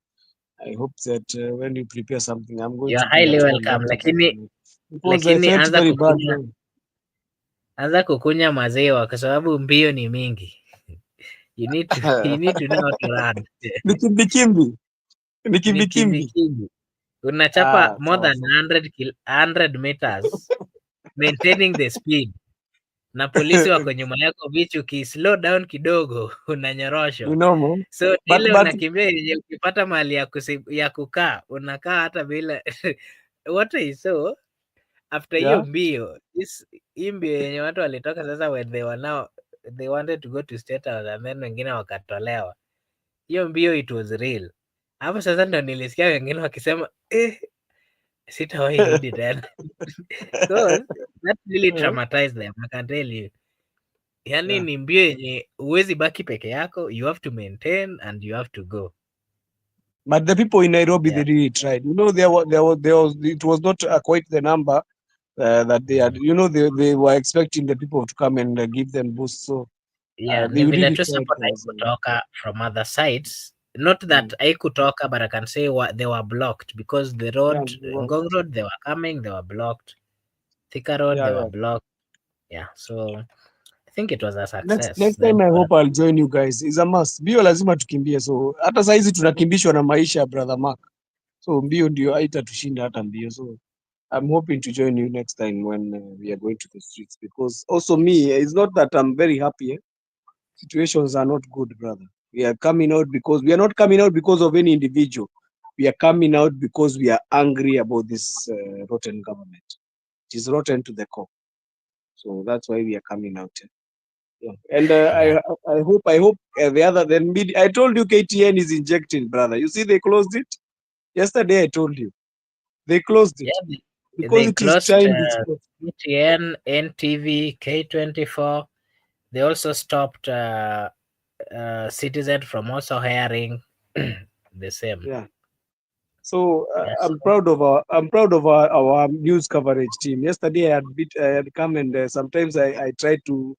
I hope that when you prepare something, I'm going you're to be highly at home welcome. that time. Lakini Because I lakini felt anza very bad. kukunywa anza kukunywa maziwa kwa sababu mbio ni mingi. You need to know how to run. Nikimbi Ni kimbi. kimbi. Unachapa more Sawa than sawa. 100 meters maintaining the speed, na polisi wako nyuma yako bichi, ukislow down kidogo Ni unanyoroshwa. normal. So But ile but unakimbia yenye ukipata mahali ya kukaa unakaa hata bila what I saw after hiyo yeah. mbio hii mbio yenye watu walitoka sasa, when they wanted to go to State House and then wengine wakatolewa, hiyo mbio it was real. Hapo sasa ndo nilisikia wengine wakisema sitawahi rudi tena because that really traumatized them, I can tell you. Yani Yeah. ni mbio yenye huwezi baki peke yako, you have to maintain and you have to go. But the people in Nairobi, Yeah. they really tried. It was not quite the number that they had. Mm. They were expecting the people to come and give them boosts. So Yeah, they ni vile really tu tried, support guys. haikutoka from other sides. Not that Mm. haikutoka, but I can say they were blocked because the Yeah, road, they were. Ngong Road, they were coming, they were blocked. Thika Road, Yeah, they were yeah. blocked. Yeah, so I think it was a Next success. time I hope I'll join you guys. It's a must. Mbio lazima tukimbie. So hata saizi tunakimbishwa na maisha, brother Mark. So mbio ndio haitatushinda hata mbio. So I'm hoping to join you next time when we are going to the streets, because also me, it's not that I'm very happy. Situations are not good, brother. We are coming out because we are not coming out because of any individual. We are coming out because we are angry about this rotten government. It is rotten to the core. So that's why we are coming out. Yeah. And Yeah. I hope the other then media. I told you KTN is injecting, brother. You see, they closed it. Yesterday I told you they closed it Yeah, because they it is closed time this. ETN, NTV, K24. They also stopped Citizen from also hiring the same. Yeah. So Yeah, I'm so proud of our news coverage team. Yesterday I had come and sometimes I try to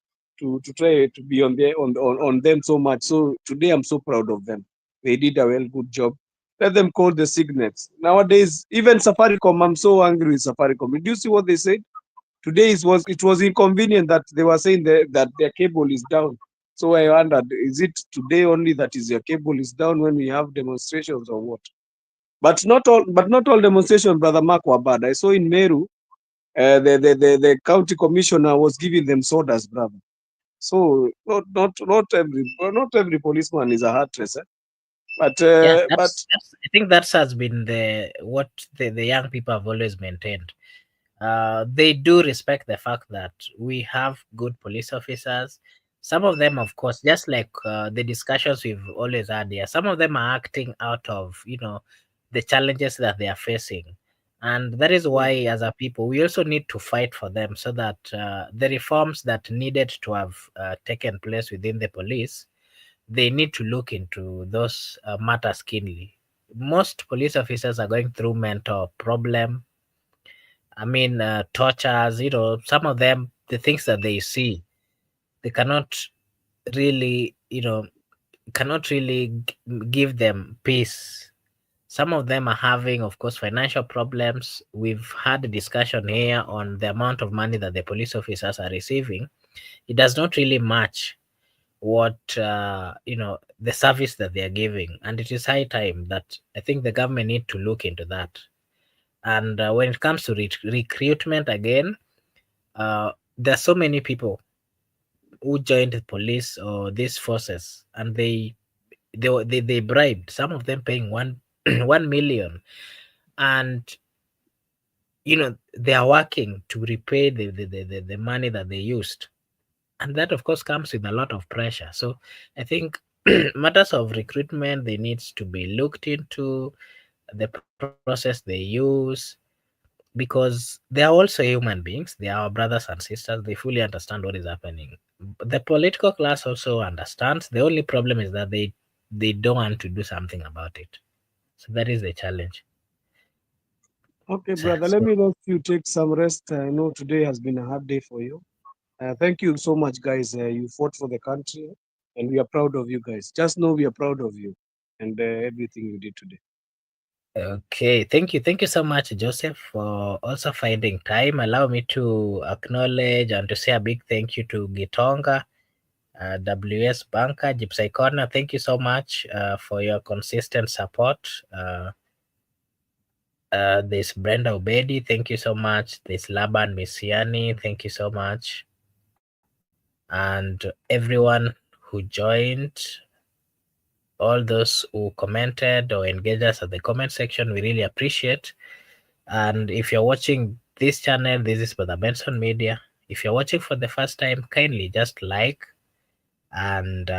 try to be on them so much. So today I'm so proud of them. They did a well good job. Let them call the signets. Nowadays, even Safaricom, I'm so angry with Safaricom. Did you see what they said? Today it was inconvenient that they were saying that their cable is down. So I wondered, is it today only that is your cable is down when we have demonstrations or what? But not all demonstrations, Brother Mark, were bad. I saw in Meru, the county commissioner was giving them sodas, brother. So not every policeman is a heart racer, but yeah, but that's I think that has been what the young people have always maintained. They do respect the fact that we have good police officers. Some of them, of course, just like the discussions we've always had here, some of them are acting out of, the challenges that they are facing. And that is yeah. why, as a people, we also need to fight for them so that the reforms that needed to have taken place within the police, they need to look into those matters keenly. Most police officers are going through mental problem. I mean, tortures, some of them, the things that they see, they really, cannot really give them peace. Some of them are having, of course, financial problems. We've had a discussion here on the amount of money that the police officers are receiving. It does not really match what, the service that they are giving. And it is high time that I think the government need to look into that. And when it comes to recruitment again, there are so many people who joined the police or these forces, and they bribed some of them paying one 1 million, and they are working to repay the money that they used, and that of course comes with a lot of pressure. So I think matters of recruitment, they needs to be looked into, the process they use, because they are also human beings. They are our brothers and sisters. They fully understand what is happening. The political class also understands. The only problem is that they don't want to do something about it. So that is the challenge. Okay, So, brother. Let so me let you take some rest. I know today has been a hard day for you. Thank you so much, guys. You fought for the country, and we are proud of you guys. Just know we are proud of you and everything you did today. okay, thank you so much, Joseph, for also finding time. Allow me to acknowledge and to say a big thank you to Gitonga, WS Banker, Gypsy Corner. Thank you so much for your consistent support. There's Brenda Obedi. Thank you so much. There's Laban Misiani. Thank you so much. And everyone who joined, all those who commented or engaged us at the comment section, we really appreciate. And if you're watching this channel, this is Brother Benson Media. If you're watching for the first time, kindly just like and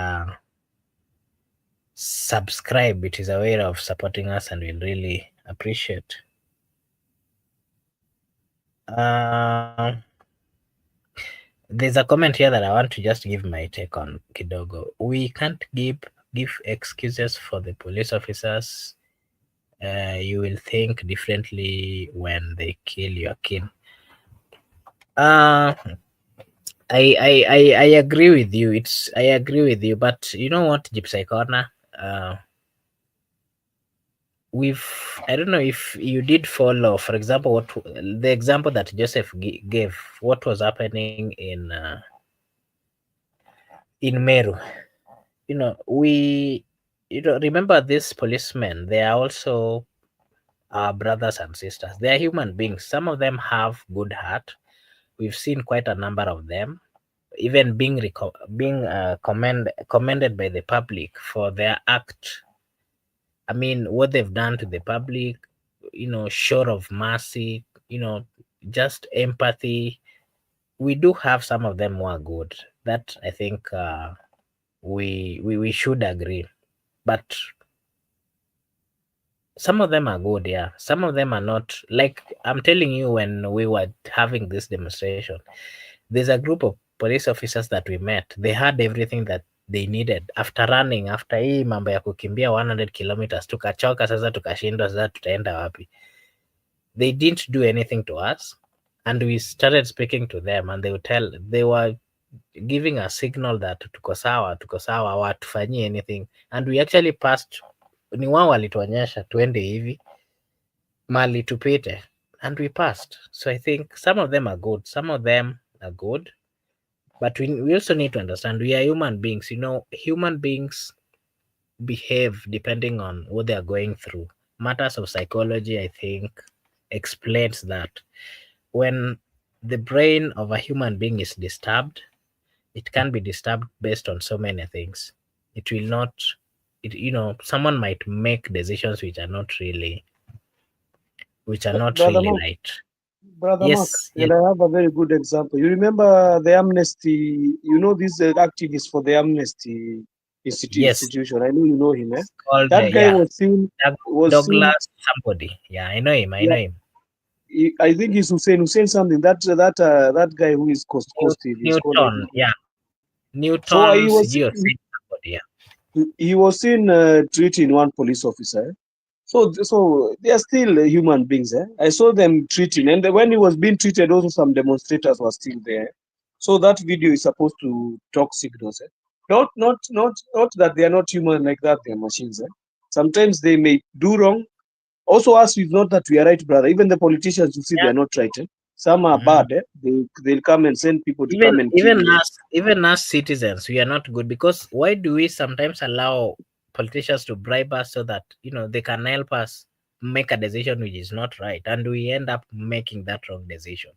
subscribe. It is a way of supporting us, and we'll really appreciate. Uh, there's a comment here that I want to just give my take on Kidogo. We can't give excuses for the police officers. You will think differently when they kill your kin. Uh, I agree with you. I agree with you, but you know what, Gypsy Corner? Uh, we've I don't know if you did follow, for example, what the example that Joseph gave, what was happening in Meru. We remember these policemen. They are also our brothers and sisters. They are human beings. Some of them have good heart. We've seen quite a number of them, even being commended by the public for their act. I mean, what they've done to the public, short of mercy, just empathy. We do have some of them who are good. That I think we should agree. But some of them are good, yeah. Some of them are not. Like I'm telling you, when we were having this demonstration, there's a group of police officers that we met. They had everything that they needed after running, after hii mambo ya kukimbia 100 kilometers, tukachoka sasa, tukashindwa sasa tutaenda wapi. They didn't do anything to us, and we started speaking to them, and they were giving a signal that tuko sawa, hawatufanyii anything, and we actually passed. Ni wao walituonyesha tuende hivi mali tupite, and we passed. So I think some of them are good, some of them are good, but we also need to understand we are human beings. Human beings behave depending on what they are going through. Matters of psychology, I think, explains that when the brain of a human being is disturbed, it can be disturbed based on so many things. It will not, someone might make decisions which are not Brother really Mark, right. Brother Mark, Yes, yes, and I have a very good example. You remember the Amnesty, this activist for the Amnesty yes. institution. I know you know him, eh? It's called, That guy yeah, was seen, Douglas somebody. Yeah, I know him. I know yeah, him. I think he's Hussein something. That guy who is coasting is called, I Newton, think. yeah. So Newton Geo somebody, yeah. he was seen treating one police officer. So they are still human beings. Eh? I saw them treating, and when he was being treated, also some demonstrators were still there. So that video is supposed to talk signals. Eh? Not that they are not human like that. They are machines. Eh? Sometimes they may do wrong. Also, us is not that we are right, brother. Even the politicians, you see, they Yeah. are not right. Eh? Some are Mhm. bad. Eh? They'll come and send people to even come and kill even you. us even us citizens, we are not good, because why do we sometimes allow politicians to bribe us so that they can help us make a decision which is not right, and we end up making that wrong decision.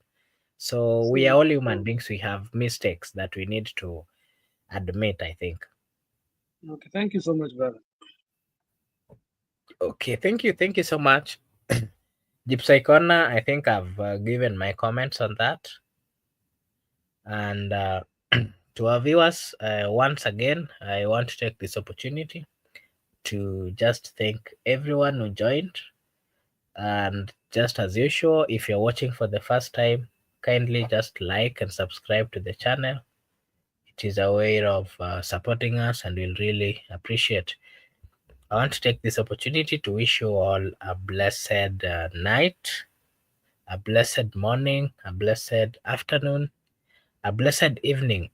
So we are So, all human beings, we have mistakes that we need to admit, I think. okay, thank you so much, brother. Okay, thank you so much. Gypsy Corner, I think I've given my comments on that. And to our viewers, once again, I want to take this opportunity to just thank everyone who joined. And just as usual, if you're watching for the first time, kindly just like and subscribe to the channel. It is a way of supporting us, and we'll really appreciate. I want to take this opportunity to wish you all a blessed night, a blessed morning, a blessed afternoon, a blessed evening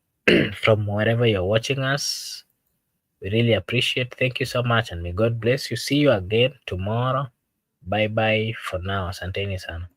from wherever you're watching us. We really appreciate. Thank you so much, and may God bless you. See you again tomorrow. Bye bye for now. Asanteni sana.